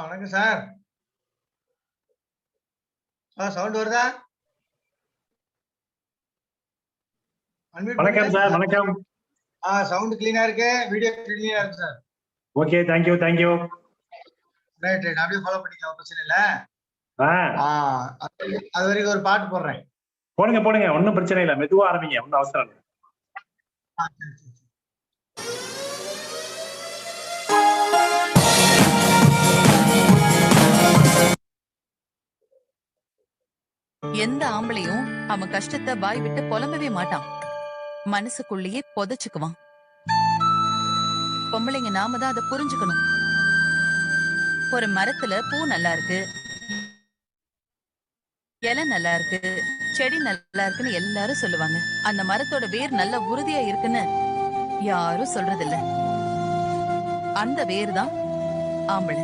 வணக்கம் sir. Sound வருதா? வணக்கம் சார். வணக்கம். சவுண்ட் கிளீனா இருக்கு, வீடியோ கிளீனா இருக்கு sir. Okay, thank you thank you. Right அப்படியே ஃபாலோ பண்ணிக்கலாம், பிரச்சனை இல்ல. அது வரைக்கும் ஒரு பாட்டு போடுறேன். போடுங்க, ஒன்னும் பிரச்சனை இல்ல, மெதுவா ஆரம்பிங்க, ஒன்னும் அவசரம் இல்ல. எந்த ஆம்பளையும் அவன் கஷ்டத்தை வாய் விட்டு புலம்பவே மாட்டான், மனசுக்குள்ளேயே புதைச்சுக்குவான். பொம்பளைங்க நாம தான் அதை புரிஞ்சுக்கணும். ஒரு மரத்துல பூ நல்லா இருக்கு, இலை நல்லா இருக்கு, செடி நல்லா இருக்குன்னு எல்லாரும் சொல்லுவாங்க. அந்த மரத்தோட வேர் நல்ல உறுதியா இருக்குன்னு யாரும் சொல்றதில்ல. அந்த வேர் தான் ஆம்பளை.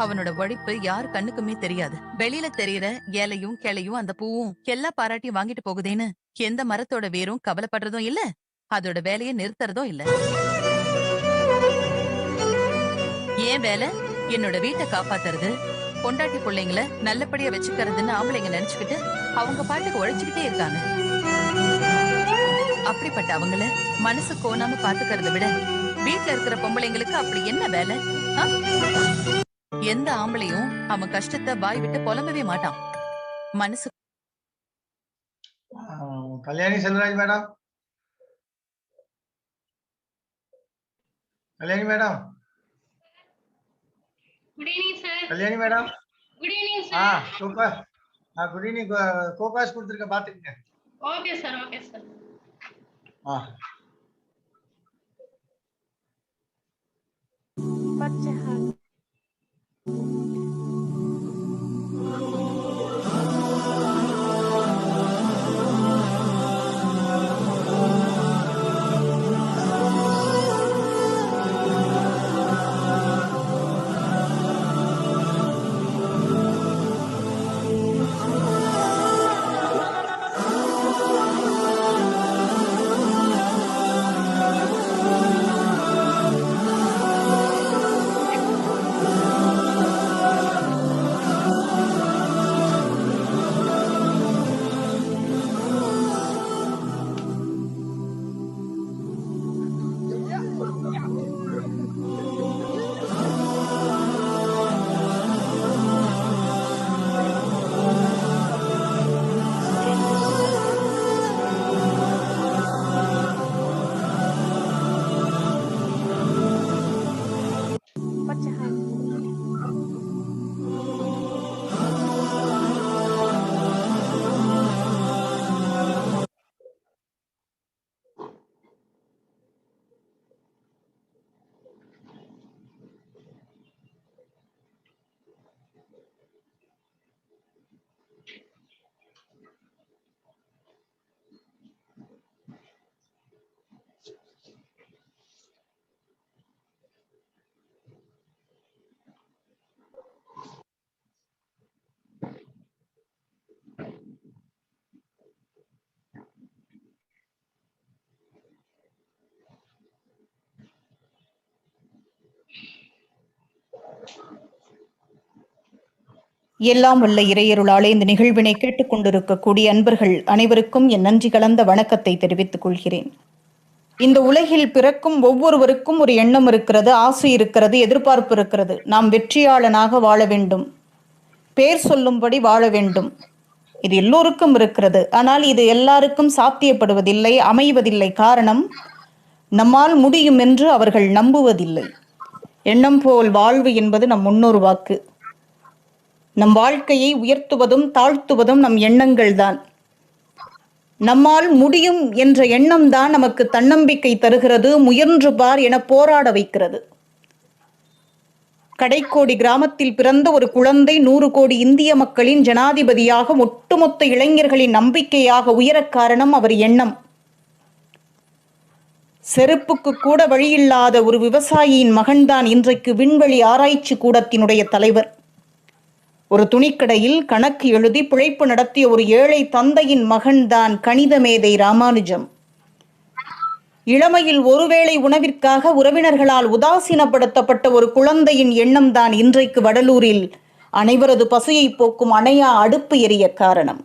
அவனோட உழைப்பு யார் கண்ணுக்குமே தெரியாது. வெளியில தெரியற இலையும் கிளையும் அந்த பூவும் எல்லா பாராட்டியும் வாங்கிட்டு போகுதேன்னு எந்த மரத்தோட வேரும் கவலைப்படுறதும் இல்ல, அதோட வேலையை நிறுத்துறதும் இல்ல. ஏன் வேலை என்னோட வீட்டை காப்பாத்துறது, பொண்டாட்டி பிள்ளைங்களை நல்லபடியா வச்சுக்கிறதுன்னு ஆம்பளைங்க நினைச்சுக்கிட்டு அவங்க பாட்டுக்கு உழைச்சுக்கிட்டே இருக்காங்க. அப்படிப்பட்ட அவங்கள மனசு கோணாம பாத்துக்கிறத விட வீட்டுல இருக்கிற பொம்பளைங்களுக்கு அப்படி என்ன வேலை? எந்த ஆம்பளையும் அவன் கஷ்டத்தை வாய் விட்டு புலம்பவே மாட்டான், மனசு. Kalyani Selvaraj madam, Kalyani madam. Good evening sir. Kalyani madam. Good evening sir. Super. Good evening. கோகாஸ் கொடுத்துருக்க, பாத்துக்கங்க. Okay sir, okay sir. பச்சை pecahan. எல்லாம் வல்ல இறையருளாலே இந்த நிகழ்வினை கேட்டுக்கொண்டிருக்கக்கூடிய அன்பர்கள் அனைவருக்கும் என் நன்றி கலந்த வணக்கத்தை தெரிவித்துக் கொள்கிறேன். இந்த உலகில் பிறக்கும் ஒவ்வொருவருக்கும் ஒரு எண்ணம் இருக்கிறது, ஆசை இருக்கிறது, எதிர்பார்ப்பு இருக்கிறது. நாம் வெற்றியாளனாக வாழ வேண்டும், பேர் சொல்லும்படி வாழ வேண்டும். இது எல்லோருக்கும் இருக்கிறது. ஆனால் இது எல்லாருக்கும் சாத்தியப்படுவதில்லை, அமைவதில்லை. காரணம், நம்மால் முடியும் என்று அவர்கள் நம்புவதில்லை. எண்ணம் போல் வாழ்வு என்பது நம் முன்னோர் வாக்கு. நம் வாழ்க்கையை உயர்த்துவதும் தாழ்த்துவதும் நம் எண்ணங்கள் தான். நம்மால் முடியும் என்ற எண்ணம் தான் நமக்கு தன்னம்பிக்கை தருகிறது, முயன்று பார் என போராட வைக்கிறது. கடைக்கோடி கிராமத்தில் பிறந்த ஒரு குழந்தை 100 கோடி இந்திய மக்களின் ஜனாதிபதியாக, ஒட்டுமொத்த இளைஞர்களின் நம்பிக்கையாக உயரக் காரணம் அவர் எண்ணம். செருப்புக்கு கூட வழியில்லாத ஒரு விவசாயியின் மகன்தான் இன்றைக்கு விண்வெளி ஆராய்ச்சி கூடத்தினுடைய தலைவர். ஒரு துணிக்கடையில் கணக்கு எழுதி பிழைப்பு நடத்திய ஒரு ஏழை தந்தையின் மகன்தான் கணித மேதை ராமானுஜம். இளமையில் ஒருவேளை உணவிற்காக உறவினர்களால் உதாசீனப்படுத்தப்பட்ட ஒரு குழந்தையின் எண்ணம்தான் இன்றைக்கு வடலூரில் அனைவரது பசியை போக்கும் அணையா அடுப்பு எரிய காரணம்.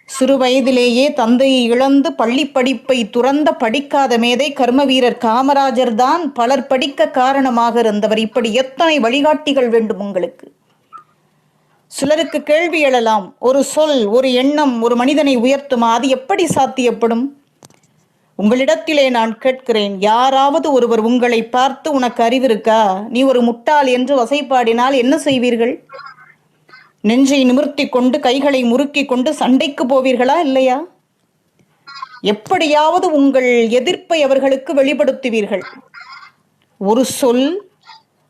சிறு வயதிலேயே தந்தையை இழந்து பள்ளி படிப்பை துறந்த படிக்காத மேதை கர்மவீரர் காமராஜர் தான் பலர் படிக்க காரணமாக இருந்தவர். இப்படி எத்தனை வழிகாட்டிகள் வேண்டும் உங்களுக்கு? சிலருக்கு கேள்வி எழலாம், ஒரு சொல், ஒரு எண்ணம் ஒரு மனிதனை உயர்த்துமா? அது எப்படி சாத்தியப்படும்? உங்களிடத்திலே நான் கேட்கிறேன், யாராவது ஒருவர் உங்களை பார்த்து உனக்கு அறிவிருக்கா, நீ ஒரு முட்டாள் என்று வசைப்பாடினால் என்ன செய்வீர்கள்? நெஞ்சை நிமிர்த்தி கொண்டு கைகளை முறுக்கி கொண்டு சண்டைக்கு போவீர்களா இல்லையா? எப்படியாவது உங்கள் எதிர்ப்பை அவர்களுக்கு வெளிப்படுத்துவீர்கள். ஒரு சொல்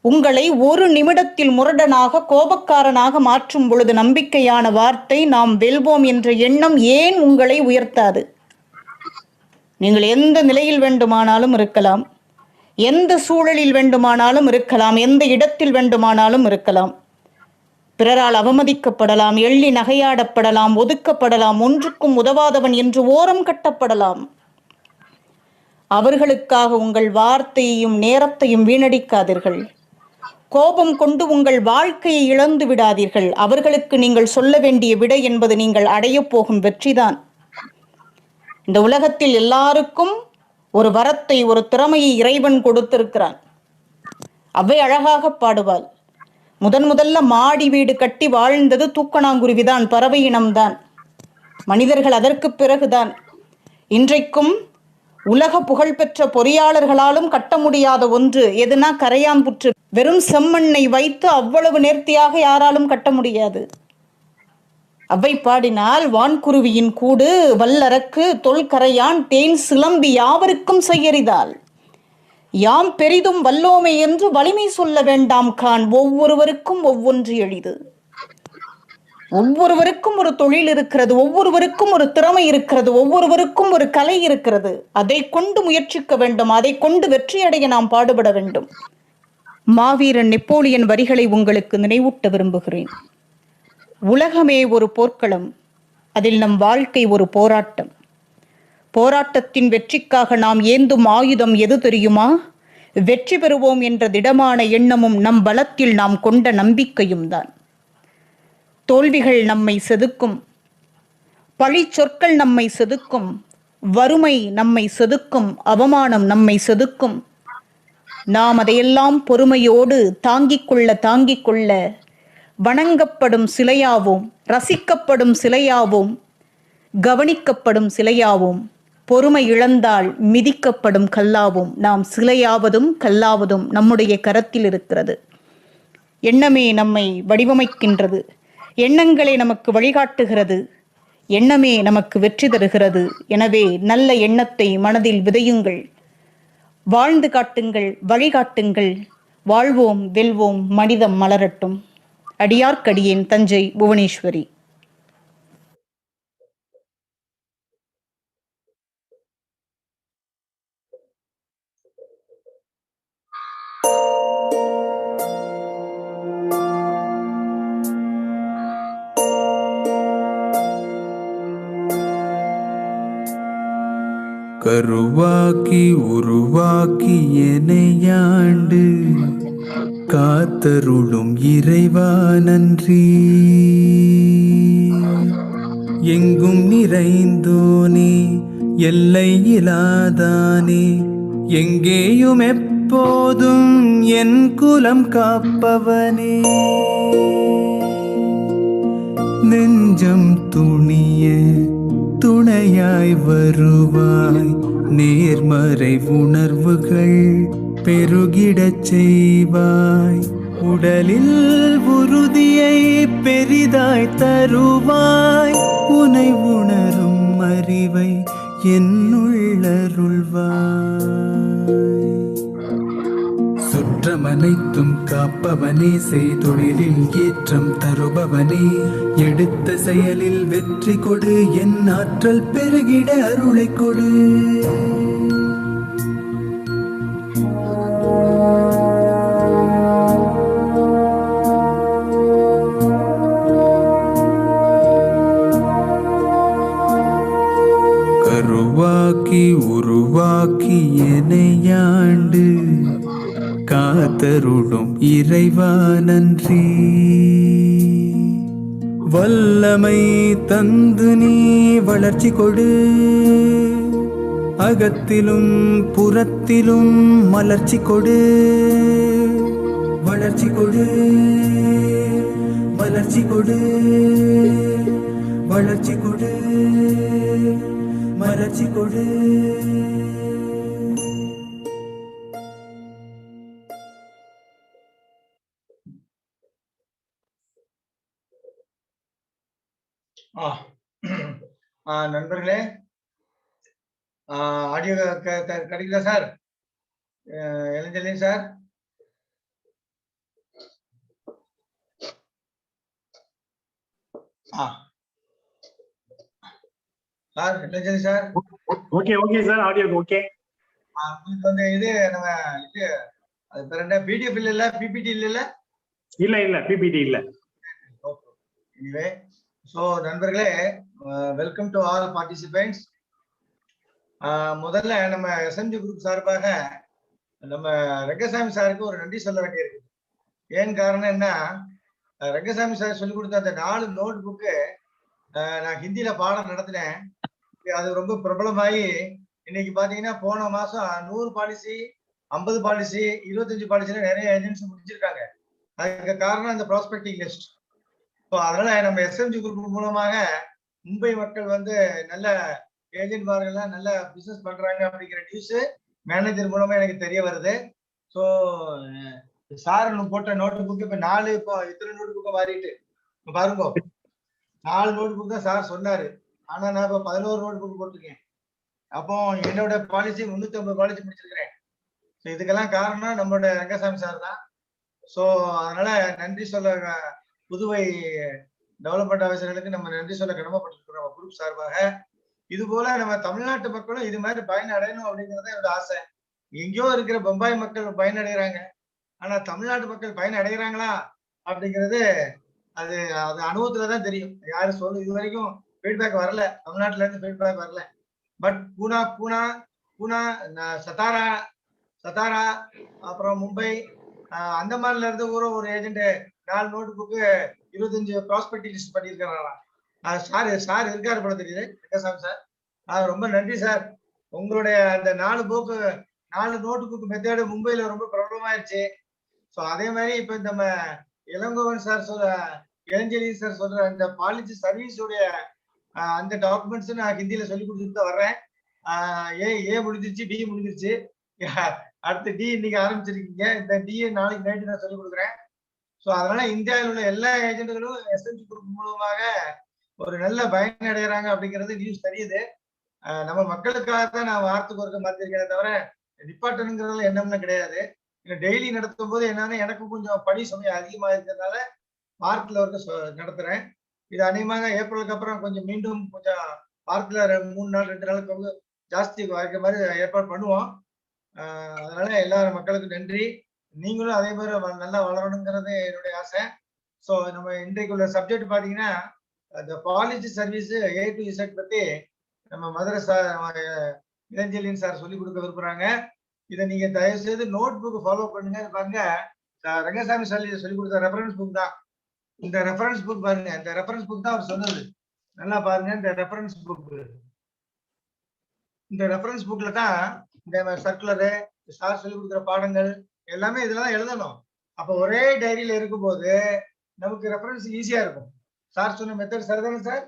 உங்களை ஒரு நிமிடத்தில் முரடனாக, கோபக்காரனாக மாற்றும் பொழுது நம்பிக்கையான வார்த்தை நாம் வெல்வோம் என்ற எண்ணம் ஏன் உங்களை உயர்த்தாது? நீங்கள் எந்த நிலையில் வேண்டுமானாலும் இருக்கலாம், எந்த சூழலில் வேண்டுமானாலும் இருக்கலாம், எந்த இடத்தில் வேண்டுமானாலும் இருக்கலாம். பிறரால் அவமதிக்கப்படலாம், எள்ளி நகையாடப்படலாம், ஒதுக்கப்படலாம், ஒன்றுக்கும் உதவாதவன் என்று ஓரம் கட்டப்படலாம். அவர்களுக்காக உங்கள் வார்த்தையையும் நேரத்தையும் வீணடிக்காதீர்கள். கோபம் கொண்டு உங்கள் வாழ்க்கையை இழந்து விடாதீர்கள். அவர்களுக்கு நீங்கள் சொல்ல வேண்டிய விடை என்பது நீங்கள் அடையப் போகும் வெற்றிதான். இந்த உலகத்தில் எல்லாருக்கும் ஒரு வரத்தை, ஒரு திறமையை இறைவன் கொடுத்திருக்கிறான். அவை அழகாக பாடுவாள். முதல்ல மாடி வீடு கட்டி வாழ்ந்தது தூக்கணாங்குருவிதான், பறவை இனம்தான். மனிதர்கள் அதற்கு பிறகுதான். இன்றைக்கும் உலக புகழ்பெற்ற பொறியாளர்களாலும் கட்ட முடியாத ஒன்று எதுனா கரையாம்புற்று. வெறும் செம்மண்ணை வைத்து அவ்வளவு நேர்த்தியாக யாராலும் கட்ட முடியாது. அவை பாடினால், வான்குருவியின் கூடு, வல்லரக்கு, தொல்கரையான், தேன் சிலம்பி யாவருக்கும் செய்யறிதால், யாம் பெரிதும் வல்லோமை என்று வலிமை சொல்ல வேண்டாம் கான், ஒவ்வொருவருக்கும் ஒவ்வொன்று எளிது. ஒவ்வொருவருக்கும் ஒரு தொழில் இருக்கிறது, ஒவ்வொருவருக்கும் ஒரு திறமை இருக்கிறது, ஒவ்வொருவருக்கும் ஒரு கலை இருக்கிறது. அதை கொண்டு முயற்சிக்க வேண்டும், அதை கொண்டு வெற்றியடைய நாம் பாடுபட வேண்டும். மாவீரன் நெப்போலியன் வரிகளை உங்களுக்கு நினைவூட்ட விரும்புகிறேன். உலகமே ஒரு போர்க்களம், அதில் நம் வாழ்க்கை ஒரு போராட்டம். போராட்டத்தின் வெற்றிக்காக நாம் ஏந்தும் ஆயுதம் எது தெரியுமா? வெற்றி பெறுவோம் என்ற திடமான எண்ணமும் நம் பலத்தில் நாம் கொண்ட நம்பிக்கையும் தான். தோல்விகள் நம்மை செதுக்கும், பழி சொற்கள் நம்மை செதுக்கும், வறுமை நம்மை செதுக்கும், அவமானம் நம்மை செதுக்கும். நாம் அதையெல்லாம் பொறுமையோடு தாங்கிக் கொள்ள வணங்கப்படும் சிலையாவோம், ரசிக்கப்படும் சிலையாவோம், கவனிக்கப்படும் சிலையாவோம், பொறுமை இழந்தால் மிதிக்கப்படும் கல்லாவும் நாம் சிலையாவதும் கல்லாவதும் நம்முடைய கரத்தில் இருக்கிறது. எண்ணமே நம்மை வடிவமைக்கின்றது. எண்ணங்களே நமக்கு வழிகாட்டுகிறது. எண்ணமே நமக்கு வெற்றி தருகிறது. எனவே நல்ல எண்ணத்தை மனதில் விதையுங்கள். வாழ்ந்து காட்டுங்கள், வழிகாட்டுங்கள். வாழ்வோம், வெல்வோம், மனிதம் மலரட்டும். அடியார்க்கடியேன், தஞ்சை புவனேஸ்வரி. கருவாக்கி உருவாக்கி எனையாண்டு காத்தருளும் இறைவா நன்றி. எங்கும் நிறைந்தோனே, எல்லை இலாதானே, எங்கேயும் எப்போதும் என் குலம் காப்பவனே. நெஞ்சம் துணிய துணையாய் வருவாய், நேர்மறை உணர்வுகள் பெருகிடச் செய்வாய். உடலில் உறுதியை பெரிதாய் தருவாய், உனை உணரும் அறிவை என்னுள்ளருள்வாய். சுற்றமனைத்தும் காப்பவனே, செய்தொழிலில் ஏற்றம் தருபவனே, எடுத்த செயலில் வெற்றி கொடு, என் ஆற்றல் பெருகிட அருளை கொடு. கருவாக்கி உருவாக்கி எனையாண்டு காத்தருளும் இறைவா நன்றி. வல்லமை தந்து நீ வளர்ச்சி கொடு, அகத்திலும் புறத்திலும் மலர்ச்சி கொடு. வளர்ச்சி கொடு, மலர்ச்சி கொடு, வளர்ச்சி கொடு, மலர்ச்சி கொடு. நண்பர்களே, ஆடியோ கிடைக்குதா sir? Ilanchezhiyan sir, sir Ilanchezhiyan sir. Okay okay sir, audio okay. உங்களுக்கு வந்து இது நம்ம இது அது பேர் என்ன, பிடிஎஃப் இல்ல, பிபிடி இல்ல? இல்ல பிபிடி இல்ல. எனிவே, ஸோ நண்பர்களே, வெல்கம் டு ஆல் பார்ட்டிசிபென்ட்ஸ். முதல்ல நம்ம எஸ்எம்ஜி குரூப் சார்பாக நம்ம ரங்கசாமி சாருக்கு ஒரு நன்றி சொல்ல வேண்டியிருக்கு. ஏன் காரணம் என்ன, ரங்கசாமி சார் சொல்லிக் கொடுத்த அந்த 4 நோட் புக்கு நான் ஹிந்தியில பாடம் நடத்தினேன். அது ரொம்ப பிரபலமாகி இன்னைக்கு பாத்தீங்கன்னா போன மாசம் 100 பாலிசி, 50 பாலிசி, 25 பாலிசில நிறைய ஏஜென்ட்ஸ் முடிச்சிருக்காங்க. அதுக்கு காரணம் அந்த ப்ராஸ்பெக்டிங் லிஸ்ட். ஸோ அதனால நம்ம எஸ்எம்ஜி குரூப் மூலமாக மும்பை மக்கள் வந்து நல்ல ஏஜென்ட்மார்கள்லாம் நல்ல பிசினஸ் பண்றாங்க அப்படிங்கிற நியூஸ் மேனேஜர் மூலமா எனக்கு தெரிய வருது. ஸோ சார் போட்ட நோட்டு புக்கு இப்ப 4 இப்போ இத்தனை நோட்டு புக்கை மாறிட்டு பாருங்க, 4 நோட்டு புக் தான் சார் சொன்னாரு. ஆனா நான் இப்போ 11 நோட்டு புக் போட்டிருக்கேன். அப்போ என்னோட பாலிசி 350 பாலிசி முடிச்சிருக்கிறேன். ஸோ இதுக்கெல்லாம் காரணம் நம்மளோட ரங்கசாமி சார் தான். ஸோ அதனால நன்றி சொல்ல புதுவை டெவலப்மெண்ட் ஆஃபீஸர்களுக்கு நம்ம நன்றி சொல்ல கடமைப்பட்டிருக்கிறோம் நம்ம குரூப் சார்பாக. இது போல நம்ம தமிழ்நாட்டு மக்களும் இது மாதிரி பயன் அடையணும் அப்படிங்கிறது என்னோட ஆசை. எங்கேயோ இருக்கிற பம்பாய் மக்கள் பயனடைகிறாங்க, ஆனா தமிழ்நாட்டு மக்கள் பயன் அடைகிறாங்களா அப்படிங்கிறது அது அது அனுபவத்துலதான் தெரியும். யாரு சொல்லு, இது வரைக்கும் ஃபீட்பேக் வரல, தமிழ்நாட்டுல இருந்து ஃபீட்பேக் வரல. பட் பூனா, சத்தாரா, அப்புறம் மும்பை, அந்த மாதிரில இருந்து ஒரு agent 4 note book 25 prospective list பண்ணியிருக்காங்களா. சார் இருக்காரு போல தெரியுது, ரங்கசாமி சார். ரொம்ப நன்றி சார். உங்களுடைய அந்த 4 நோட்டு புக் மெத்தேடு மும்பைல ரொம்ப பிரபலமாயிருச்சு. ஸோ அதே மாதிரி இப்ப நம்ம இளங்கோவன் சார் இளஞ்செழியன் சார் சொல்ற அந்த பாலிசி சர்வீஸ் உடைய அந்த டாக்குமெண்ட்ஸ் நான் ஹிந்தியில சொல்லி கொடுத்துட்டு தான் வர்றேன். ஏ முடிஞ்சிருச்சு, டி முடிஞ்சிருச்சு. அடுத்து டி இன்னைக்கு ஆரம்பிச்சிருக்கீங்க. இந்த டி நாளைக்கு நைட்டு நான் சொல்லிக் கொடுக்குறேன். ஸோ அதனால இந்தியாவில் உள்ள எல்லா ஏஜென்ட்டுகளும் எஸ்எம்சி குரூப் மூலமாக ஒரு நல்ல பயன் அடைகிறாங்க அப்படிங்கிறது நியூஸ் தெரியுது. நம்ம மக்களுக்காக தான் நான் வாரத்துக்கு ஒருக்க மாத்திருக்கேன் தவிர டிபார்ட்மெண்ட்ங்கிறதுல எண்ணம்னு கிடையாது. டெய்லி நடத்தும் போது என்னன்னா எனக்கும் கொஞ்சம் பணி சுமை அதிகமாக இருக்கிறதுனால வாரத்தில் ஒருக்க நடத்துறேன். இது அநேகமாக ஏப்ரலுக்கு அப்புறம் கொஞ்சம் மீண்டும் கொஞ்சம் வாரத்தில் 3 நாள் 2 நாளுக்கு வந்து ஜாஸ்தி வைக்கிற மாதிரி ஏற்பாடு பண்ணுவோம். அதனால எல்லாரும் மக்களுக்கும் நன்றி. நீங்களும் அதே மாதிரி நல்லா வளரணுங்கிறது என்னுடைய ஆசை. ஸோ நம்ம இன்றைக்கு உள்ள சப்ஜெக்ட் பார்த்தீங்கன்னா இந்த policy service A to Z பற்றி நம்ம மதுரை சார் இளஞ்செழியன் சார் சொல்லிக் கொடுக்க விரும்புறாங்க. இதை நீங்க தயவு செய்து நோட் புக் ஃபாலோ பண்ணுங்க. பாருங்க ரங்கசாமி சொல்லிக் கொடுத்த ரெஃபரன்ஸ் புக் தான் இந்த ரெஃபரன்ஸ் புக். பாருங்க இந்த ரெஃபரன்ஸ் புக் தான் அவர் சொன்னது. நல்லா பாருங்க இந்த ரெஃபரன்ஸ் புக். இந்த ரெஃபரன்ஸ் புக்ல தான் இந்த சர்க்குலரு சார் சொல்லிக் கொடுக்குற பாடங்கள் எல்லாமே இதெல்லாம் எழுதணும். அப்ப ஒரே டைரியில இருக்கும்போது நமக்கு ரெஃபரன்ஸ் ஈஸியா இருக்கும். சார் சொன்ன மெத்தட் சரிதானே சார்?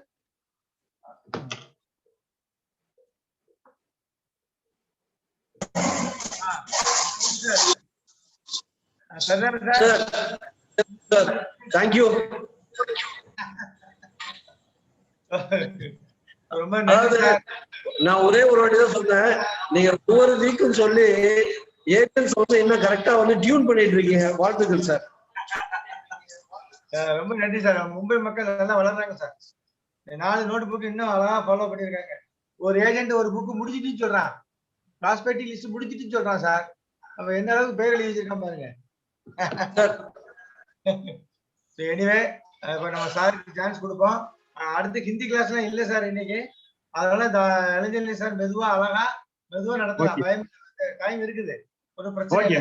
சரிதானே சார்? தேங்க்யூ. ரொம்ப நன்றி சார். நான் ஒரே ஒரு வாட்டி தான் சொன்னேன். நீங்க ஒவ்வொரு வீக்கும் சொல்லி ஏஜென்ட்ஸ் வந்து இன்னும் கரெக்டா வந்து டியூன் பண்ணிட்டு இருக்கீங்க. வாழ்த்துக்கள் சார். ரொம்ப நன்றி சார். மும்பை மக்கள் நல்லா வளர்றாங்க சார். 4 நோட் புக் இன்னும் அழகா ஃபாலோ பண்ணிருக்காங்க. ஒரு ஏஜென்ட் ஒரு புக் முடிச்சுட்டு சொல்றான், ப்ராஸ்பெக்டிவ் லிஸ்ட் முடிச்சுட்டு சொல்றான் சார். அப்ப எந்த அளவுக்கு பேர் எழுதி வச்சிருக்கான் பாருங்க. எனிவே இப்ப நம்ம சாருக்கு சான்ஸ் கொடுப்போம். அடுத்து ஹிந்தி கிளாஸ் எல்லாம் இல்ல சார் இன்னைக்கு. அதனால இளைஞர் சார் மெதுவா அழகா மெதுவா நடத்தலாம். பயம் டைம் இருக்குது, ஒரு பிரச்சனை இல்லை.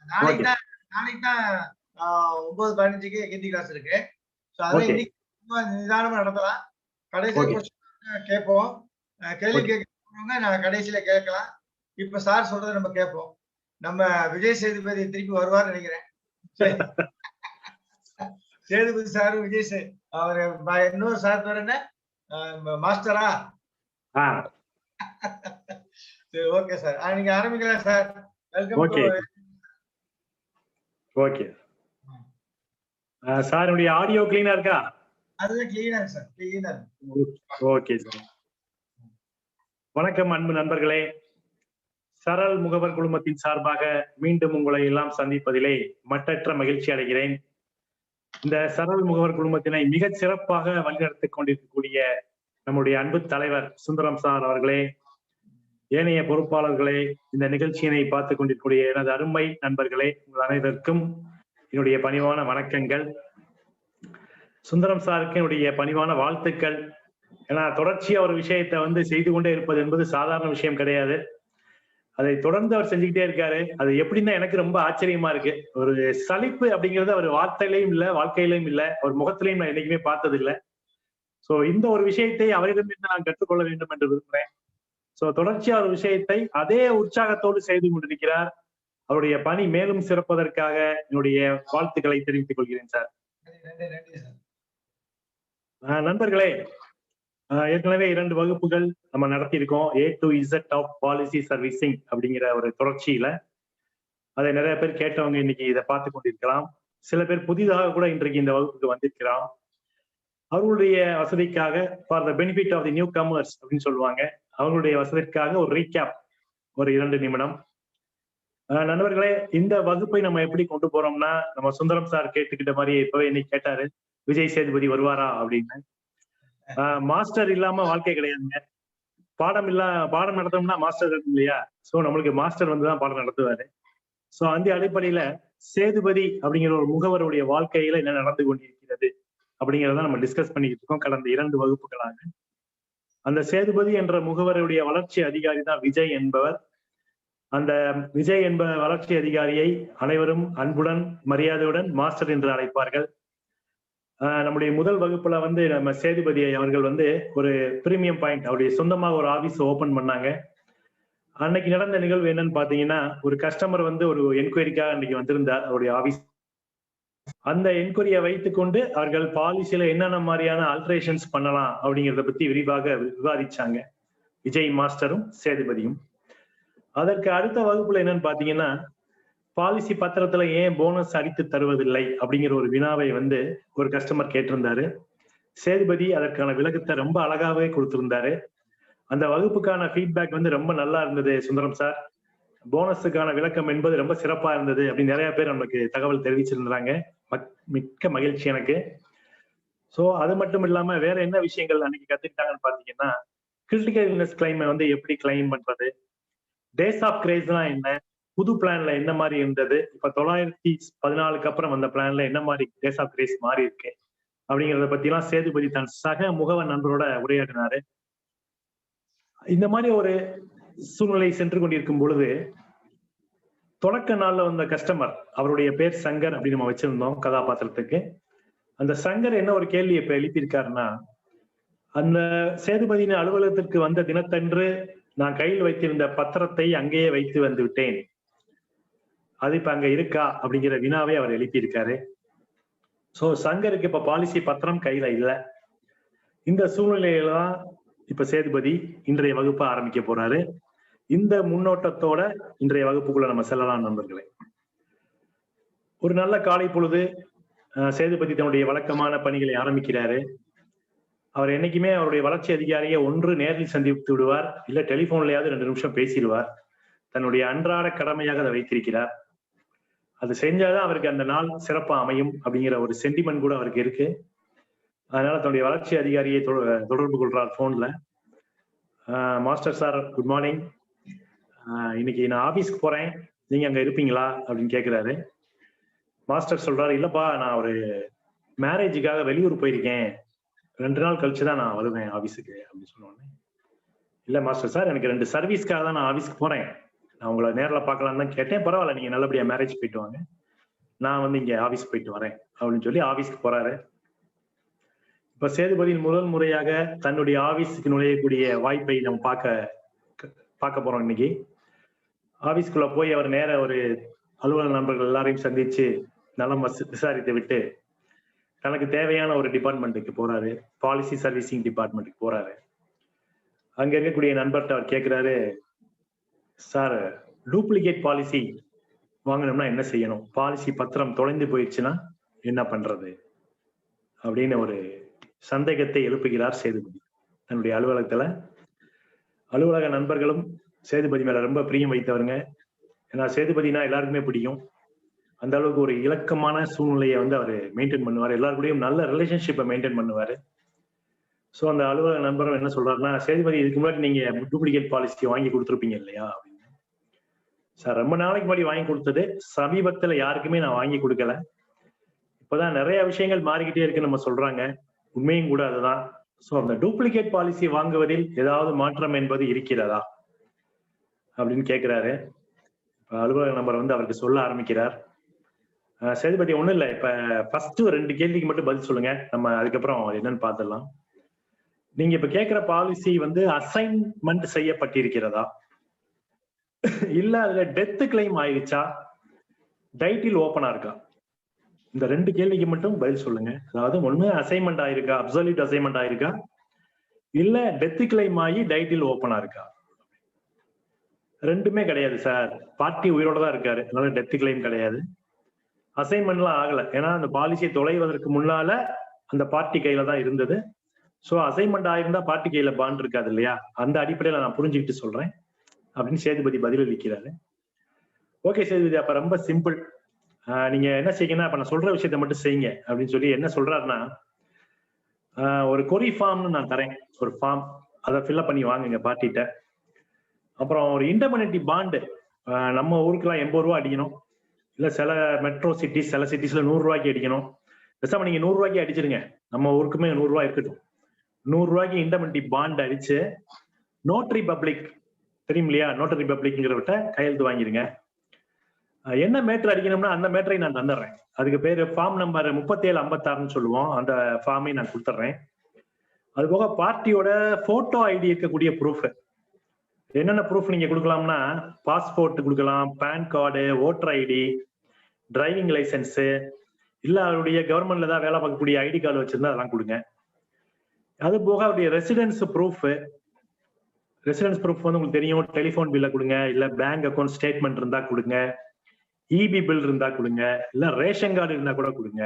நாளைக்கு தான் 9:15க்கு ஹிந்தி கிளாஸ் இருக்கு. ஸோ அதெல்லாம் இன்னைக்கு நிதானமா நடத்தலாம். கடைசியில கேட்போம். கேள்வி கேட்கறவங்க நான் கடைசியில கேட்கலாம். இப்ப சார் சொல்றதை நம்ம கேட்போம். நம்ம விஜய் சேதுபதி திருப்பி வருவார்னு நினைக்கிறேன். சேதுபதி சார் விஜய் அவரு இன்னொரு சார் பேர் என்ன, மாஸ்டரா? சரி, ஓகே சார். நீங்க ஆரம்பிக்கலாம் சார். வெல்கம். ஓகே சார், உடைய ஆடியோ கிளீனா இருக்கா? அதுதான் கிளீனா சார், கிளீனா. Okay sir. வணக்கம் அன்பு நண்பர்களே. சரள் முகவர் குழுமத்தின் சார்பாக மீண்டும் உங்களை எல்லாம் சந்திப்பதிலே மட்டற்ற மகிழ்ச்சி அடைகிறேன். இந்த சரள் முகவர் குழுமத்தினை மிகச் சிறப்பாக வழிநடத்திக் கொண்டிருக்கக்கூடிய நம்முடைய அன்பு தலைவர் சுந்தரம் சார் அவர்களே, ஏனைய பொறுப்பாளர்களே, இந்த நிகழ்ச்சியினை பார்த்துக் கொண்டிருக்கக்கூடிய எனது அருமை நண்பர்களே, உங்கள் அனைவருக்கும் என்னுடைய பணிவான வணக்கங்கள். சுந்தரம் சாருக்கு என்னுடைய பணிவான வாழ்த்துக்கள். ஏன்னா தொடர்ச்சியா ஒரு விஷயத்தை வந்து செய்து கொண்டே இருப்பது என்பது சாதாரண விஷயம் கிடையாது. அதை தொடர்ந்து அவர் செஞ்சுக்கிட்டே இருக்காரு. அது எப்படின்னா எனக்கு ரொம்ப ஆச்சரியமா இருக்கு. ஒரு சலிப்பு அப்படிங்கிறது அவர் வார்த்தையிலையும் இல்லை, வாழ்க்கையிலையும் இல்லை, அவர் முகத்திலையும் நான் என்னைக்குமே பார்த்தது இல்லை. சோ இந்த ஒரு விஷயத்தை அவரிடமிருந்து நான் கற்றுக்கொள்ள வேண்டும் என்று விரும்புகிறேன். சோ தொடர்ச்சியா ஒரு விஷயத்தை அதே உற்சாகத்தோடு செய்து கொண்டிருக்கிறார். அவருடைய பணி மேலும் சிறப்பதற்காக என்னுடைய வாழ்த்துக்களை தெரிவித்துக் கொள்கிறேன் சார். நண்பர்களே, ஏற்கனவே 2 வகுப்புகள் நம்ம நடத்தியிருக்கோம். A to Z of policy servicing அப்படிங்கிற ஒரு தொடர்ச்சியில அதை நிறைய பேர் கேட்டவங்க இன்னைக்கு இதை பார்த்து கொண்டிருக்கலாம். சில பேர் புதிதாக கூட இன்றைக்கு இந்த வகுப்புக்கு வந்திருக்கலாம். அவர்களுடைய வசதிக்காக for the benefit of the new commerce அப்படின்னு சொல்லுவாங்க, அவங்களுடைய வசதிக்காக ஒரு ரீகேப், ஒரு 2 நிமிடம். நண்பர்களே, இந்த வகுப்பை நம்ம எப்படி கொண்டு போறோம்னா, நம்ம சுந்தரம் சார் கேட்டுக்கிட்ட மாதிரி இப்பவே இன்னைக்கு கேட்டாரு, விஜய் சேதுபதி வருவாரா அப்படின்னு. மாஸ்டர் இல்லாம வாழ்க்கை கிடையாதுங்க. பாடம் நடத்தோம்னா மாஸ்டர் இருக்கும் இல்லையா? சோ நம்மளுக்கு மாஸ்டர் வந்துதான் பாடம் நடத்துவாரு. சோ அந்த அடிப்படையில சேதுபதி அப்படிங்கிற ஒரு முகவருடைய வாழ்க்கையில என்ன நடந்து கொண்டிருக்கிறது அப்படிங்கிறத நம்ம டிஸ்கஸ் பண்ணிக்கிட்டு இருக்கோம் கடந்த 2 வகுப்புகளாக. அந்த சேதுபதி என்ற முகவருடைய வளர்ச்சி அதிகாரி தான் விஜய் என்பவர். அந்த விஜய் என்ப வளர்ச்சி அதிகாரியை அனைவரும் அன்புடன் மரியாதையுடன் மாஸ்டர் என்று அழைப்பார்கள். நம்முடைய முதல் வகுப்புல வந்து நம்ம சேதுபதி அவர்கள் வந்து ஒரு பிரீமியம் பாயிண்ட், அவருடைய சொந்தமாக ஒரு ஆபீஸ் ஓபன் பண்ணாங்க. அன்னைக்கு நடந்த நிகழ்வு என்னன்னு பாத்தீங்கன்னா, ஒரு கஸ்டமர் வந்து ஒரு என்கொயரிக்காக அன்னைக்கு வந்திருந்தார் அவருடைய ஆபீஸ். அந்த என்கொயரியை வைத்துக்கொண்டு அவர்கள் பாலிசியில என்னென்ன மாதிரியான ஆல்ட்ரேஷன்ஸ் பண்ணலாம் அப்படிங்கிறத பத்தி விரிவாக விவாதிச்சாங்க. விஜய் மாஸ்டரும் சேதுபதியும். அதற்கு அடுத்த வகுப்புல என்னன்னு பாத்தீங்கன்னா, பாலிசி பத்திரத்துல ஏன் போனஸ் அடித்து தருவதில்லை அப்படிங்கிற ஒரு வினாவை வந்து ஒரு கஸ்டமர் கேட்டிருந்தாரு. சேதுபதி அதற்கான விளக்கத்தை ரொம்ப அழகாவே கொடுத்திருந்தாரு. அந்த வகுப்புக்கான ஃபீட்பேக் வந்து ரொம்ப நல்லா இருந்தது சுந்தரம் சார். போனஸுக்கான விளக்கம் என்பது ரொம்ப சிறப்பா இருந்தது அப்படின்னு நிறைய பேர் நமக்கு தகவல் தெரிவிச்சிருந்தாங்க. மிக்க மகிழ்ச்சி எனக்கு. சோ அது மட்டும் இல்லாம வேற என்ன விஷயங்கள் அன்னைக்கு கத்துக்கிட்டாங்கன்னு பாத்தீங்கன்னா, கிரிட்டிக்கல் இல்னஸ் கிளைமை வந்து எப்படி கிளைம் பண்றது, டேஸ் ஆஃப் கிரேஸ்னா என்ன, புது பிளான்ல என்ன மாதிரி இருந்தது, இப்ப 914 அப்புறம் வந்த பிளான்ல என்ன மாதிரி டேஸ் ஆஃப் கிரேஸ் மாறி இருக்கு அப்படிங்கறத பத்தி எல்லாம் சேதுபதி தன் சக முகவ நண்பரோட உரையாடினாரு. இந்த மாதிரி ஒரு சூழ்நிலை சென்று கொண்டிருக்கும் பொழுது தொடக்க நாள்ல வந்த கஸ்டமர், அவருடைய பேர் சங்கர் அப்படின்னு நம்ம வச்சிருந்தோம் கதாபாத்திரத்துக்கு. அந்த சங்கர் என்ன ஒரு கேள்வி இப்ப எழுப்பியிருக்காருன்னா, அந்த சேதுபதியின் அலுவலகத்திற்கு வந்த தினத்தன்று நான் கையில் வைத்திருந்த பத்திரத்தை அங்கேயே வைத்து வந்து விட்டேன், அது இப்ப அங்க இருக்கா அப்படிங்கிற வினாவை அவர் எழுப்பியிருக்காரு. சோ சங்கருக்கு இப்ப பாலிசி பத்திரம் கையில இல்ல. இந்த சூழ்நிலையில தான் இப்ப சேதுபதி இன்றைய வகுப்பை ஆரம்பிக்க போறாரு. இந்த முன்னோட்டத்தோட இன்றைய வகுப்புக்குள்ள நம்ம செல்லலாம் நண்பர்களே. ஒரு நல்ல காலை பொழுது சேதுபதி தன்னுடைய வழக்கமான பணிகளை ஆரம்பிக்கிறாரு. அவர் என்னைக்குமே அவருடைய வளர்ச்சி அதிகாரியை ஒன்று நேரில் சந்தித்து விடுவார், இல்ல டெலிபோன்லயாவது 2 நிமிஷம் பேசிடுவார். தன்னுடைய அன்றாட கடமையாக அதை வைத்திருக்கிறார். அது செஞ்சாதான் அவருக்கு அந்த நாள் சிறப்பா அமையும் அப்படிங்கிற ஒரு சென்டிமெண்ட் கூட அவருக்கு இருக்கு. அதனால தன்னுடைய வளர்ச்சி அதிகாரியை தொடர்பு கொள்றார் போன்ல. மாஸ்டர் சார் குட் மார்னிங், இன்னைக்கு நான் ஆபீஸ்க்கு போறேன், நீங்க அங்க இருப்பீங்களா அப்படின்னு கேட்கிறாரு. மாஸ்டர் சொல்றாரு, இல்லப்பா நான் ஒரு மேரேஜுக்காக வெளியூர் போயிருக்கேன், 2 நாள் கழிச்சுதான் நான் வருவேன் ஆபீஸுக்கு அப்படின்னு சொன்னோடனே, இல்ல மாஸ்டர் சார் எனக்கு 2 சர்வீஸ்க்காக தான் நான் ஆபீஸ்க்கு போறேன், நான் உங்களை நேரில் பார்க்கலான்னு தான் கேட்டேன், பரவாயில்ல நீங்க நல்லபடியா மேரேஜ் போயிட்டு வாங்க, நான் வந்து இங்க ஆபீஸ் போயிட்டு வரேன் அப்படின்னு சொல்லி ஆபீஸ்க்கு போறாரு. இப்ப சேதுபதியின் முதல் முறையாக தன்னுடைய ஆபீஸுக்கு நுழையக்கூடிய வாய்ப்பை நம்ம பார்க்க போறோம். இன்னைக்கு ஆபீஸ்க்குள்ள போய் அவர் நேர ஒரு அலுவலக நண்பர்கள் எல்லாரையும் சந்திச்சு நலம் விசாரித்து விட்டு தனக்கு தேவையான ஒரு டிபார்ட்மெண்ட்டுக்கு போறாரு, பாலிசி சர்வீசிங் டிபார்ட்மெண்ட்டுக்கு போறாரு. அங்க இருக்கக்கூடிய நண்பர்கிட்ட அவர் கேட்கிறாரு, சார் டூப்ளிகேட் பாலிசி வாங்கணும்னா என்ன செய்யணும், பாலிசி பத்திரம் தொலைந்து போயிடுச்சுன்னா என்ன பண்றது அப்படின்னு ஒரு சந்தேகத்தை எழுப்புகிறார் சேதுபதி தன்னுடைய அலுவலகத்துல. அலுவலக நண்பர்களும் சேதுபதி மேல ரொம்ப பிரியம் வைத்தவருங்க. ஏன்னா சேதுபதினா எல்லாருக்குமே பிடிக்கும். அந்த அளவுக்கு ஒரு இலக்கமான சூழ்நிலையை வந்து அவர் மெயின்டைன் பண்ணுவார், எல்லாருக்கூடையும் நல்ல ரிலேஷன்ஷிப்பை மெயின்டைன் பண்ணுவாரு. ஸோ அந்த அலுவலக நண்பரும் என்ன சொல்றாருன்னா, சேதுபதி இதுக்கு முன்னாடி நீங்க டூப்ளிகேட் பாலிசி வாங்கி கொடுத்துருப்பீங்க இல்லையா அப்படின்னு. சார் ரொம்ப நாளைக்கு முன்னாடி வாங்கி கொடுத்தது, சமீபத்துல யாருக்குமே நான் வாங்கி கொடுக்கல, இப்பதான் நிறைய விஷயங்கள் மாறிக்கிட்டே இருக்குன்னு நம்ம சொல்றாங்க, உண்மையும் கூட அதுதான். ஸோ அந்த டூப்ளிகேட் பாலிசி வாங்குவதில் ஏதாவது மாற்றம் என்பது இருக்கிறதா அப்படின்னு கேட்கிறாரு. அலுவலக நம்பர் வந்து அவருக்கு சொல்ல ஆரம்பிக்கிறார். சேதுபதி ஒண்ணும் இல்லை, இப்ப ஃபர்ஸ்ட் 2 கேள்விக்கு மட்டும் பதில் சொல்லுங்க, நம்ம அதுக்கப்புறம் என்னன்னு பார்த்துடலாம். நீங்க இப்ப கேட்கிற பாலிசி வந்து அசைன்மெண்ட் செய்யப்பட்டிருக்கிறதா, இல்ல அதுல டெத் கிளைம் ஆயிடுச்சா, டைட்டில் ஓபனா இருக்கா, இந்த 2 கேள்விக்கு மட்டும் பதில் சொல்லுங்க. அதாவது ஒண்ணு அசைன்மெண்ட் ஆயிருக்கா, அப்சல்யூட் அசைன்மெண்ட் ஆயிருக்கா, இல்ல டெத் கிளைம் ஆகி டைட்டில் ஓபனா இருக்கா. 2மே கிடையாது சார், பார்ட்டி உயிரோட தான் இருக்காரு, அதனால டெத் கிளைம் கிடையாது, அசைன்மெண்ட்லாம் ஆகல, ஏன்னா அந்த பாலிசியை தொலைவதற்கு முன்னால அந்த பார்ட்டி கையில தான் இருந்தது. ஸோ அசைன்மெண்ட் ஆயிருந்தா பார்ட்டி கையில பாண்ட் இருக்காது இல்லையா, அந்த அடிப்படையில நான் புரிஞ்சுக்கிட்டு சொல்றேன் அப்படின்னு சேதுபதி பதில் அளிக்கிறாரு. ஓகே சேதுபதி, அப்ப ரொம்ப சிம்பிள், நீங்க என்ன செய்யுங்கன்னா அப்ப நான் சொல்ற விஷயத்த மட்டும் செய்யுங்க அப்படின்னு சொல்லி என்ன சொல்றாருன்னா, ஒரு கொரி ஃபார்ம்னு நான் தரேன், ஒரு ஃபார்ம், அதை ஃபில்அப் பண்ணி வாங்குங்க பார்ட்டிட்ட. அப்புறம் ஒரு இன்டர்மினிட்டி பாண்டு, நம்ம ஊருக்குலாம் 80 ரூபா அடிக்கணும், இல்ல சில மெட்ரோ சிட்டிஸ் சில சிட்டிஸ்ல 100 ரூபாய்க்கு அடிக்கணும். பேசாம நீங்க 100 ரூபாய்க்கு அடிச்சிருங்க, நம்ம ஊருக்குமே 100 ரூபாய் இருக்கட்டும். 100 ரூபாய்க்கு இன்டர்மினிட்டி பாண்ட் அடிச்சு நோட்டரி பப்ளிக் தெரியும் இல்லையா, நோட்டரி பப்ளிக்ங்கிறவட்ட கையெழுத்து வாங்கிருங்க. என்ன மேட்டர் அடிக்கணும்னா அந்த மேட்டரை நான் தந்துடுறேன், அதுக்கு பேரு ஃபார்ம் நம்பர் 3756ன்னு சொல்லுவோம், அந்த ஃபார்மை நான் கொடுத்துட்றேன். அது போக பார்ட்டியோட போட்டோ ஐடி இருக்கக்கூடிய ப்ரூஃப், என்னென்ன ப்ரூஃப் நீங்க கொடுக்கலாம்னா பாஸ்போர்ட் கொடுக்கலாம், PAN card, voter ID, driving licence, இல்ல அவருடைய கவர்மெண்ட்ல தான் வேலை பார்க்கக்கூடிய ஐடி கார்டு வச்சிருந்தா அதெல்லாம் கொடுங்க. அது போக அவருடைய ரெசிடென்ஸ் ப்ரூஃப், ரெசிடென்ஸ் ப்ரூஃப் வந்து உங்களுக்கு தெரியும், டெலிஃபோன் பில்ல கொடுங்க, இல்ல பேங்க் அக்கௌண்ட் ஸ்டேட்மெண்ட் இருந்தா கொடுங்க, இபி பில் இருந்தா கொடுங்க, இல்ல ரேஷன் கார்டு இருந்தா கூட கொடுங்க,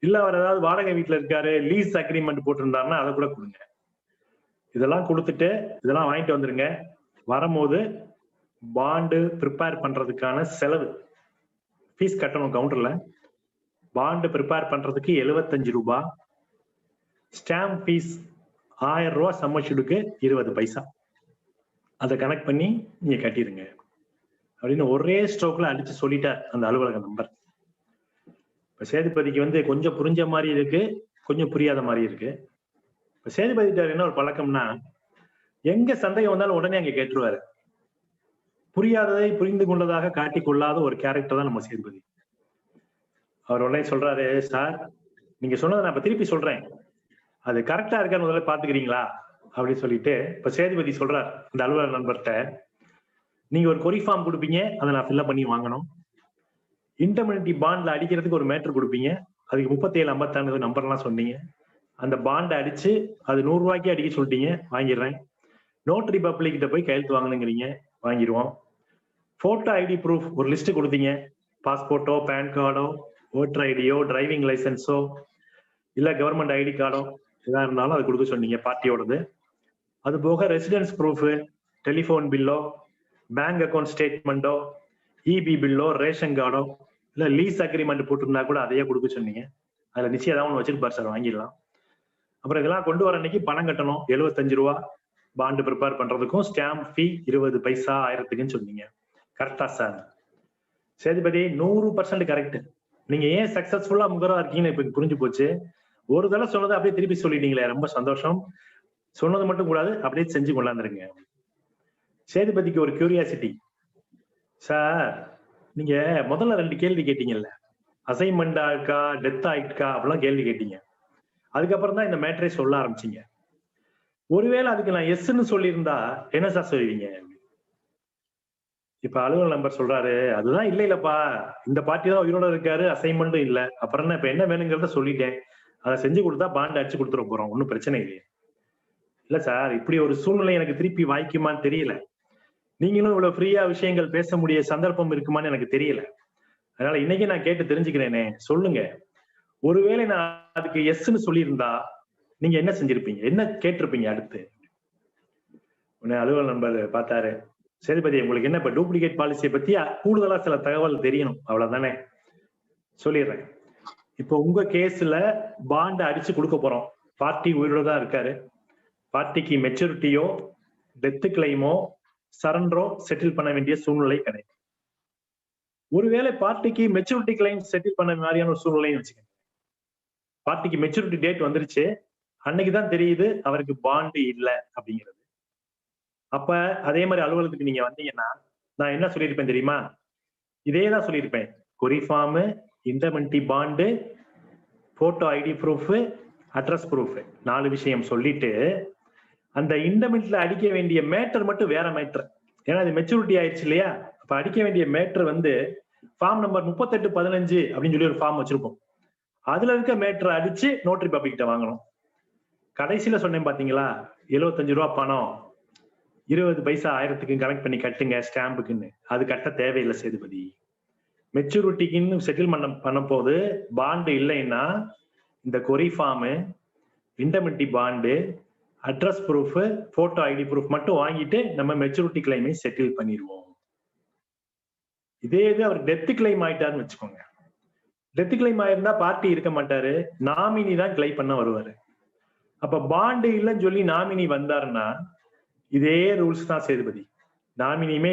இல்ல அவர் ஏதாவது வாடகை வீட்டுல இருக்காரு லீஸ் அக்ரிமெண்ட் போட்டிருந்தாருன்னா அதை கூட கொடுங்க. இதெல்லாம் கொடுத்துட்டு இதெல்லாம் வாங்கிட்டு வந்துருங்க. வரும்போது பாண்டு ப்ரிப்பேர் பண்றதுக்கான செலவு ஃபீஸ் கட்டணும் கவுண்டர்ல. பாண்டு ப்ரிப்பேர் பண்றதுக்கு 75 ரூபாய், ஸ்டாம்ப் ஃபீஸ் 1000 ரூபாய், சம்மஷீடுக்கு 20 பைசா. அதை கனெக்ட் பண்ணி நீங்க கட்டிடுங்க அப்படின்னு ஒரே ஸ்ட்ரோக்ல அடிச்சு சொல்லிட்டார் அந்த அலுவலக நம்பர். இப்ப சேதுபதிக்கு வந்து கொஞ்சம் புரிஞ்ச மாதிரி இருக்கு, கொஞ்சம் புரியாத மாதிரி இருக்கு. இப்ப சேதுபதிட்டார் என்ன ஒரு பழக்கம்னா, எங்க சந்தேகம் வந்தாலும் உடனே அங்க கேட்டுருவாரு. புரியாததை புரிந்து கொண்டதாக காட்டிக் கொள்ளாத ஒரு கேரக்டர் தான் நம்ம சேதுபதி. அவர் உடனே சொல்றாரு, சார் நீங்க சொன்னதை நான் இப்ப திருப்பி சொல்றேன், அது கரெக்டா இருக்கான்னு முதல்ல பாத்துக்கிறீங்களா அப்படின்னு சொல்லிட்டு இப்ப சேதுபதி சொல்றார் இந்த அலுவலக நண்பர்கிட்ட, நீங்க ஒரு கொரி ஃபார்ம் கொடுப்பீங்க, அதை நான் ஃபில்அப் பண்ணி வாங்கணும். இன்டர்மினிட்டி பாண்ட்ல அடிக்கிறதுக்கு ஒரு மேட்டர் கொடுப்பீங்க, அதுக்கு 3756 நம்பர்லாம் சொன்னீங்க. அந்த பாண்டை அடிச்சு அது 100 ரூபாய்க்கு அடிக்க சொல்லிட்டீங்க, வாங்கிடுறேன். நோட்டரி பப்ளிக் கிட்ட போய் கையெழுத்து வாங்கணுங்கிறீங்க, வாங்கிடுவோம். போட்டோ ஐடி ப்ரூஃப் ஒரு லிஸ்ட் கொடுத்தீங்க, பாஸ்போர்ட்டோ பேன் கார்டோ ஓட்டர் ஐடியோ டிரைவிங் லைசன்ஸோ இல்ல கவர்மெண்ட் ஐடி கார்டோ எதா இருந்தாலும் அது கொடுக்க சொன்னீங்க பார்ட்டியோடது. அது போக ரெசிடென்ஸ் ப்ரூஃப், டெலிஃபோன் பில்லோ, பேங்க் அக்கௌண்ட் ஸ்டேட்மெண்ட்டோ, இபி பில்லோ, ரேஷன் கார்டோ இல்ல லீஸ் அக்ரிமெண்ட் போட்டிருந்தா கூட அதையே கொடுக்க சொன்னீங்க. அதுல நிச்சயம் ஏதாவது ஒன்று வச்சிருப்பாரு சார், வாங்கிடலாம். அப்புறம் இதெல்லாம் கொண்டு வர அன்னைக்கு பணம் கட்டணும் 75 ரூபா பாண்டு ப்ரிப்பேர் பண்றதுக்கும், ஸ்டாம்ப் ஃபீ 20 பைசா 1000க்குன்னு சொன்னீங்க. கரெக்டா சார்? சேதுபதி 100% கரெக்ட். நீங்க ஏன் சக்சஸ்ஃபுல்லா முகரா இருக்கீங்கன்னு இப்ப புரிஞ்சு போச்சு. ஒரு தடவை சொன்னதை அப்படியே திருப்பி சொல்லிட்டீங்களே, ரொம்ப சந்தோஷம். சொன்னது மட்டும் கூடாது, அப்படியே செஞ்சு கொண்டாந்துருங்க. சேதுபதிக்கு ஒரு கியூரியாசிட்டி, சார் நீங்க முதல்ல 2 கேள்வி கேட்டீங்கல்ல, அசைன்மெண்ட் ஆயிருக்கா டெத் ஆயிட்டா அப்படிலாம் கேள்வி கேட்டீங்க. அதுக்கப்புறம் தான் இந்த மேட்டரை சொல்ல ஆரம்பிச்சீங்க. ஒருவேளை அதுக்கு நான் எஸ்ன்னு சொல்லியிருந்தா என்ன சார் சொல்லுவீங்க? இப்ப அலுவலக நம்பர் சொல்றாரு, அதுதான் இல்ல இல்லப்பா, இந்த பார்ட்டி தான் உயிரோட இருக்காரு, அசைன்மெண்ட்டும் இல்ல, அப்புறம் என்ன இப்ப என்ன வேணுங்கிறத சொல்லிட்டேன், அதை செஞ்சு கொடுத்தா பாண்டு அடிச்சு கொடுத்துட போறோம், ஒன்னும் பிரச்சனை இல்லையே. இல்ல சார், இப்படி ஒரு சூழ்நிலை எனக்கு திருப்பி வாய்க்குமான்னு தெரியல, நீங்களும் இவ்வளவு ஃப்ரீயா விஷயங்கள் பேச முடிய சந்தர்ப்பம் இருக்குமான்னு எனக்கு தெரியல. அதனால இன்னைக்கு நான் கேட்டு தெரிஞ்சுக்கிறேனே, சொல்லுங்க. ஒருவேளை நான் அதுக்கு எஸ்ன்னு சொல்லியிருந்தா நீங்க என்ன செஞ்சிருப்பீங்க, என்ன கேட்டிருப்பீங்க அடுத்து? உடனே அலுவலக நண்பர் பார்த்தாரு, சேதுபதி உங்களுக்கு என்ன இப்ப டூப்ளிகேட் பாலிசியை பத்தி கூடுதலா சில தகவல் தெரியணும், அவ்வளவுதானே? சொல்லிடுறேன். இப்போ உங்க கேஸ்ல பாண்டை அடிச்சு கொடுக்க போறோம், பார்ட்டி உயிரோட தான் இருக்காரு, பார்ட்டிக்கு மெச்சூரிட்டியோ டெத் கிளைமோ சரண்டரோ செட்டில் பண்ண வேண்டிய சூழ்நிலை கிடையாது. ஒருவேளை பார்ட்டிக்கு மெச்சூரிட்டி கிளைம் செட்டில் பண்ண மாதிரியான ஒரு சூழ்நிலைன்னு வச்சுக்கோங்க. பார்ட்டிக்கு மெச்சூரிட்டி டேட் வந்துருச்சு, அன்னைக்குதான் தெரியுது அவருக்கு பாண்டு இல்லை அப்படிங்கிறது. அப்ப அதே மாதிரி அலுவலகத்துக்கு நீங்க வந்தீங்கன்னா நான் என்ன சொல்லியிருப்பேன் தெரியுமா? இதேதான் சொல்லியிருப்பேன். கொரி form, indemnity bond, photo ID proof, address proof, 4 விஷயம் சொல்லிட்டு அந்த இன்டர்மினிட்ல அடிக்க வேண்டிய மேட்டர் மட்டும் வேற மேட்டர். ஏன்னா அது மெச்சூரிட்டி ஆயிடுச்சு இல்லையா? அப்ப அடிக்க வேண்டிய மேட்டர் வந்து ஃபார்ம் நம்பர் 3815 அப்படின்னு சொல்லி ஒரு ஃபார்ம் வச்சிருப்போம். அதுல இருக்க மேட்டரை அடிச்சு நோட்டரி பப்ளிக் கிட்ட வாங்கணும். கடைசியில சொன்னேன் பாத்தீங்களா, 75 ரூபா பணம் 20 பைசா 1000க்கு கனெக்ட் பண்ணி கட்டுங்க ஸ்டாம்புக்குன்னு, அது கட்ட தேவையில்லை சேதுபதி. மெச்சூரிட்டிக்குன்னு செட்டில்மெண்ட் பண்ண போது பாண்டு இல்லைன்னா இந்த கொரி form, indemnity bond, address proof, photo ID proof மட்டும் வாங்கிட்டு நம்ம மெச்சூரிட்டி கிளைமை செட்டில் பண்ணிடுவோம். இதே இது அவர் டெத் கிளைம் ஆயிட்டாருன்னு வச்சுக்கோங்க. டெத் கிளைம் ஆயிருந்தா பார்ட்டி இருக்க மாட்டாரு, நாமினி தான் கிளைம் பண்ண வருவாரு. அப்ப பாண்டு இல்லைன்னு சொல்லி நாமினி வந்தாருன்னா இதே ரூல்ஸ் தான் சேதுபதி. நாமினியுமே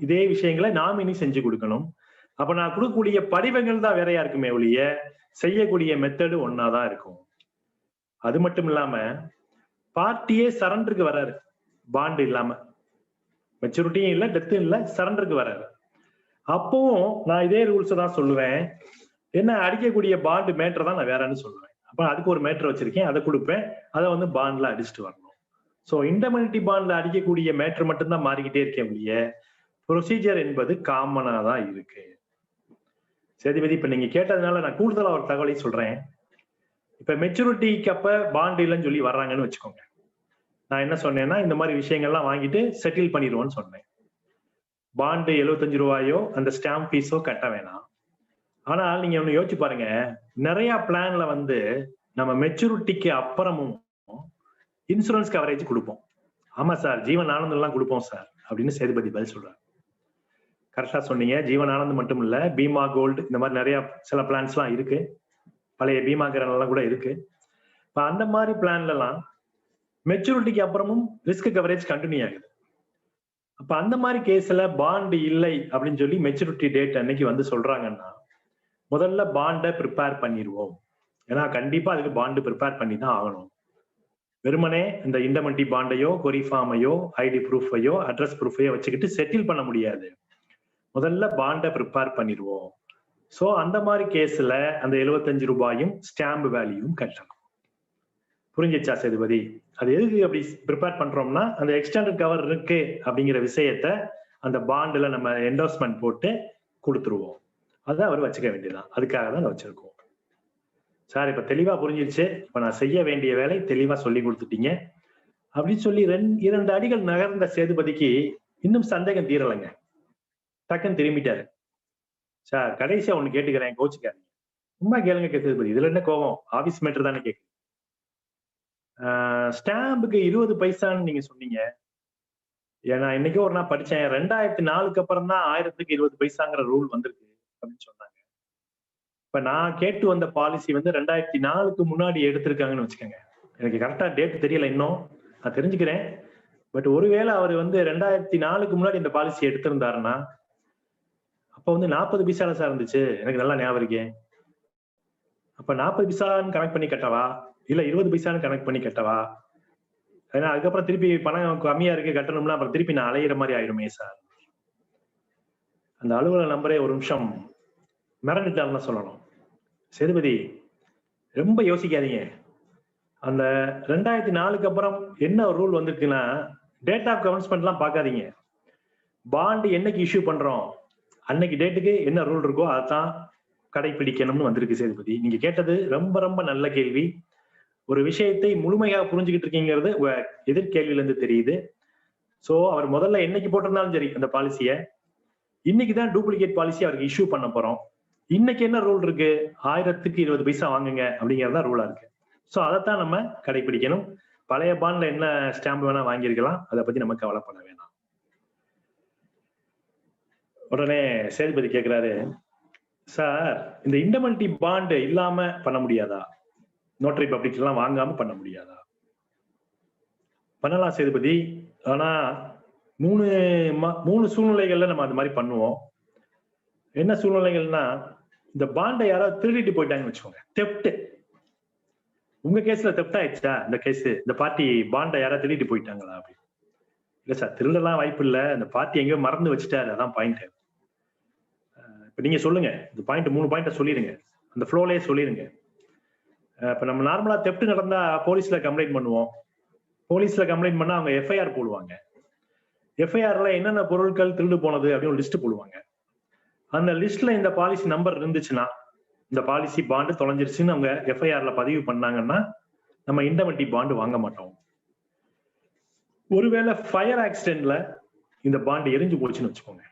இதே விஷயங்களை நாமினி செஞ்சு கொடுக்கணும். அப்ப நான் கொடுக்கக்கூடிய படிவங்கள் தான் வேறையா இருக்குமே ஒழிய செய்யக்கூடிய மெத்தடு ஒன்னாதான் இருக்கும். அது மட்டும் இல்லாம பார்ட்டியே சரண்டருக்கு வராரு, பாண்டு இல்லாம, மெச்சூரிட்டியும் இல்லை டெத்தும் இல்லை, சரண்டருக்கு வராரு. அப்பவும் நான் இதே ரூல்ஸ் தான் சொல்லுவேன். என்ன அடிக்கக்கூடிய பாண்டு மேட்டர் தான் நான் வேறன்னு சொல்லுவேன். அப்ப அதுக்கு ஒரு மேட்டர் வச்சிருக்கேன், அதை கொடுப்பேன், அதை வந்து பாண்ட்ல அடிச்சுட்டு வரணும். ஸோ இன்டர்மினிட்டி பாண்ட்ல அடிக்கக்கூடிய மேட்டர் மட்டும்தான் மாறிக்கிட்டே இருக்கேன் இல்லையே, ப்ரொசீஜர் என்பது காமனா தான் இருக்கு. சேதுபதி இப்ப நீங்க கேட்டதுனால நான் கூடுதலா ஒரு தகவலை சொல்றேன். இப்ப மெச்சூரிட்டிக்கு அப்ப பாண்ட் இல்லைன்னு சொல்லி வர்றாங்கன்னு வச்சுக்கோங்க. நான் என்ன சொன்னேன்னா இந்த மாதிரி விஷயங்கள்லாம் வாங்கிட்டு செட்டில் பண்ணிடுவோம்னு சொன்னேன். பாண்டு 75 ரூபாயோ அந்த ஸ்டாம்ப் ஃபீஸோ கட்ட வேணாம். ஆனால் நீங்க ஒண்ணு யோசிச்சு பாருங்க, நிறைய பிளான்ல வந்து நம்ம மெச்சூரிட்டிக்கு அப்புறமும் இன்சூரன்ஸ் கவரேஜ் கொடுப்போம். ஆமா சார், ஜீவன் ஆனந்தம் எல்லாம் கொடுப்போம் சார் அப்படின்னு சேதுபதி பதில் சொல்றாரு. கரெக்டா சொன்னீங்க. ஜீவன் ஆனந்த் மட்டும் இல்ல, பீமா கோல்டு இந்த மாதிரி நிறைய சில பிளான்ஸ் எல்லாம் இருக்கு. பழைய பீமா கரன் எல்லாம் கூட இருக்கு. இப்ப அந்த மாதிரி பிளான்ல எல்லாம் மெச்சூரிட்டிக்கு அப்புறமும் ரிஸ்க் கவரேஜ் கண்டினியூ ஆகுது. அப்ப அந்த மாதிரி கேஸ்ல பாண்டு இல்லை அப்படின்னு சொல்லி மெச்சூரிட்டி டேட் அன்னைக்கு வந்து சொல்றாங்கன்னா முதல்ல பாண்டை ப்ரிப்பேர் பண்ணிடுவோம். ஏன்னா கண்டிப்பா அதுக்கு பாண்டு ப்ரிப்பேர் பண்ணி தான் ஆகணும். வெறுமனே இந்த இண்டமென்டி பாண்டையோ கொரிஃபார்மையோ ஐடி ப்ரூஃபையோ அட்ரஸ் ப்ரூஃபையோ வச்சுக்கிட்டு செட்டில் பண்ண முடியாது. முதல்ல பாண்டை ப்ரிப்பேர் பண்ணிடுவோம். ஸோ அந்த மாதிரி கேஸ்ல அந்த 75 ரூபாயும் ஸ்டாம்ப் வேல்யூவும் கட்டணும். புரிஞ்சிச்சா சேதுபதி? அது எதுக்கு அப்படி ப்ரிப்பேர் பண்றோம்னா அந்த எக்ஸ்டெண்டட் கவர் இருக்கு அப்படிங்கிற விஷயத்த அந்த பாண்டுல நம்ம என்டோர்ஸ்மெண்ட் போட்டு கொடுத்துருவோம். அதை அவர் வச்சுக்க வேண்டியதுதான். அதுக்காக தான் வச்சிருக்கோம். சார் இப்ப தெளிவா புரிஞ்சிருச்சு. இப்ப நான் செய்ய வேண்டிய வேலை தெளிவா சொல்லி கொடுத்துட்டீங்க அப்படின்னு சொல்லி 2 அடிகள் நகர்ந்த சேதுபதிக்கு இன்னும் சந்தேகம் தீரலைங்க. டக்குன்னு திரும்பிட்டாரு. சார் கடைசியா ஒண்ணு கேட்டுக்கிறேன், கோச்சுக்காதீங்க. சும்மா கேளுங்க சேதுபதி, இதுல என்ன கோபம்? ஆபீஸ் மேட்டர் தானே கேட்கு. ஸ்டாம்புக்கு 20 பைசான்னு நீங்க சொன்னீங்க. ஏன்னா இன்னைக்கு ஒரு நான் படிச்சேன், 2004க்கு அப்புறம் தான் 1000க்கு 20 பைசாங்கிற ரூல் வந்திருக்கு அப்படின்னு சொன்னாங்க. இப்ப நான் கேட்டு வந்த பாலிசி வந்து 2004க்கு முன்னாடி எடுத்திருக்காங்கன்னு வச்சுக்கோங்க. எனக்கு கரெக்டா டேட் தெரியல, இன்னும் நான் தெரிஞ்சுக்கிறேன். பட் ஒருவேளை அவர் வந்து 2004க்கு முன்னாடி இந்த பாலிசி எடுத்திருந்தாருன்னா அப்ப வந்து 40 பைசால சார் இருந்துச்சு, எனக்கு நல்லா ஞாபகம் இருக்கே. அப்ப 40 பைசான்னு கனெக்ட் பண்ணி கட்டவா இல்ல 20 பைசான்னு கனெக்ட் பண்ணி கட்டவா? ஏன்னா அதுக்கப்புறம் திருப்பி பணம் கம்மியா இருக்கு கட்டணும்னா அப்புறம் திருப்பி நான் அலையிற மாதிரி ஆயிடுமே சார். அந்த அலுவலக நம்பரே ஒரு நிமிஷம் மிரண்டுட்டாருன்னு சொல்லணும். சேதுபதி ரொம்ப யோசிக்காதீங்க. அந்த 2004க்கு அப்புறம் என்ன ரூல் வந்திருக்குன்னா டேட் ஆஃப் கமென்ஸ்மெண்ட் எல்லாம் பார்க்காதீங்க. பாண்டு என்னைக்கு இஷ்யூ பண்றோம் அன்னைக்கு டேட்டுக்கு என்ன ரூல் இருக்கோ அதான் கடைபிடிக்கணும்னு வந்திருக்கு. சேதுபதி நீங்க கேட்டது ரொம்ப ரொம்ப நல்ல கேள்வி. ஒரு விஷயத்தை முழுமையாக புரிஞ்சுக்கிட்டு இருக்கீங்கிறது எதிர்கேள்வியில இருந்து தெரியுது. சோ அவர் முதல்ல என்னைக்கு போட்டிருந்தாலும் சரி அந்த பாலிசிய, இன்னைக்குதான் டூப்ளிகேட் பாலிசி அவருக்கு இஷ்யூ பண்ண போறோம். இன்னைக்கு என்ன ரூல் இருக்கு? 1000க்கு 20 பைசா வாங்குங்க அப்படிங்கறதா ரூலா இருக்கு. சோ அதைத்தான் நம்ம கடைபிடிக்கணும். பழைய பாண்ட்ல என்ன ஸ்டாம்ப் வேணா வாங்கியிருக்கலாம், அதை பத்தி நம்ம கவலைப்பட வேணாம். உடனே சேதுபதி கேட்கிறாரு, சார் இந்த இண்டமென்டி பாண்டு இல்லாம பண்ண முடியாதா? நோட்டரி பப்ளிக் எல்லாம் வாங்காம பண்ண முடியாதா? பண்ணலாம் சேதுபதி. ஆனா 3 சூழ்நிலைகள்ல நம்ம அது மாதிரி பண்ணுவோம். என்ன சூழ்நிலைகள்னா, இந்த பாண்டை யாராவது திருடிட்டு போயிட்டாங்கன்னு வச்சுக்கோங்க. தெப்ட். உங்க கேஸ்ல தெப்ட் ஆயிடுச்சா? இந்த கேஸ் இந்த பார்ட்டி பாண்டை யாராவது திருடிட்டு போயிட்டாங்களா? அப்படி இல்ல சார், திருடலாம் வாய்ப்பு இல்ல, இந்த பார்ட்டி எங்கேயோ மறந்து வச்சுட்டாரு, அதான் பாயிண்ட். இப்ப நீங்க சொல்லுங்க, இந்த பாயிண்ட் 3 பாயிண்ட சொல்லிருங்க, அந்த ஃப்ளோலயே சொல்லிருங்க. இப்ப நம்ம நார்மலா தெப்ட் நடந்தா போலீஸ்ல கம்ப்ளைண்ட் பண்ணுவோம். போலீஸ்ல கம்ப்ளைண்ட் பண்ணா அவங்க எஃப்ஐஆர் போடுவாங்க. எஃப்ஐஆர்ல என்னென்ன பொருட்கள் திருடு போனது அப்படின்னு லிஸ்ட் போடுவாங்க. அந்த லிஸ்ட்ல இந்த பாலிசி நம்பர் இருந்துச்சுன்னா, இந்த பாலிசி பாண்டு தொலைஞ்சிருச்சுன்னு அவங்க எஃப்ஐஆர்ல பதிவு பண்ணாங்கன்னா நம்ம இண்டமென்டி பாண்டு வாங்க மாட்டோம். ஒருவேளை ஃபயர் ஆக்சிடென்ட்ல இந்த பாண்டு எரிஞ்சு போச்சுன்னு வச்சுக்கோங்க.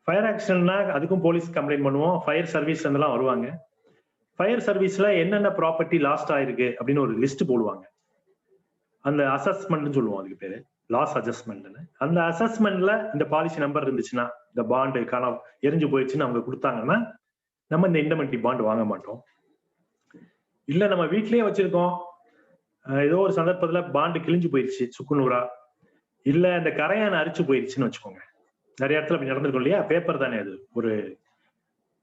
ஃபயர் ஆக்சிடென்ட்னா அதுக்கும் போலீஸ் கம்ப்ளைண்ட் பண்ணுவோம். ஃபயர் சர்வீஸ்ல இருந்தெல்லாம் வருவாங்க. ஃபயர் சர்வீஸ்ல என்னென்ன ப்ராப்பர்ட்டி லாஸ்ட் ஆயிருக்கு அப்படின்னு ஒரு லிஸ்ட் போடுவாங்க. அந்த அசஸ்மெண்ட்னு சொல்லுவோம், அதுக்கு பேரு லாஸ் அட்ஜஸ்ட்மெண்ட்னு. அந்த அசஸ்மெண்ட்ல இந்த பாலிசி நம்பர் இருந்துச்சுன்னா, இந்த பாண்டு எரிஞ்சு போயிடுச்சுன்னு அவங்க கொடுத்தாங்கன்னா நம்ம இந்த இண்டமென்டி பாண்டு வாங்க மாட்டோம். இல்ல நம்ம வீட்லயே வச்சிருக்கோம், ஏதோ ஒரு சந்தர்ப்பத்துல பாண்டு கிழிஞ்சு போயிடுச்சு சுக்குநூறா, இல்ல இந்த கரையான அரிச்சு போயிடுச்சுன்னு வச்சுக்கோங்க. நிறைய இடத்துல அப்படி நடந்திருக்கும் இல்லையா? பேப்பர் தானே, அது ஒரு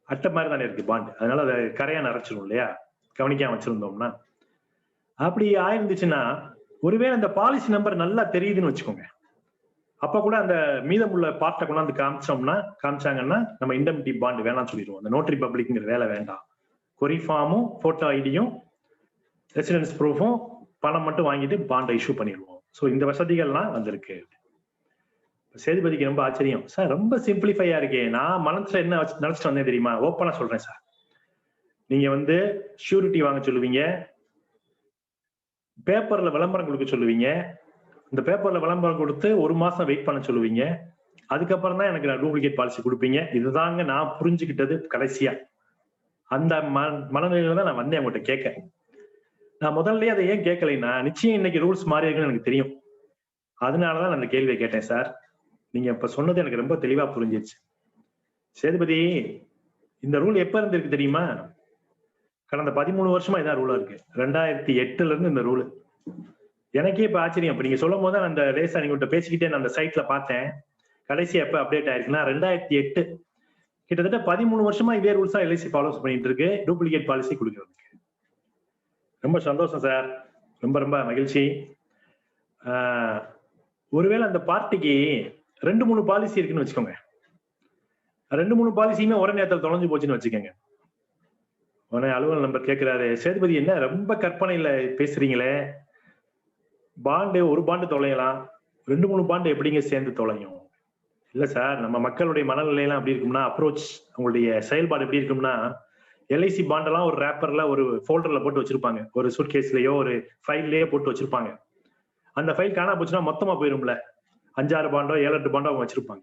அட்டை மாதிரி தானே இருக்கு பாண்டு, அதனால அதை கரையான அரைச்சிடும் இல்லையா, கவனிக்காம வச்சிருந்தோம்னா. அப்படி ஆயிருந்துச்சுன்னா ஒருவேளை அந்த பாலிசி நம்பர் நல்லா தெரியுதுன்னு வச்சுக்கோங்க, அப்ப கூட அந்த மீதமுள்ள பார்ட்டை கொண்டாந்து காமிச்சாங்கன்னா நம்ம இண்டமென்டி பாண்டு வேணாம்னு சொல்லிடுவோம். அந்த நோட்டரி பப்ளிக்ங்கிற வேலை வேண்டாம். கொரிஃபார்மும் போட்டோ ஐடியும் ரெசிடென்ஸ் ப்ரூஃபும் பணம் மட்டும் வாங்கிட்டு பாண்டை இஷ்யூ பண்ணிடுவோம். ஸோ இந்த வசதிகள்லாம் வந்திருக்கு. சேதுபதிக்கு ரொம்ப ஆச்சரியம். சார் ரொம்ப சிம்பிளிஃபையா இருக்கே, நான் மனசுல என்ன நினைச்சிட்டு வந்தேன் தெரியுமா? ஓப்பனா சொல்றேன் சார். நீங்க வந்து ஷூரிட்டி வாங்க சொல்லுவீங்க, பேப்பர்ல விளம்பரம் கொடுக்க சொல்லுவீங்க. இந்த பேப்பர்ல விளம்பரம் கொடுத்து 1 மாசம் வெயிட் பண்ண சொல்லுவீங்க. அதுக்கப்புறம் தான் எனக்கு டூப்ளிகேட் பாலிசி கொடுப்பீங்க. இதுதாங்க நான் புரிஞ்சுக்கிட்டது கடைசியா. அந்த மனநிலையில தான் நான் வந்தேன் உங்கள்கிட்ட கேட்க. நான் முதல்லயே அதை ஏன் கேட்கலைன்னா, நிச்சயம் இன்னைக்கு ரூல்ஸ் மாறி இருக்குன்னு எனக்கு தெரியும். அதனாலதான் நான் அந்த கேள்வியை கேட்டேன் சார். நீங்க இப்ப சொன்னது எனக்கு ரொம்ப தெளிவா புரிஞ்சிருச்சு. சேதுபதி, இந்த ரூல் எப்ப இருந்து இருக்கு தெரியுமா? கடந்த 13 வருஷமா இதான் ரூலா இருக்கு. 2008ல இருந்து இந்த ரூல். எனக்கே இப்ப ஆச்சரியம். இப்ப நீங்க சொல்லும் போது அந்த லேசா நீங்க பேசிக்கிட்டே நான் அந்த சைட்ல பார்த்தேன். கடைசி எப்ப அப்டேட் ஆயிருக்குன்னா 2008. கிட்டத்தட்ட 13 வருஷமா இதே ரூல்ஸா எல்ஐசி ஃபாலோ பண்ணிட்டு இருக்கு, டூப்ளிகேட் பாலிசி கொடுக்கறதுக்கு. ரொம்ப சந்தோஷம் சார், ரொம்ப ரொம்ப மகிழ்ச்சி. ஒருவேளை அந்த பார்ட்டிக்கு 2-3 பாலிசி இருக்குன்னு வச்சுக்கோங்க. 2-3 பாலிசியுமே ஒரே நேரத்தில் தொலைஞ்சு போச்சுன்னு வச்சுக்கோங்க. உடனே அலுவலக நம்பர் கேட்கிறாரு, சேதுபதி என்ன ரொம்ப கற்பனையில பேசுறீங்களே, பாண்டு ஒரு பாண்டு தொலையலாம், 2-3 பாண்டு எப்படிங்க சேர்ந்து தொலையும்? இல்ல சார், நம்ம மக்களுடைய மனநிலையெல்லாம் எப்படி இருக்கும்னா, அப்ரோச் அவங்களுடைய செயல்பாடு எப்படி இருக்கும்னா, எல்ஐசி பாண்டெல்லாம் ஒரு ரேப்பர்ல ஒரு ஃபோல்டர்ல போட்டு வச்சிருப்பாங்க, ஒரு சூட்கேஸ்லயோ ஒரு ஃபைல்லயோ போட்டு வச்சிருப்பாங்க. அந்த ஃபைல் காணா போச்சுன்னா மொத்தமா போயிரும்ல, 5-6 பாண்டோ 7-8 பாண்டோ அவங்க வச்சிருப்பாங்க.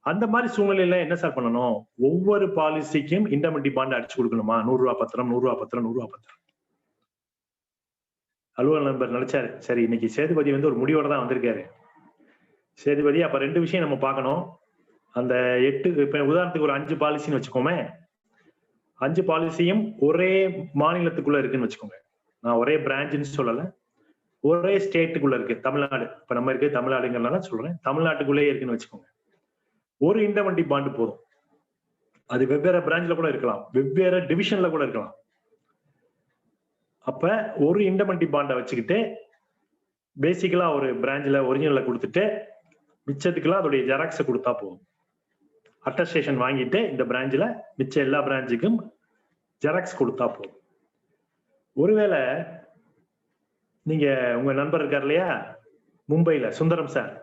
அந்த மாதிரி சூழ்நிலையில என்ன சார் பண்ணணும்? ஒவ்வொரு பாலிசிக்கும் இண்டெமெனிட்டி பாண்ட் அடிச்சு கொடுக்கணுமா? 100 ரூபா பத்திரம், 100 ரூபா பத்திரம், 100 ரூபா பத்திரம். அலுவலக நண்பர் நினைச்சாரு, சரி இன்னைக்கு சேதுபதி ஒரு முடிவோட தான் வந்திருக்காரு. சேதுபதி, அப்ப 2 விஷயம் நம்ம பார்க்கணும். அந்த 8, இப்ப உதாரணத்துக்கு ஒரு 5 பாலிசின்னு வச்சுக்கோமே, 5 பாலிசியும் ஒரே மாநிலத்துக்குள்ள இருக்குன்னு வச்சுக்கோங்க. நான் ஒரே பிரான்ச்னு சொல்லல, ஒரே ஸ்டேட்டுக்குள்ள இருக்கு. தமிழ்நாடு, இப்ப நம்ம இருக்கு தமிழ்நாடுங்கிறனால சொல்றேன், தமிழ்நாட்டுக்குள்ளே இருக்குன்னு வச்சுக்கோங்க. ஒரு இண்டெமெனிட்டி பாண்டு போதும். அது வெவ்வேறு பிரான்ச்ல கூட இருக்கலாம், வெவ்வேறு டிவிஷன்ல கூட இருக்கலாம். அப்ப ஒரு இண்டெமெனிட்டி பாண்டை வச்சுக்கிட்டு பேசிக்கலா ஒரு பிரான்ச்ல ஒரிஜினலை கொடுத்துட்டு மிச்சத்துக்கெல்லாம் அதோடைய ஜெராக்ஸை கொடுத்தா போதும். அட்டஸ்டேஷன் வாங்கிட்டு இந்த பிரான்ச்ல மிச்ச எல்லா பிரான்ச்சுக்கும் ஜெராக்ஸ் கொடுத்தா போதும். ஒருவேளை நீங்க உங்க நண்பர் இருக்கார் இல்லையா மும்பைல, சுந்தரம் சார்,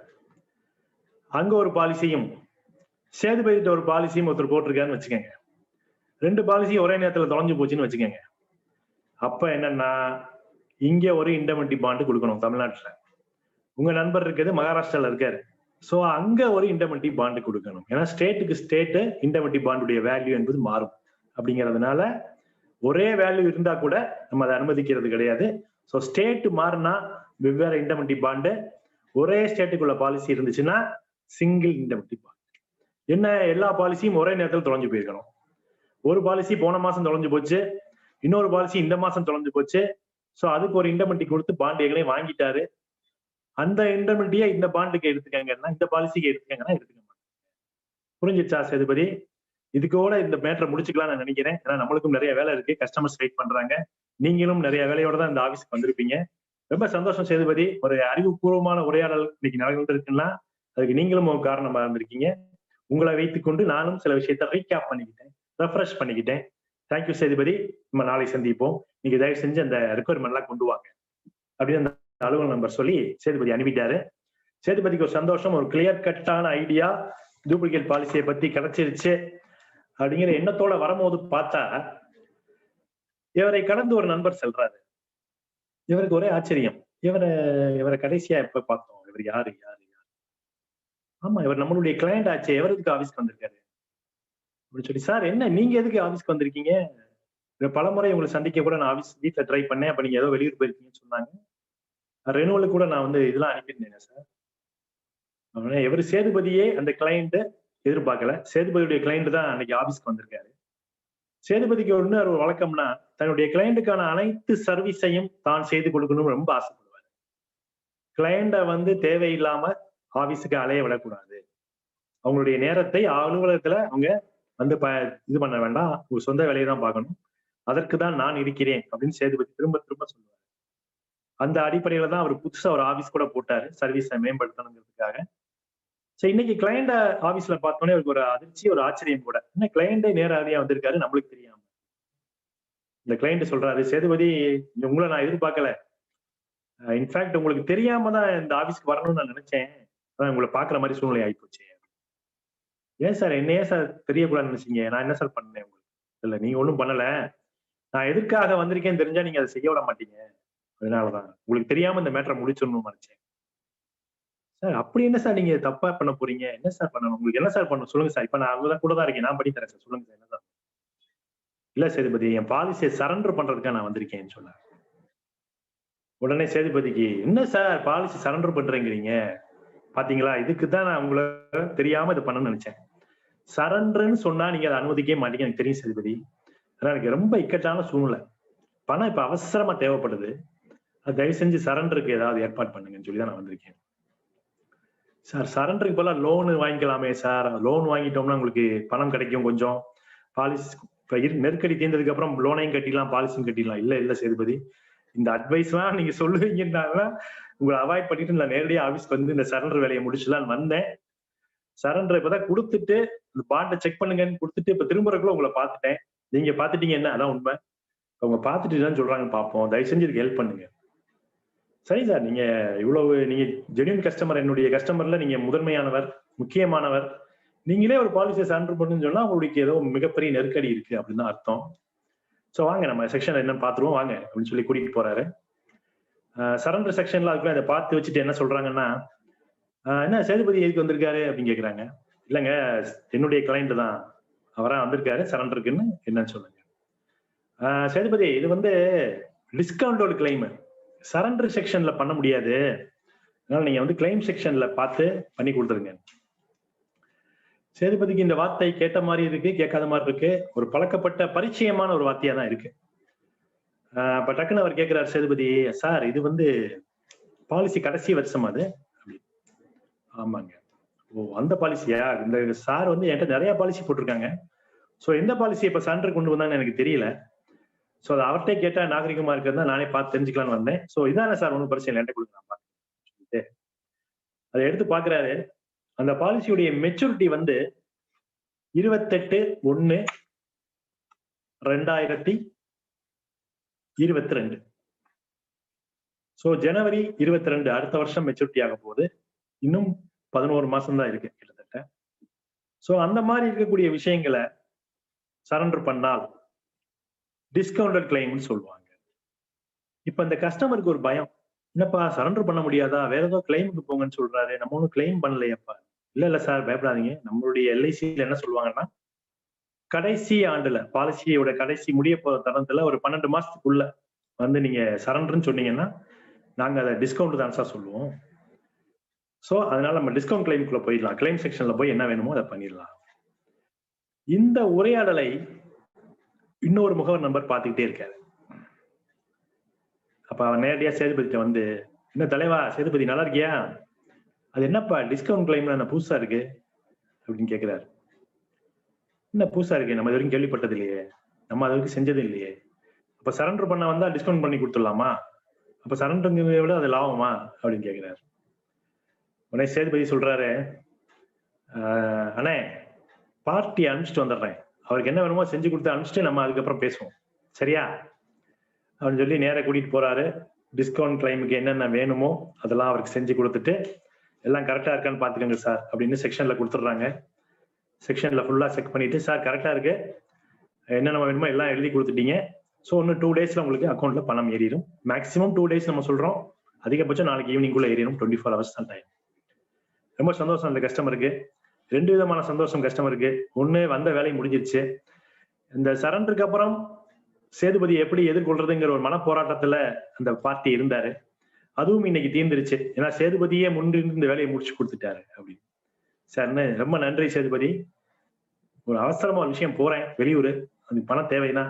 அங்க ஒரு பாலிசியும் சேதுபதிட்ட ஒரு பாலிசியும் ஒருத்தர் போட்டிருக்காருன்னு வச்சுக்கோங்க. 2 பாலிசியும் ஒரே நேரத்துல தொலைஞ்சு போச்சுன்னு வச்சுக்கோங்க. அப்ப என்னன்னா, இங்க ஒரு இண்டெமெனிட்டி பாண்டு கொடுக்கணும் தமிழ்நாட்டுல. உங்க நண்பர் இருக்கிறது மகாராஷ்டிரால இருக்காரு, சோ அங்க ஒரு இண்டெமெனிட்டி பாண்டு கொடுக்கணும். ஏன்னா ஸ்டேட்டுக்கு ஸ்டேட் இண்டெமெனிட்டி பாண்டுடைய வேல்யூ என்பது மாறும். அப்படிங்கிறதுனால ஒரே வேல்யூ இருந்தா கூட நம்ம அதை அனுமதிக்கிறது கிடையாது. ஸோ ஸ்டேட் மாறினா வெவ்வேறு இண்டெமெனிட்டி பாண்டு, ஒரே ஸ்டேட்டுக்குள்ள பாலிசி இருந்துச்சுன்னா சிங்கிள் இண்டெமெனிட்டி பாண்டு. என்ன, எல்லா பாலிசியும் ஒரே நேரத்தில் தொலைஞ்சு போயிருக்கணும். ஒரு பாலிசி போன மாசம் தொலைஞ்சு போச்சு, இன்னொரு பாலிசி இந்த மாசம் தொலைஞ்சு போச்சு. ஸோ அதுக்கு ஒரு இண்டெமெனிட்டி கொடுத்து பாண்டு எங்களையும் வாங்கிட்டாரு. அந்த இண்டெமெனிட்டியை இந்த பாண்டுக்கு எடுத்துக்கங்கன்னா, இந்த பாலிசிக்கு எடுத்துக்கங்கன்னா எடுத்துக்க மாட்டேன். புரிஞ்சிச்சா சேதுபதி? இதுக்கோட இந்த மேட்டரை முடிச்சுக்கலாம் நான் நினைக்கிறேன். ஏன்னா நம்மளுக்கும் நிறைய வேலை இருக்கு, கஸ்டமர்ஸ் வெயிட் பண்றாங்க, நீங்களும் நிறைய வேலையோட தான் இந்த ஆபீஸ்க்கு வந்திருப்பீங்க. ரொம்ப சந்தோஷம் சேதுபதி. ஒரு அறிவுபூர்வமான உரையாடல் இன்னைக்கு நடந்திருக்குன்னா அதுக்கு நீங்களும் ஒரு காரணமா இருந்திருக்கீங்க. உங்களை வைத்துக்கொண்டு நானும் சில விஷயத்தை ரீகேப் பண்ணிக்கிட்டேன், ரெஃப்ரெஷ் பண்ணிக்கிட்டேன். தேங்க்யூ சேதுபதி. நம்ம நாளை சந்திப்போம். நீங்க தயவு செஞ்சு அந்த ரெக்குயர்மெண்ட் எல்லாம் கொண்டு வாங்க அப்படின்னு அந்த அலுவலக நம்பர் சொல்லி சேதுபதி அனுப்பிட்டாரு. சேதுபதிக்கு ஒரு சந்தோஷம், ஒரு கிளியர் கட்டான ஐடியா டூப்ளிகேட் பாலிசியை பத்தி கிடைச்சிருச்சு அப்படிங்கிற எண்ணத்தோட வரும்போது பார்த்தா, இவரை கடந்து ஒரு நண்பர் செல்றாரு. இவருக்கு ஒரே ஆச்சரியம், இவரை கடைசியா எப்ப பார்த்தோம், இவர் யாரு யாரு யாரு? ஆமா, இவர் நம்மளுடைய கிளையண்ட் ஆச்சு, எவருக்கு ஆபீஸ்க்கு வந்திருக்காரு அப்படின்னு சொல்லி. சார் என்ன, நீங்க எதுக்கு ஆபீஸ்க்கு வந்திருக்கீங்க? பலமுறை உங்களை சந்திக்க கூட நான் ஆபீஸ் வீட்டுல ட்ரை பண்ணேன், அப்ப நீங்க ஏதோ வெளியூர் போயிருக்கீங்கன்னு சொன்னாங்க. ரெனுவலுக்கு கூட நான் இதெல்லாம் அனுப்பியிருந்தேன் சார். இவர் சேதுபதியே அந்த கிளைண்ட் எதிர்பார்க்கல, சேதுபதியுடைய கிளைண்ட் தான் அன்னைக்கு ஆபீஸ்க்கு வந்திருக்காரு. சேதுபதிக்கு ஒரு வழக்கம்னா தன்னுடைய கிளையண்ட்டுக்கான அனைத்து சர்வீஸையும் தான் செய்து கொடுக்கணும்னு ரொம்ப ஆசைப்படுவார். கிளையண்ட தேவையில்லாம ஆபீஸுக்கு அலைய விடக்கூடாது, அவங்களுடைய நேரத்தை அலுவலகத்துல அவங்க இது பண்ண வேண்டாம், உங்க சொந்த வேலையை தான் பார்க்கணும், அதற்கு தான் நான் இருக்கிறேன் அப்படின்னு சேதுபதி திரும்ப திரும்ப சொல்லுவார். அந்த அடிப்படையில தான் அவர் புதுசா ஒரு ஆபீஸ் கூட போட்டாரு, சர்வீஸை மேம்படுத்தணுங்கிறதுக்காக. சோ இன்னைக்கு கிளையண்ட ஆபீஸ்ல பார்த்தோன்னே அவருக்கு ஒரு அதிர்ச்சி, ஒரு ஆச்சரியம் கூட. என்ன, கிளையண்டே நேரடியா வந்திருக்காரு, நம்மளுக்கு தெரியாம. இந்த கிளையண்ட் சொல்றாரு, சேதுபதி உங்களை நான் எதிர்பார்க்கல, இன்ஃபேக்ட் உங்களுக்கு தெரியாம தான் இந்த ஆபீஸ்க்கு வரணும்னு நான் நினைச்சேன், அதான் உங்களை பாக்குற மாதிரி சூழ்நிலை ஆயிப்போச்சு. ஏன் சார், என்னையே சார் தெரியக்கூடாதுன்னு நினைச்சீங்க? நான் என்ன சார் பண்ணேன் உங்களுக்கு? இல்ல, நீங்க ஒண்ணும் பண்ணல, நான் எதுக்காக வந்திருக்கேன்னு தெரிஞ்சா நீங்க அதை செய்ய விட மாட்டீங்க, அதனாலதான் உங்களுக்கு தெரியாம இந்த மேட்டரை முடிச்சிடணும்னு நினைச்சேன். சார் அப்படி என்ன சார் நீங்க தப்பா பண்ண போறீங்க? என்ன சார் பண்ணணும்? உங்களுக்கு என்ன சார் பண்ணணும் சொல்லுங்க சார். இப்ப நான் அங்கதான் கூட தான் இருக்கேன், நான் பண்ணி தரேன் சார். சொல்லுங்க சார் என்ன சார்? இல்ல சேதுபதி, என் பாலிசியை சரண்டர் பண்றதுக்காக நான் வந்திருக்கேன்னு சொன்னேன். உடனே சேதுபதிக்கு, என்ன சார் பாலிசி சரண்டர் பண்றீங்கிறீங்க? பாத்தீங்களா, இதுக்கு தான் நான் உங்களை தெரியாம இதை பண்ணணும்னு நினைச்சேன். சரண்டர்ன்னு சொன்னா நீங்க அதை அனுமதிக்கவே மாட்டீங்க, எனக்கு தெரியும் சேதுபதி. ஆனா எனக்கு ரொம்ப இக்கட்டான சூழ்நிலை, பணம் இப்ப அவசரமா தேவைப்படுது, அது தயவு செஞ்சு சரண்டருக்கு ஏதாவது ஏற்பாடு பண்ணுங்கன்னு சொல்லி தான் நான் வந்திருக்கேன். சார் சரண்டருக்கு போல லோனு வாங்கிக்கலாமே சார், லோன் வாங்கிட்டோம்னா உங்களுக்கு பணம் கிடைக்கும், கொஞ்சம் பாலிசி நெருக்கடி தீர்ந்ததுக்கு அப்புறம் லோனையும் கட்டிடலாம் பாலிசியும் கட்டிடலாம். இல்ல இல்ல சேதுபதி, இந்த அட்வைஸ் எல்லாம் நீங்க சொல்லுவீங்கன்னா உங்களை அவாய்ட் பண்ணிட்டு நான் நேரடியாக ஆபீஸ்க்கு வந்து இந்த சரண்டர் வேலையை முடிச்சுலான்னு வந்தேன். சரண்டர் இப்பதான் கொடுத்துட்டு இந்த பாண்டை செக் பண்ணுங்கன்னு கொடுத்துட்டு இப்ப திரும்புறக்குள்ள உங்களை பார்த்துட்டேன். நீங்க பாத்துட்டீங்க, என்ன அதான் உண்மை. அவங்க பார்த்துட்டு தான் சொல்றாங்கன்னு பார்ப்போம், தயவு செஞ்சு இதுக்கு ஹெல்ப் பண்ணுங்க. சரி சார், நீங்க இவ்வளவு நீங்க ஜென்யூன் கஸ்டமர், என்னுடைய கஸ்டமர்ல நீங்க முதன்மையானவர், முக்கியமானவர். நீங்களே ஒரு பாலிசியை சரண்டர் பண்ணுன்னு சொன்னா உங்களுக்கு ஏதோ மிகப்பெரிய நெருக்கடி இருக்கு அப்படின்னு தான் அர்த்தம். ஸோ வாங்க நம்ம செக்ஷன் என்னன்னு பார்த்துருவோம் வாங்க அப்படின்னு சொல்லி கூட்டிட்டு போறாரு. சரண்டர் செக்ஷன்ல அதுக்குள்ள அதை பார்த்து வச்சுட்டு என்ன சொல்றாங்கன்னா, என்ன சேதுபதி எதுக்கு வந்திருக்காரு அப்படின்னு கேட்குறாங்க. இல்லைங்க, என்னுடைய கிளைண்ட் தான், அவரா வந்திருக்காரு சரண்டருக்குன்னு, என்னன்னு சொல்லுங்க. சேதுபதி, இது வந்து டிஸ்கவுண்டோட கிளைம், சரண்டர் செக்ஷன்ல பண்ண முடியாது, அதனால நீங்க வந்து கிளைம் செக்ஷன்ல பார்த்து பண்ணி கொடுத்துருங்க. சேதுபதிக்கு இந்த வார்த்தை கேட்ட மாதிரி இருக்கு, கேட்காத மாதிரி இருக்கு, ஒரு பழக்கப்பட்ட பரிச்சயமான ஒரு வார்த்தையா தான் இருக்கு. இப்ப டக்குன்னு அவர் கேட்கிறார் சேதுபதி, சார் இது வந்து பாலிசி கடைசி வருஷம் அது? ஆமாங்க. ஓ அந்த பாலிசியா? இந்த சார் வந்து என்கிட்ட நிறைய பாலிசி போட்டிருக்காங்க, ஸோ எந்த பாலிசி இப்ப சரண்டர் கொண்டு வந்தாங்கன்னு எனக்கு தெரியல, ஸோ அதை அவர்கிட்ட கேட்டா நாகரிகமா இருக்கிறதா நானே பார்த்து தெரிஞ்சுக்கலான்னு வந்தேன். ஸோ இதானே சார் ஒன்றும் பிரச்சனை இல்லை, என்கிட்ட கொடுங்க நான் பார்த்து. அதை எடுத்து பாக்குறாரு. அந்த பாலிசியுடைய மெச்சூரிட்டி வந்து 28/1/2022. ஸோ ஜனவரி 22 அடுத்த வருஷம் மெச்சூரிட்டி ஆக போகுது. இன்னும் 11 மாசம் தான் இருக்கு கிட்டத்தட்ட. ஸோ அந்த மாதிரி இருக்கக்கூடிய விஷயங்களை சரண்டர் பண்ணால் டிஸ்கவுண்டட் கிளைம்னு சொல்லுவாங்க. இப்ப இந்த கஸ்டமருக்கு ஒரு பயம், என்னப்பா சரண்டர் பண்ண முடியாதா, வேற ஏதோ கிளைமுக்கு போங்கன்னு சொல்றாரு, நம்ம ஒன்றும் கிளைம் பண்ணலையப்பா. இல்ல சார் பயப்படாதீங்க, நம்மளுடைய எல்ஐசியில் என்ன சொல்லுவாங்கன்னா, கடைசி ஆண்டுல பாலிசியோட கடைசி முடிய போற தருணத்துல ஒரு 12 மாசத்துக்குள்ள வந்து நீங்க சரண்டர்ன்னு சொன்னீங்கன்னா நாங்க அதை டிஸ்கவுண்ட் தான் சார் சொல்லுவோம். ஸோ அதனால நம்ம டிஸ்கவுண்ட் கிளைமுக்குள்ள போயிடலாம், கிளைம் செக்ஷன்ல போய் என்ன வேணுமோ அதை பண்ணிடலாம். இந்த உரையாடலை இன்னொரு முகவர் நம்பர் பார்த்துக்கிட்டே இருக்காரு. அப்ப அவர் நேரடியா சேதுபதிட்ட வந்து, என்ன தலைவா சேதுபதி நல்லா இருக்கியா, அது என்னப்பா டிஸ்கவுண்ட் கிளைம்ல என்ன புதுசா இருக்கு அப்படின்னு கேட்கிறாரு. என்ன புதுசா இருக்கு, நம்ம இது வரைக்கும் கேள்விப்பட்டது இல்லையே, நம்ம அது வரைக்கும் செஞ்சது இல்லையே, அப்ப சரண்டர் பண்ண வந்தா டிஸ்கவுண்ட் பண்ணி கொடுத்துடலாமா, அப்ப சரண்டருங்கிறத விட அது லாபமா அப்படின்னு கேட்கிறாரு. உடனே சேதுபதி சொல்றாரு, அண்ணே பார்ட்டி அனுப்பிச்சிட்டு வந்துடுறேன், அவருக்கு என்ன வேணுமோ செஞ்சு கொடுத்து அனுப்பிச்சிட்டு நம்ம அதுக்கப்புறம் பேசுவோம் சரியா அப்படின்னு சொல்லி நேர கூட்டிட்டு போறாரு. டிஸ்கவுண்ட் கிளைமுக்கு என்னென்ன வேணுமோ அதெல்லாம் அவருக்கு செஞ்சு கொடுத்துட்டு, எல்லாம் கரெக்டா இருக்கான்னு பாத்துக்கோங்க சார் அப்படின்னு செக்ஷன்ல கொடுத்துட்றாங்க. செக்ஷன்ல ஃபுல்லா செக் பண்ணிட்டு, சார் கரெக்டா இருக்கு, என்னென்ன வேணுமோ எல்லாம் எழுதி கொடுத்துட்டீங்க, ஸோ இன்னும் 2 daysல உங்களுக்கு அக்கௌண்ட்ல பணம் ஏறிடும். மேக்ஸிமம் 2 days நம்ம சொல்றோம், அதிகபட்சம் நாளைக்கு ஈவினிங்குள்ள ஏறிடும், 24 hours தான் டைம். ரொம்ப சந்தோஷம் அந்த கஸ்டமருக்கு. 2 விதமான சந்தோஷம் கஸ்டமருக்கு. ஒண்ணு, வந்த வேலை முடிஞ்சிருச்சு. இந்த சரண்டருக்கு அப்புறம் சேதுபதி எப்படி எதிர்கொள்றதுங்கிற ஒரு மன போராட்டத்துல அந்த பார்ட்டி இருந்தாரு, அதுவும் இன்னைக்கு தீர்ந்துருச்சு. ஏன்னா சேதுபதியே முன்னிருந்து இந்த வேலையை முடிச்சு கொடுத்துட்டாரு அப்படின்னு. சார் ரொம்ப நன்றி சேதுபதி, ஒரு அவசரமா ஒரு விஷயம் போறேன் வெளியூர், அதுக்கு பணம் தேவைன்னா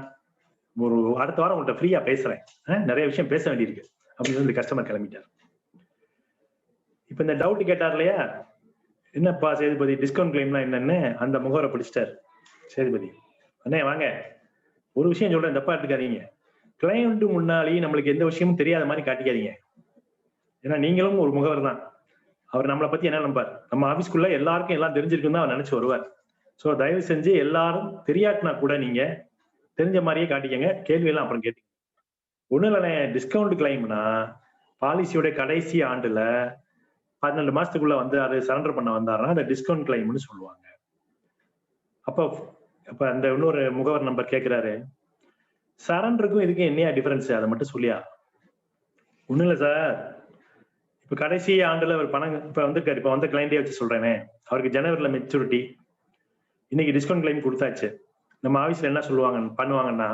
ஒரு அடுத்த வாரம் உங்கள்கிட்ட ஃப்ரீயா பேசுறேன், நிறைய விஷயம் பேச வேண்டியிருக்கு அப்படின்னு இந்த கஸ்டமர் கிளம்பிட்டார். இப்ப இந்த டவுட் கேட்டார் இல்லையா, என்னப்பா சேதுபதி டிஸ்கவுண்ட் கிளைம்னா என்னன்னு அந்த முகவரை பிடிச்சிட்டார் சேதுபதி. அண்ணே வாங்க, ஒரு விஷயம் சொல்றேன், தப்பா எடுத்துக்காதீங்க, கிளைண்ட் முன்னாடி நம்மளுக்கு எந்த விஷயமும் தெரியாத மாதிரி காட்டிக்காதீங்க. ஏன்னா நீங்களும் ஒரு முகவர் தான், அவர் நம்மளை பத்தி என்ன நம்பார், நம்ம ஆபீஸ்க்குள்ள எல்லாருக்கும் எல்லாம் தெரிஞ்சிருக்கும் தான் அவர் நினைச்சு வருவார். ஸோ தயவு செஞ்சு எல்லாரும் தெரியாட்டினா கூட நீங்க தெரிஞ்ச மாதிரியே காட்டிக்கங்க, கேள்வி எல்லாம் அப்புறம் கேட்டீங்க. ஒண்ணு இல்லைண்ணே, டிஸ்கவுண்ட் கிளைம்னா பாலிசியோட கடைசி ஆண்டுல 12 மாசத்துக்குள்ள வந்து அது சரண்டர் பண்ண வந்தாருன்னா அதை டிஸ்கவுண்ட் கிளைம்னு சொல்லுவாங்க. அப்ப அந்த இன்னொரு முகவர் நம்பர் கேட்கிறாரு, சரண்டருக்கும் இதுக்கும் என்னையா டிஃபரன்ஸ், அதை மட்டும் சொல்லியா. ஒண்ணும் இல்லை சார். இப்ப கடைசி ஆண்டுல ஒரு பணம் இப்ப வந்திருக்காரு. இப்ப வந்த கிளைண்டே வச்சு சொல்றேனே, அவருக்கு ஜனவரில மெச்சூரிட்டி, இன்னைக்கு டிஸ்கவுண்ட் கிளைம் கொடுத்தாச்சு. நம்ம ஆபீஸ்ல என்ன பண்ணுவாங்கன்னா,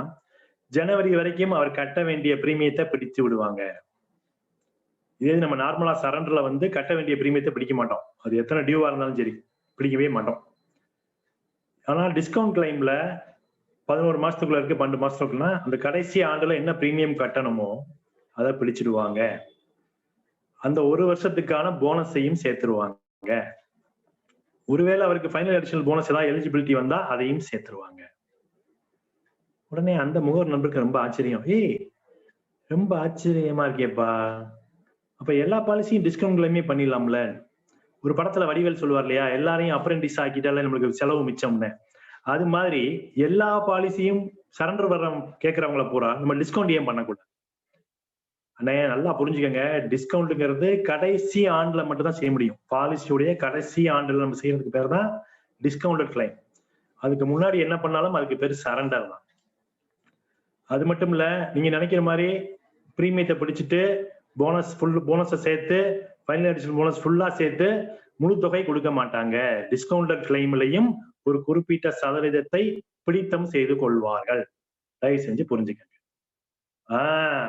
ஜனவரி வரைக்கும் அவர் கட்ட வேண்டிய பிரீமியத்தை பிடிச்சு விடுவாங்க. இதே நம்ம நார்மலா சரண்டர்ல வந்து கட்ட வேண்டிய பிரீமியத்தை பிடிக்க மாட்டோம். அது எத்தனை டியூவா இருந்தாலும் சரி பிடிக்கவே மாட்டோம். ஆனால் டிஸ்கவுண்ட் கிளைம்ல 11 மாசத்துக்குள்ள இருக்கு, 12 மாசத்துக்குன்னா அந்த கடைசி ஆண்டுல என்ன பிரீமியம் கட்டணுமோ அதை பிடிச்சிடுவாங்க. அந்த ஒரு வருஷத்துக்கான போனஸையும் சேர்த்துருவாங்க. ஒருவேளை அவருக்கு ஃபைனல் அடிஷனல் போனஸ் ஏதாவது எலிஜிபிலிட்டி வந்தா அதையும் சேர்த்துருவாங்க. உடனே அந்த முகவர் நண்பருக்கு ரொம்ப ஆச்சரியம். ரொம்ப ஆச்சரியமா இருக்கேப்பா, அப்ப எல்லா பாலிசியும் டிஸ்கவுண்ட் கிளைமே பண்ணிடலாம்ல. ஒரு படத்துல வடிவேல் சொல்லுவார் இல்லையா, எல்லாரையும் அப்ரெண்டிஸ் ஆக்கிட்டாலே நம்மளுக்கு செலவு மிச்சம்னு. அது மாதிரி எல்லா பாலிசியும் சரண்டர் வர்ற கேட்கறவங்களை பூரா நம்ம டிஸ்கவுண்ட் ஏன் பண்ணக்கூடாது? அண்ணே நல்லா புரிஞ்சுக்கங்க, டிஸ்கவுண்ட்ங்கிறது கடைசி ஆண்டுல மட்டும் தான் செய்ய முடியும். பாலிசியுடைய கடைசி ஆண்டுல நம்ம செய்யறதுக்கு பேர் தான் டிஸ்கவுண்டட் கிளைம். அதுக்கு முன்னாடி என்ன பண்ணாலும் அதுக்கு பேர் சரண்டர் தான். அது மட்டும் இல்ல, நீங்க நினைக்கிற மாதிரி பிரீமியத்தை பிடிச்சிட்டு போனஸை சேர்த்து ஃபைனல் அடிஷனல் போனஸ் ஃபுல்லா சேர்த்து முழு தொகை கொடுக்க மாட்டாங்க. டிஸ்கவுண்டட் கிளைம்லையும் ஒரு குறிப்பிட்ட சதவீதத்தை பிடித்தம் செய்து கொள்வார்கள். தயவு செஞ்சு புரிஞ்சுக்கங்க.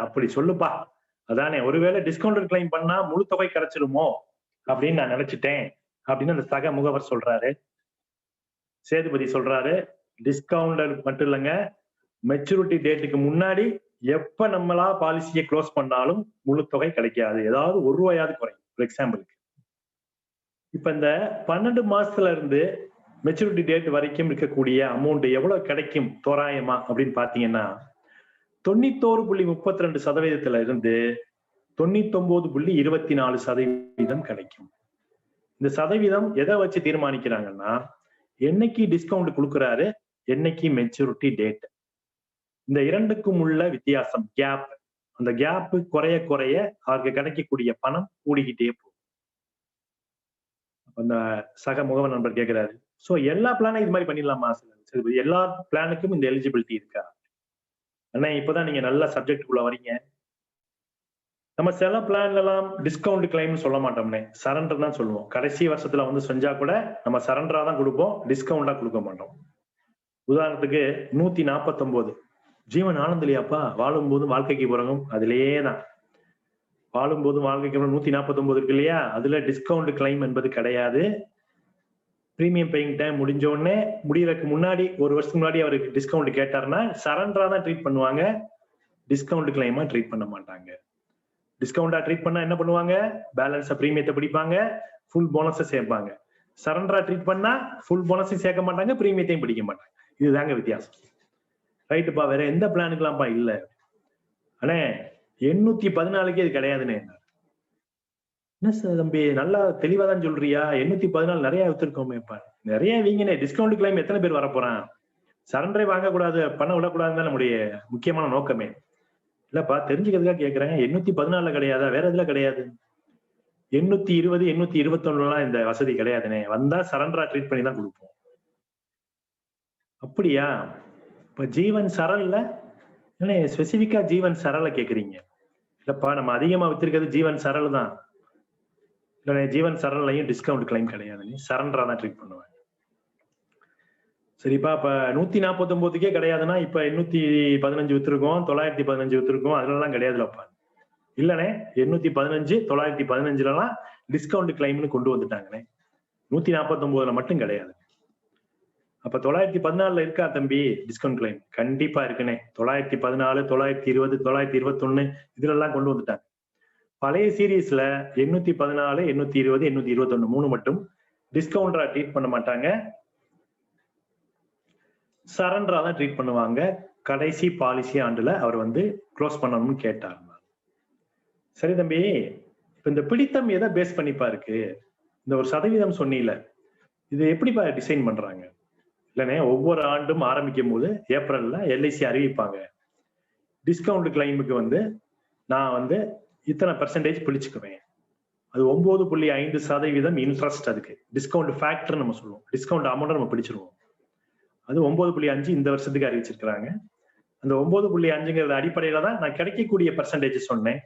அப்படி சொல்லுப்பா. அதானே, ஒருவேளை டிஸ்கவுண்டட் கிளைம் பண்ணா முழு தொகை கிடைச்சிருமோ அப்படின்னு நான் நினைச்சிட்டேன் அப்படின்னு அந்த சக முகவர் சொல்றாரு. சேதுபதி சொல்றாரு, டிஸ்கவுண்டட் மட்டும் இல்லைங்க, மெச்சூரிட்டி டேட்டுக்கு முன்னாடி எப்ப நம்மளா பாலிசியை க்ளோஸ் பண்ணாலும் முழு தொகை கிடைக்காது, ஏதாவது ₹1 குறையும். ஃபார் எக்ஸாம்பிளுக்கு இப்ப இந்த 12 மாசத்துல இருந்து மெச்சூரிட்டி டேட் வரைக்கும் இருக்கக்கூடிய அமௌண்ட் எவ்வளவு கிடைக்கும் தோராயமா அப்படின்னு பாத்தீங்கன்னா 91.32% இருந்து 99.24% கிடைக்கும். இந்த சதவீதம் எதை வச்சு தீர்மானிக்கிறாங்கன்னா, என்னைக்கு டிஸ்கவுண்ட் கொடுக்குறாரு, என்னைக்கு மெச்சூரிட்டி டேட், இந்த இரண்டுக்கும் உள்ள வித்தியாசம் கேப். அந்த கேப் குறைய குறைய அவருக்கு கிடைக்கக்கூடிய பணம் கூடிக்கிட்டே போகும். அந்த சக முகவர் நண்பர் கேட்கிறாரு, சோ எல்லா பிளானும் இது மாதிரி பண்ணிடலாமா? சரி, எல்லா பிளானுக்கும் இந்த எலிஜிபிலிட்டி இருக்கா? ஆனா இப்பதான் நீங்க நல்ல சப்ஜெக்டுக்குள்ள வரீங்க. நம்ம சில பிளான்ல எல்லாம் டிஸ்கவுண்ட் கிளைம் சொல்ல மாட்டோம்னே, சரண்டர் தான் சொல்லுவோம். கடைசி வருஷத்துல வந்து செஞ்சா கூட நம்ம சரண்டரா தான் கொடுப்போம், டிஸ்கவுண்டா கொடுக்க மாட்டோம். உதாரணத்துக்கு 149 ஜீவன் ஆனந்திலியாப்பா, வாழும் போதும் வாழ்க்கைக்கு பிறகும் அதுலயே தான். வாழும் போதும் வாழ்க்கைக்கு 149 இருக்கு இல்லையா, அதுல டிஸ்கவுண்ட் கிளைம் என்பது கிடையாது. பிரீமியம் பேயிங் டைம் முடிஞ்ச உடனே முடியறதுக்கு முன்னாடி ஒரு வருஷத்துக்கு முன்னாடி அவருக்கு டிஸ்கவுண்ட் கேட்டாருன்னா சரண்டரா தான் ட்ரீட் பண்ணுவாங்க, டிஸ்கவுண்ட் கிளைமா ட்ரீட் பண்ண மாட்டாங்க. டிஸ்கவுண்டா ட்ரீட் பண்ணா என்ன பண்ணுவாங்க, பேலன்ஸ் பிரீமியத்தை பிடிப்பாங்க, ஃபுல் போனஸை சேர்ப்பாங்க. சரண்டரா ட்ரீட் பண்ணா ஃபுல் போனஸையும் சேர்க்க மாட்டாங்க, பிரீமியத்தையும் பிடிக்க மாட்டாங்க. இதுதாங்க வித்தியாசம். ரைட்டுப்பா, வேற எந்த பிளானுக்கெல்லாம்ப்பா இல்ல? அண்ணே 814 இது கிடையாதுன்னு. என்ன சார் தம்பி, நல்லா தெளிவா தான் சொல்றியா? 814 நிறைய வித்துருக்கோமேப்பா. நிறைய வீங்கனே. டிஸ்கவுண்ட் கிளைம் எத்தனை பேர் வரப்போறான்? சரண்டரை வாங்கக்கூடாது, பண்ண விடக்கூடாதுன்னு நம்முடைய முக்கியமான நோக்கமே. இல்லப்பா, தெரிஞ்சுக்கிறதுக்காக கேட்கிறேன். 814 கிடையாதா? வேற எதுல கிடையாது? 820, 821 இந்த வசதி கிடையாதுனே. வந்தா சரண்டரா ட்ரீட் பண்ணி தான் கொடுப்போம். அப்படியா? இப்ப ஜீவன் சரல்ல என்ன ஸ்பெசிபிக்கா ஜீவன் சரல கேக்குறீங்க? இல்லப்பா, நம்ம அதிகமா வித்திருக்கிறது ஜீவன் சரல் தான். இல்ல, ஜீவன் சரல்லையும் டிஸ்கவுண்ட் கிளைம் கிடையாது, சரண்டரா தான் ட்ரீட் பண்ணுவேன். சரிப்பா, இப்ப 149க்கே கிடையாதுன்னா இப்ப 815 வித்துருக்கோம், 915 வித்துருக்கோம், அதுலலாம் கிடையாதுலப்பா. இல்லனே, 815, 915 டிஸ்கவுண்ட் கிளைம்னு கொண்டு வந்துட்டாங்கண்ணே. 149ல மட்டும் கிடையாது. அப்ப 914 இருக்கா தம்பி டிஸ்கவுண்ட் கிளைம்? கண்டிப்பா இருக்குனே. 914, 920, 921 இதுல எல்லாம் கொண்டு வந்துட்டாங்க. பழைய சீரீஸ்ல 814, 820, 821 3 மட்டும் டிஸ்கவுண்டரா ட்ரீட் பண்ண மாட்டாங்க, சரண்டரா தான் ட்ரீட் பண்ணுவாங்க. கடைசி பாலிசி ஆண்டுல அவர் வந்து க்ளோஸ் பண்ணணும்னு கேட்டார். சரி தம்பி, இப்ப இந்த பிடித்தம் எதை பேஸ் பண்ணிப்பா இருக்கு? இந்த ஒரு சதவீதம் சொன்னீல, இது எப்படிப்பா டிசைன் பண்றாங்க? இல்லனே, ஒவ்வொரு ஆண்டும் ஆரம்பிக்கும் போது ஏப்ரல்ல LIC அறிவிப்பாங்க, டிஸ்கவுண்ட் கிளைமுக்கு வந்து நான் வந்து இத்தனை பெர்சன்டேஜ் பிடிச்சுக்குவேன். அது 9.5% இன்ட்ரெஸ்ட். அதுக்கு டிஸ்கவுண்ட் ஃபேக்டர் நம்ம சொல்லுவோம். டிஸ்கவுண்ட் அமௌண்ட் நம்ம பிடிச்சிருவோம். அது 9.5 இந்த வருஷத்துக்கு அறிவிச்சிருக்கிறாங்க. அந்த 9.5ங்கிறது அடிப்படையில தான் நான் கிடைக்கக்கூடிய பெர்சன்டேஜ் சொன்னேன்.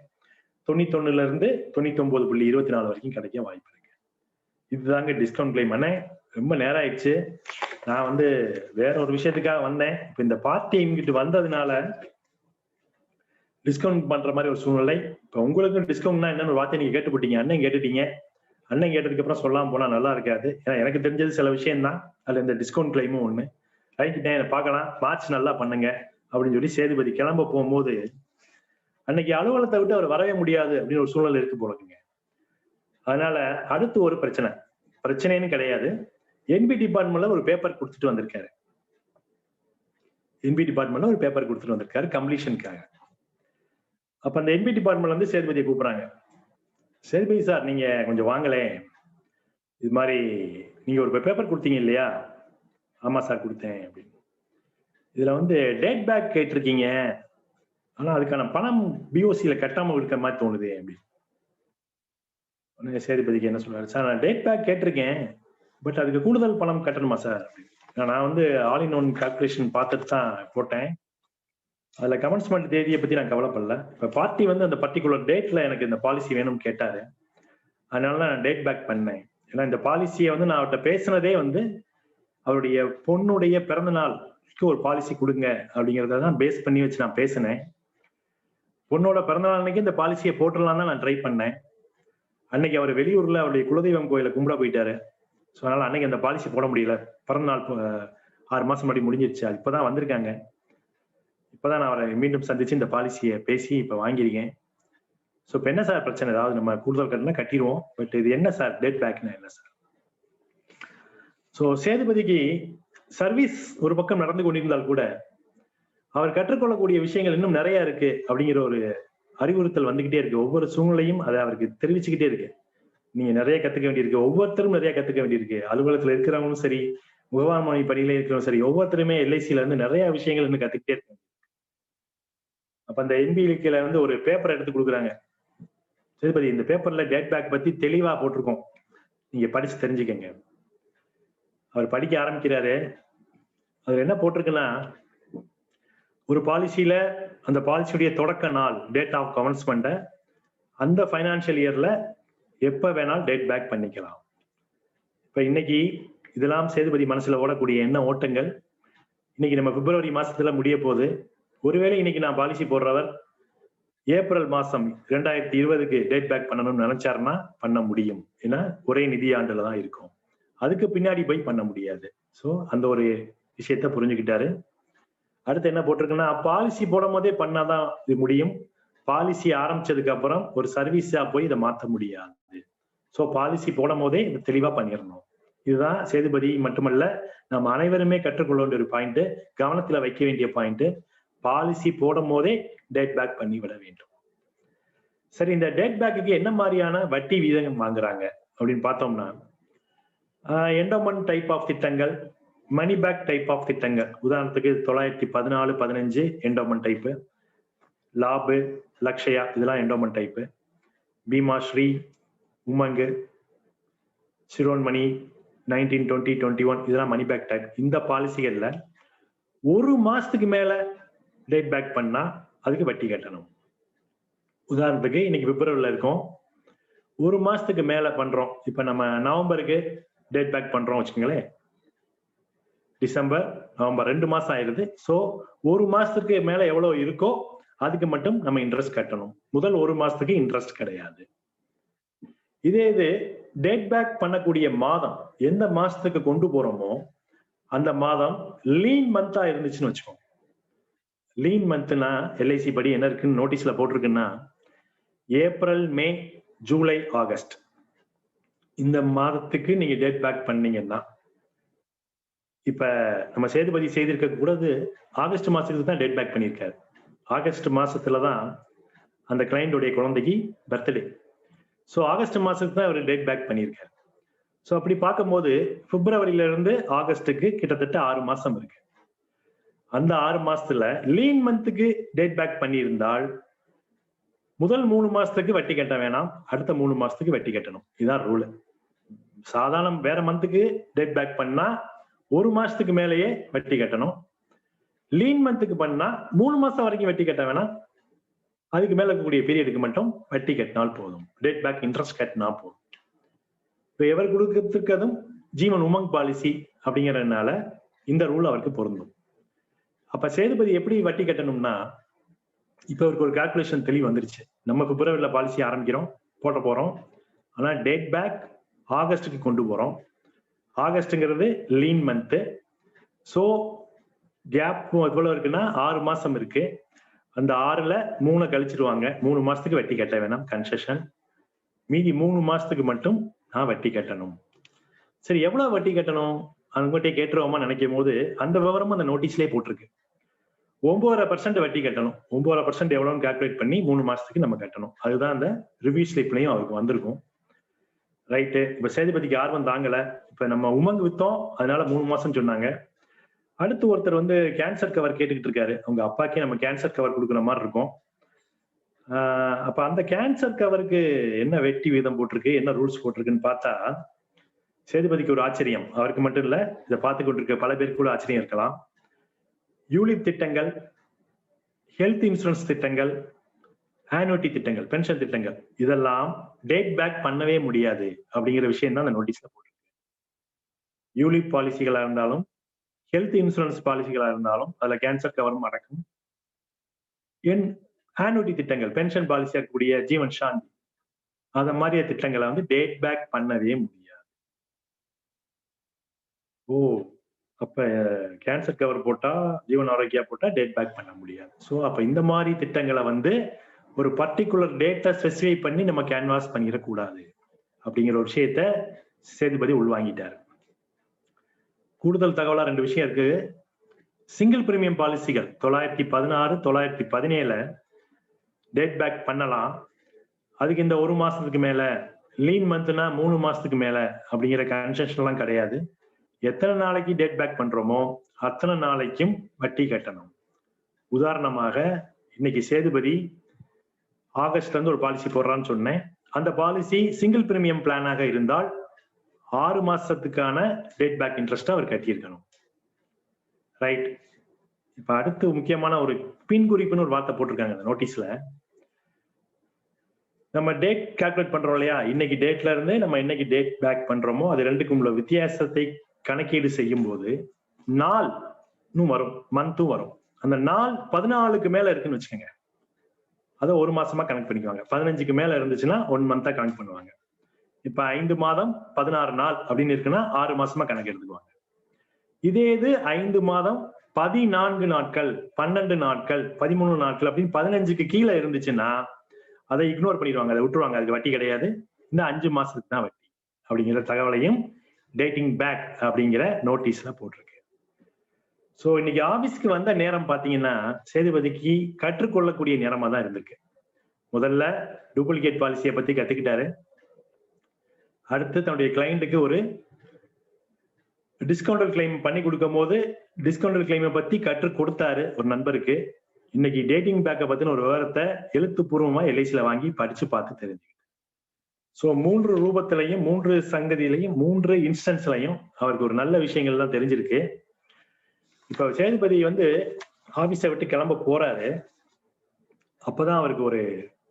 91ல இருந்து 99.24 வரைக்கும் கிடைக்க வாய்ப்பு இருக்கு. இதுதாங்க டிஸ்கவுண்ட் கிளைம். அண்ணே ரொம்ப நேரம் ஆயிடுச்சு. நான் வந்து வேற ஒரு விஷயத்துக்காக வந்தேன். இப்ப இந்த பார்ட்டி இங்கிட்டு வந்ததுனால டிஸ்கவுண்ட் பண்ற மாதிரி ஒரு சூழ்நிலை. இப்ப உங்களுக்கு டிஸ்கவுண்ட்னா என்னன்னு ஒரு வார்த்தை நீங்க கேட்டுப்பட்டீங்க, அண்ணன் கேட்டுட்டீங்க. அண்ணன் கேட்டதுக்கு அப்புறம் சொல்லாம போனா நல்லா இருக்காது. ஏன்னா எனக்கு தெரிஞ்சது சில விஷயம் தான், அதுல இந்த டிஸ்கவுண்ட் கிளைமும் ஒண்ணு. ரைட்டு, பார்க்கலாம், மார்ச் நல்லா பண்ணுங்க அப்படின்னு சொல்லி சேதுபதி கிளம்ப போகும்போது அன்னைக்கு அலுவலகத்தை விட்டு அவர் வரவே முடியாது அப்படின்னு ஒரு சூழ்நிலை இருக்கு போலக்குங்க. அதனால அடுத்து ஒரு பிரச்சனைன்னு கிடையாது. என்பி டிபார்ட்மெண்ட்ல ஒரு பேப்பர் கொடுத்துட்டு வந்திருக்காரு. என்பி டிபார்ட்மெண்ட்ல ஒரு பேப்பர் கொடுத்துட்டு வந்திருக்காரு கம்ப்ளீஷனுக்காக. அப்ப அந்த என்பி டிபார்ட்மெண்ட்ல வந்து சேதுபதியை கூப்பிடுறாங்க. சேதுபதி சார், நீங்க கொஞ்சம் வாங்கலே, இது மாதிரி நீங்க ஒரு பேப்பர் கொடுத்தீங்க இல்லையா? ஆமா சார் கொடுத்தேன் அப்படின்னு. இதுல வந்து டேட் பேக் கேட்டிருக்கீங்க, ஆனா அதுக்கான பணம் பிஓசியில கட்டாம இருக்கிற மாதிரி தோணுது அப்படின்னு. சேதுபதிக்கு என்ன சொல்றாரு, சார் நான் டேட் பேக் கேட்டிருக்கேன், பட் அதுக்கு கூடுதல் பணம் கட்டணுமா சார் அப்படின்னு. நான் வந்து ஆல் இன் ஒன் கால்குலேஷன் பார்த்துட்டு தான் போட்டேன். அதுல கமென்ஸ்மெண்ட் தேதியை பத்தி நான் கவலைப்படல. இப்ப பார்ட்டி வந்து அந்த பர்டிகுலர் டேட்ல எனக்கு இந்த பாலிசி வேணும்னு கேட்டாரு, அதனால நான் டேட் பேக் பண்ணேன். ஏன்னா இந்த பாலிசியை வந்து நான் அவர்கிட்ட பேசினதே வந்து அவருடைய பொண்ணுடைய பிறந்த நாளுக்கு ஒரு பாலிசி கொடுங்க அப்படிங்கிறத தான் பேஸ் பண்ணி வச்சு நான் பேசினேன். பொண்ணோட பிறந்த நாள் அன்னைக்கு இந்த பாலிசியை போட்டுடலாம் தான் நான் ட்ரை பண்ணேன். அன்னைக்கு அவர் வெளியூர்ல அவருடைய குலதெய்வம் கோயிலை கும்பிட போயிட்டாரு. ஸோ அதனால அன்னைக்கு அந்த பாலிசி போட முடியல. பிறந்த நாள் 6 மாசம் முன்னாடி முடிஞ்சிருச்சு. அது இப்பதான் வந்திருக்காங்க. இப்பதான் நான் அவரை மீண்டும் சந்திச்சு இந்த பாலிசியை பேசி இப்ப வாங்கியிருக்கேன். ஸோ இப்போ என்ன சார் பிரச்சனை? ஏதாவது நம்ம கூடுதல் கட்டணம் கட்டிடுவோம், பட் இது என்ன சார் டேட் பேக்னா என்ன சார்? ஸோ சேதுபதிக்கு சர்வீஸ் ஒரு பக்கம் நடந்து கொண்டிருந்தால் கூட அவர் கற்றுக்கொள்ளக்கூடிய விஷயங்கள் இன்னும் நிறைய இருக்கு அப்படிங்கிற ஒரு அறிவுறுத்தல் வந்துகிட்டே இருக்கு. ஒவ்வொரு சூழ்நிலையும் அதை அவருக்கு தெரிவிச்சுக்கிட்டே இருக்கு. நீங்க நிறைய கத்துக்க வேண்டியிருக்கு, ஒவ்வொருத்தரும் நிறைய கத்துக்க வேண்டியிருக்கு. அலுவலகத்துல இருக்கிறவங்களும் சரி, முகவாண்மை பணியில இருக்கிறவங்க சரி, ஒவ்வொருத்தருமே எல்ஐசியில இருந்து நிறைய விஷயங்கள் இன்னும் கத்துக்கிட்டே இருக்கு. அப்ப அந்த என்பில வந்து ஒரு பேப்பர் எடுத்து கொடுக்குறாங்க. சேதுபதி, இந்த பேப்பர்ல டேட் பேக் பத்தி தெளிவா போட்டிருக்கோம், நீங்க படிச்சு தெரிஞ்சுக்கங்க. அவர் படிக்க ஆரம்பிக்கிறாரு. அது என்ன போட்டிருக்குன்னா, ஒரு பாலிசியில அந்த பாலிசியுடைய தொடக்க நாள் டேட் ஆஃப் கமென்ஸ்மெண்ட் அந்த ஃபைனான்சியல் இயர்ல எப்ப வேணாலும் டேட் பேக் பண்ணிக்கலாம். இப்ப இன்னைக்கு இதெல்லாம் சேதுபதி மனசுல ஓடக்கூடிய என்ன ஓட்டங்கள். இன்னைக்கு நம்ம பிப்ரவரி மாசத்துல முடிய போகுது. ஒருவேளை இன்னைக்கு நான் பாலிசி போடுறவர் ஏப்ரல் மாசம் 2020க்கு டேட் பேக் பண்ணணும்னு நினைச்சாருன்னா பண்ண முடியும். ஏன்னா ஒரே நிதி ஆண்டுல தான் இருக்கும். அதுக்கு பின்னாடி போய் பண்ண முடியாது. ஸோ அந்த ஒரு விஷயத்த புரிஞ்சுக்கிட்டாரு. அடுத்து என்ன போட்டிருக்குன்னா, பாலிசி போடும் போதே பண்ணாதான் இது முடியும். பாலிசி ஆரம்பிச்சதுக்கு அப்புறம் ஒரு சர்வீஸா போய் இதை மாற்ற முடியாது. ஸோ பாலிசி போடும் போதே இதை தெளிவா பண்ணிடணும். இதுதான் சேதுபதி மட்டுமல்ல, நம்ம அனைவருமே கற்றுக்கொள்ள வேண்டிய ஒரு பாயிண்ட், கவனத்துல வைக்க வேண்டிய பாயிண்ட். பாலிசி போடும் போதே டேட் பேக் பண்ணி விட வேண்டும். சரி, இந்த டேட் பேக்கு என்ன மாதிரியான வட்டி வீதம் வாங்குறாங்க அப்படின்னு பார்த்தோம்னா, என்டோமெண்ட் டைப் ஆஃப் திட்டங்கள், மணி பேக் டைப் ஆஃப் திட்டங்கள். உதாரணத்துக்கு 914-15 என்டோமெண்ட் டைப்பு, லாபு, லக்ஷயா இதெல்லாம் என்டோமெண்ட் டைப்பு, பீமா ஸ்ரீ, உமங்கு, சிரோன்மணி 1920-21 இதெல்லாம் மணி பேக் டைப். இந்த பாலிசிகள்ல ஒரு மாசத்துக்கு மேல டேட் பேக் பண்ணா அதுக்கு வட்டி கட்டணும். உதாரணத்துக்கு இன்னைக்கு பிப்ரவரியில இருக்கோம், ஒரு மாசத்துக்கு மேல பண்றோம். இப்ப நம்ம நவம்பருக்கு டேட் பேக் பண்றோம் வச்சுக்கோங்களேன், டிசம்பர் நவம்பர் 2 மாசம் ஆயிருது. ஸோ ஒரு மாசத்துக்கு மேல எவ்வளவு இருக்கோ அதுக்கு மட்டும் நம்ம இன்ட்ரெஸ்ட் கட்டணும். முதல் ஒரு மாசத்துக்கு இன்ட்ரெஸ்ட் கிடையாது. இதே இது டேட் பேக் பண்ணக்கூடிய மாதம் எந்த மாசத்துக்கு கொண்டு போறோமோ அந்த மாதம் லீன் மந்தா இருந்துச்சுன்னு வச்சுக்கோங்க. லீன் மந்த்னா எல்ஐசி படி என்ன இருக்குன்னு நோட்டீஸ்ல போட்டிருக்குன்னா, ஏப்ரல், மே, ஜூலை, ஆகஸ்ட் இந்த மாதத்துக்கு நீங்க டேட் பேக் பண்ணீங்கன்னா, இப்ப நம்ம சேதுபதி செய்திருக்க கூடாது ஆகஸ்ட் மாசத்துக்கு தான் டேட் பேக் பண்ணியிருக்காரு. ஆகஸ்ட் மாசத்துலதான் அந்த கிளையண்டோடைய குழந்தைக்கு பர்த்டே. ஸோ ஆகஸ்ட் மாசத்துக்கு தான் அவர் டேட் பேக் பண்ணியிருக்காரு. ஸோ அப்படி பார்க்கும்போது பிப்ரவரியில இருந்து ஆகஸ்டுக்கு கிட்டத்தட்ட 6 மாசம் இருக்கு. அந்த 6 மாசத்துல லீன் மந்த்துக்கு டேட் பேக் பண்ணியிருந்தால் முதல் 3 மாசத்துக்கு வட்டி கட்ட வேணாம், அடுத்த 3 மாசத்துக்கு வட்டி கட்டணும். இதுதான் ரூல். சாதாரண வேற மந்த்துக்கு டேட் பேக் பண்ணா 1 மாசத்துக்கு மேலேயே வட்டி கட்டணும். லீன் மந்த்துக்கு பண்ணா 3 மாசம் வரைக்கும் வட்டி கட்ட வேணாம், அதுக்கு மேல இருக்கக்கூடிய பீரியடுக்கு மட்டும் வட்டி கட்டினால் போதும், டேட் பேக் இன்ட்ரெஸ்ட் கட்டினா போதும். இப்போ எவர் கொடுக்கறதுக்கு ஜீவன் உமங் பாலிசி அப்படிங்கறதுனால இந்த ரூல் அவருக்கு பொருந்தும். அப்ப சேதுபதி எப்படி வட்டி கட்டணும்னா, இப்ப அவருக்கு ஒரு கால்குலேஷன் தெளிவு வந்துருச்சு. நம்ம பிப்ரவரியில பாலிசி ஆரம்பிக்கிறோம், போட்ட போறோம். ஆனா டேட் பேக் ஆகஸ்டுக்கு கொண்டு போறோம். ஆகஸ்ட்ங்கிறது லீன் மந்த். ஸோ கேப் எவ்வளவு இருக்குன்னா 6 மாசம் இருக்கு. அந்த 6ல 3 கழிச்சிருவாங்க. 3 மாசத்துக்கு வட்டி கட்ட வேணாம், கன்செஷன். மீதி 3 மாசத்துக்கு மட்டும் நான் வட்டி கட்டணும். சரி, எவ்வளவு வட்டி கட்டணும் அவங்ககிட்ட கேட்டுருவோமா நினைக்கும் போது அந்த விவரமும் அந்த நோட்டீஸ்லயே போட்டிருக்கு. 9.5% வட்டி கட்டணும். 9.5% எவ்வளவுன்னு கால்குலேட் பண்ணி 3 மாசத்துக்கு நம்ம கட்டணும். அதுதான் அந்த ரிவ்யூ ஸ்லிப்லயும் அவருக்கு வந்திருக்கும். ரைட்டு. இப்ப சேதுபதிக்கு ஆர்வம் தாங்கல. இப்ப நம்ம உமங் வித்தோம், அதனால 3 மாசம் சொன்னாங்க. அடுத்து ஒருத்தர் கேன்சர் கவர் கேட்டுக்கிட்டு இருக்காரு. அவங்க அப்பாக்கே நம்ம கேன்சர் கவர் கொடுக்குற மாதிரி இருக்கும். அப்ப அந்த கேன்சர் கவருக்கு என்ன வெட்டி வீதம் போட்டிருக்கு, என்ன ரூல்ஸ் போட்டிருக்குன்னு பார்த்தா சேதுபதிக்கு ஒரு ஆச்சரியம். அவருக்கு மட்டும் இல்ல, இதை பார்த்து கொண்டிருக்க பல பேருக்கு கூட ஆச்சரியம் இருக்கலாம். யூலிப் திட்டங்கள், ஹெல்த் இன்சூரன்ஸ் திட்டங்கள், ஆனுவிட்டி திட்டங்கள், பென்ஷன் திட்டங்கள், இதெல்லாம் டேட் பேக் பண்ணவே முடியாது அப்படிங்கிற விஷயம் தான் அந்த நோட்டீஸ்ல போட்டிருக்கு. யூலிப் பாலிசிகளா இருந்தாலும் ஹெல்த் இன்சூரன்ஸ் பாலிசிகளா இருந்தாலும் அதுல கேன்சர் கவரும் அடக்கும். என் ஆனுவிட்டி திட்டங்கள், பென்ஷன் பாலிசியா இருக்கக்கூடிய ஜீவன் சாந்தி, அத மாதிரிய திட்டங்களை டேட் பேக் பண்ணவே முடியாது. ஓ, அப்ப கேன்சர் கவர் போட்டா, ஜீவன் ஆரோக்கியா போட்டா டேட் பேக் பண்ண முடியாது. ஸோ அப்ப இந்த மாதிரி திட்டங்களை ஒரு பர்டிகுலர் டேட்டை ஸ்பெசிஃபை பண்ணி நம்ம கேன்வாஸ் பண்ணிடக்கூடாது அப்படிங்கிற ஒரு விஷயத்த சேதுபதி உள்வாங்கிட்டாரு. கூடுதல் தகவலா 2 விஷயம் இருக்கு. சிங்கிள் பிரீமியம் பாலிசிகள் 916, 917 டேட் பேக் பண்ணலாம். அதுக்கு இந்த 1 மாசத்துக்கு மேல, லீன் மந்த்னா 3 மாசத்துக்கு மேல அப்படிங்கிற கன்செஷன் எல்லாம் கிடையாது. எத்தனை நாளைக்கு டேட் பேக் பண்றோமோ அத்தனை நாளைக்கும் வட்டி கட்டணும். உதாரணமாக இன்னைக்கு சேதுபதி ஆகஸ்ட்ல இருந்து ஒரு பாலிசி போடுறான்னு சொன்னேன். அந்த பாலிசி சிங்கிள் பிரீமியம் பிளானாக இருந்தால் 6 மாசத்துக்கான டேட் பேக் இன்ட்ரெஸ்ட் அவர் கட்டியிருக்கணும். ரைட். இப்ப அடுத்து முக்கியமான ஒரு பின் குறிப்புன்னு ஒரு வார்த்தை போட்டிருக்காங்க அந்த நோட்டீஸ்ல. நம்ம டேட் கால்குலேட் பண்றோம் இல்லையா, இன்னைக்கு டேட்ல இருந்து நம்ம இன்னைக்கு டேட் பேக் பண்றோமோ அது ரெண்டுக்கும் உள்ள வித்தியாசத்தை கணக்கீடு செய்யும் போது நாள் வரும், மந்த்தும் வரும். அந்த நாள் 14க்கு மேல இருக்குன்னு வச்சுக்கோங்க, அதை 1 மாசமா கணக்கு பண்ணிக்குவாங்க. 15க்கு மேல இருந்துச்சுன்னா 1 மந்தா கணக்கு பண்ணுவாங்க. இப்ப 5 மாதம் 16 நாள் அப்படின்னு இருக்குன்னா 6 மாசமா கணக்கு எடுத்துக்குவாங்க. இதே இது 5 மாதம் 14 நாட்கள், 12 நாட்கள், 13 நாட்கள் அப்படின்னு 15க்கு கீழே இருந்துச்சுன்னா அதை இக்னோர் பண்ணிடுவாங்க, அதை விட்டுருவாங்க. அதுக்கு வட்டி கிடையாது, இந்த 5 மாசத்துக்கு தான் வட்டி அப்படிங்கிற தகவலையும் டேட்டிங் பேக் அப்படிங்கிற நோட்டீஸ்ல போட்டிருக்கு. சோ இன்னைக்கு ஆபீஸ்க்கு வந்த நேரம் பாத்தீங்கன்னா சேதுபதிக்கு கற்றுக்கொள்ளக்கூடிய நேரமா தான் இருந்திருக்கு. முதல்ல டூப்ளிகேட் பாலிசியை பத்தி கத்துக்கிட்டாரு. அடுத்து தன்னுடைய கிளைண்ட்டுக்கு ஒரு டிஸ்கவுண்டல் கிளைம் பண்ணி கொடுக்கும் போது டிஸ்கவுண்டல் கிளைமை பத்தி கற்றுக் கொடுத்தாரு ஒரு நண்பருக்கு. இன்னைக்கு டேட்டிங் பேக்கை பத்தின ஒரு விவரத்தை எழுத்துப்பூர்வமா எல்ஐசில வாங்கி படிச்சு பார்த்து தெரிஞ்சுக்கிட்டு. ஸோ 3 ரூபத்திலையும் 3 சங்கதியிலையும் 3 இன்ஸ்டன்ஸ்லையும் அவருக்கு ஒரு நல்ல விஷயங்கள் தான் தெரிஞ்சிருக்கு. இப்ப சேதுபதி ஆபீஸை விட்டு கிளம்ப போறாரு. அப்பதான் அவருக்கு ஒரு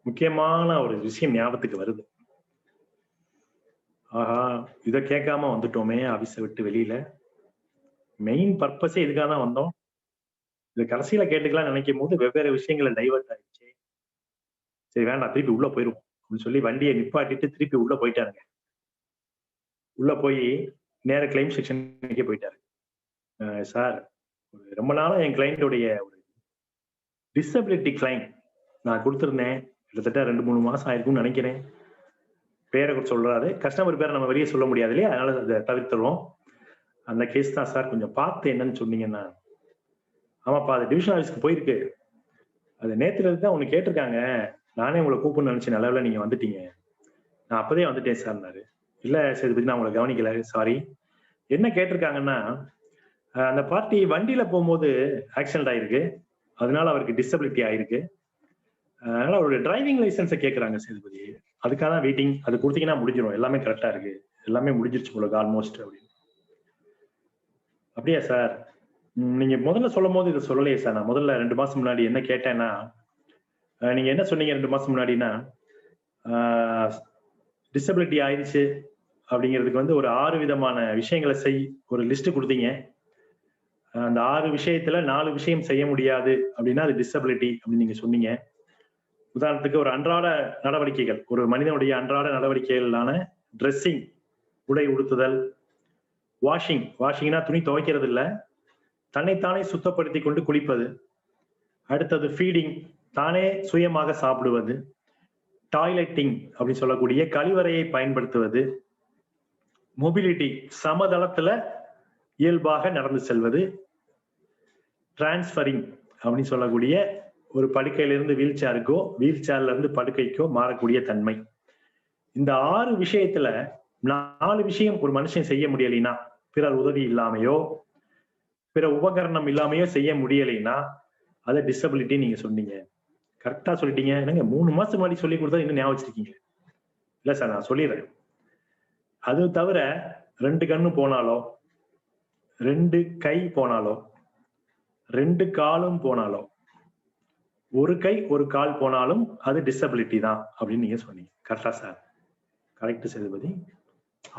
முக்கியமான ஒரு விஷயம் ஞாபகத்துக்கு வருது. ஆஹா, இதை கேட்காம வந்துட்டோமே ஆபீஸை விட்டு வெளியில. மெயின் பர்பஸே இதுக்காக தான் வந்தோம். இது கடைசியில கேட்டுக்கலாம் நினைக்கும் போது வெவ்வேறு விஷயங்களை டைவர்ட் ஆயிடுச்சு. சரி வேண்டாம், திருப்பி உள்ள போயிருவோம் அப்படின்னு சொல்லி வண்டியை நிப்பாட்டிட்டு திருப்பி உள்ள போயிட்டாருங்க. உள்ள போய் நேர கிளைம் செக்ஷனுக்கே போயிட்டாரு. சார், ரொம்ப நாளா என் கிளைண்டோடைய ஒரு டிசபிலிட்டி கிளைம் நான் கொடுத்துருந்தேன், கிட்டத்தட்ட 2-3 மாசம் ஆயிருக்கும்னு நினைக்கிறேன். பேரை கூட சொல்றாரு. கஸ்டமர் பேரை நம்ம வெளியே சொல்ல முடியாது இல்லையா, அதனால அதை தவிர்த்துருவோம். அந்த கேஸ் தான் சார், கொஞ்சம் பார்த்து என்னன்னு சொன்னீங்கன்னா. ஆமாப்பா, அது டிவிஷன் ஆஃபீஸ்க்கு போயிருக்கு, அது நேத்துல தான் உனக்கு கேட்டிருக்காங்க, நானே உங்களை கூப்பிடணும்னு நினைச்சேன், நல்ல நீங்க வந்துட்டீங்க, நான் அப்பதே வந்துட்டேன் சார்னாரு. இல்ல சரி பத்தி நான் உங்களை கவனிக்கல, சாரி. என்ன கேட்டிருக்காங்கன்னா, அந்த பார்ட்டி வண்டியில போகும்போது ஆக்சிடென்ட் ஆயிருக்கு, அதனால அவருக்கு டிசபிலிட்டி ஆயிருக்கு, அதனால அவருடைய டிரைவிங் லைசன்ஸை கேட்கறாங்க சேதுபதி. அதுக்காக தான் வெயிட்டிங், அது கொடுத்தீங்கன்னா முடிஞ்சிடும், எல்லாமே கரெக்டா இருக்கு, எல்லாமே முடிஞ்சிருச்சு உங்களுக்கு ஆல்மோஸ்ட் அப்படின்னு. அப்படியா சார், நீங்க முதல்ல சொல்லும் போது இதை சொல்லலையே சார். நான் முதல்ல 2 மாசம் முன்னாடி என்ன கேட்டேன்னா, நீங்க என்ன சொன்னீங்க 2 மாசம் முன்னாடினா டிசபிலிட்டி ஆயிடுச்சு அப்படிங்கிறதுக்கு வந்து ஒரு 6 விதமான விஷயங்களை ஒரு லிஸ்ட் கொடுத்தீங்க. அந்த 6 விஷயத்துல 4 விஷயம் செய்ய முடியாது அப்படின்னா அது டிசபிலிட்டி அப்படின்னு நீங்க சொன்னீங்க. உதாரணத்துக்கு ஒரு அன்றாட நடவடிக்கைகள், ஒரு மனிதனுடைய அன்றாட நடவடிக்கைகளான ட்ரெஸ்ஸிங், உடை உடுத்துதல், வாஷிங்னா துணி துவைக்கிறது இல்ல, தன்னைத்தானே சுத்தப்படுத்தி கொண்டு குளிப்பது. அடுத்தது ஃபீடிங், தானே சுயமாக சாப்பிடுவது. டாய்லெட்டிங் அப்படின்னு சொல்லக்கூடிய கழிவறையை பயன்படுத்துவது. மொபிலிட்டி, சமதளத்துல இயல்பாக நடந்து செல்வது. டிரான்ஸ்பரிங் அப்படின்னு சொல்லக்கூடிய ஒரு படுக்கையிலிருந்து வீல் சேருக்கோ, வீல் சேர்ல இருந்து படுக்கைக்கோ மாறக்கூடிய தன்மை. இந்த 6 விஷயத்துல 4 விஷயம் ஒரு மனுஷன் செய்ய முடியலைன்னா, பிறர் உதவி இல்லாமையோ பிற உபகரணம் இல்லாமையோ செய்ய முடியலைன்னா அதை டிசபிலிட்டி நீங்க சொன்னீங்க. கரெக்டா சொல்லிட்டீங்க. என்னங்க 3 மாசம் முன்னாடி சொல்லி கொடுத்தா இன்னும் ஞாபகம் வச்சிருக்கீங்க? இல்ல சார், நான் சொல்லிடுறேன். அது தவிர 2 கண்ணு போனாலோ, 2 கை போனாலோ, 2 காலும் போனாலோ, 1 கை 1 கால் போனாலும் அது டிசபிலிட்டி தான் அப்படின்னு நீங்க சொன்னீங்க. கரெக்டா சார்? கரெக்ட் சேதுபதி.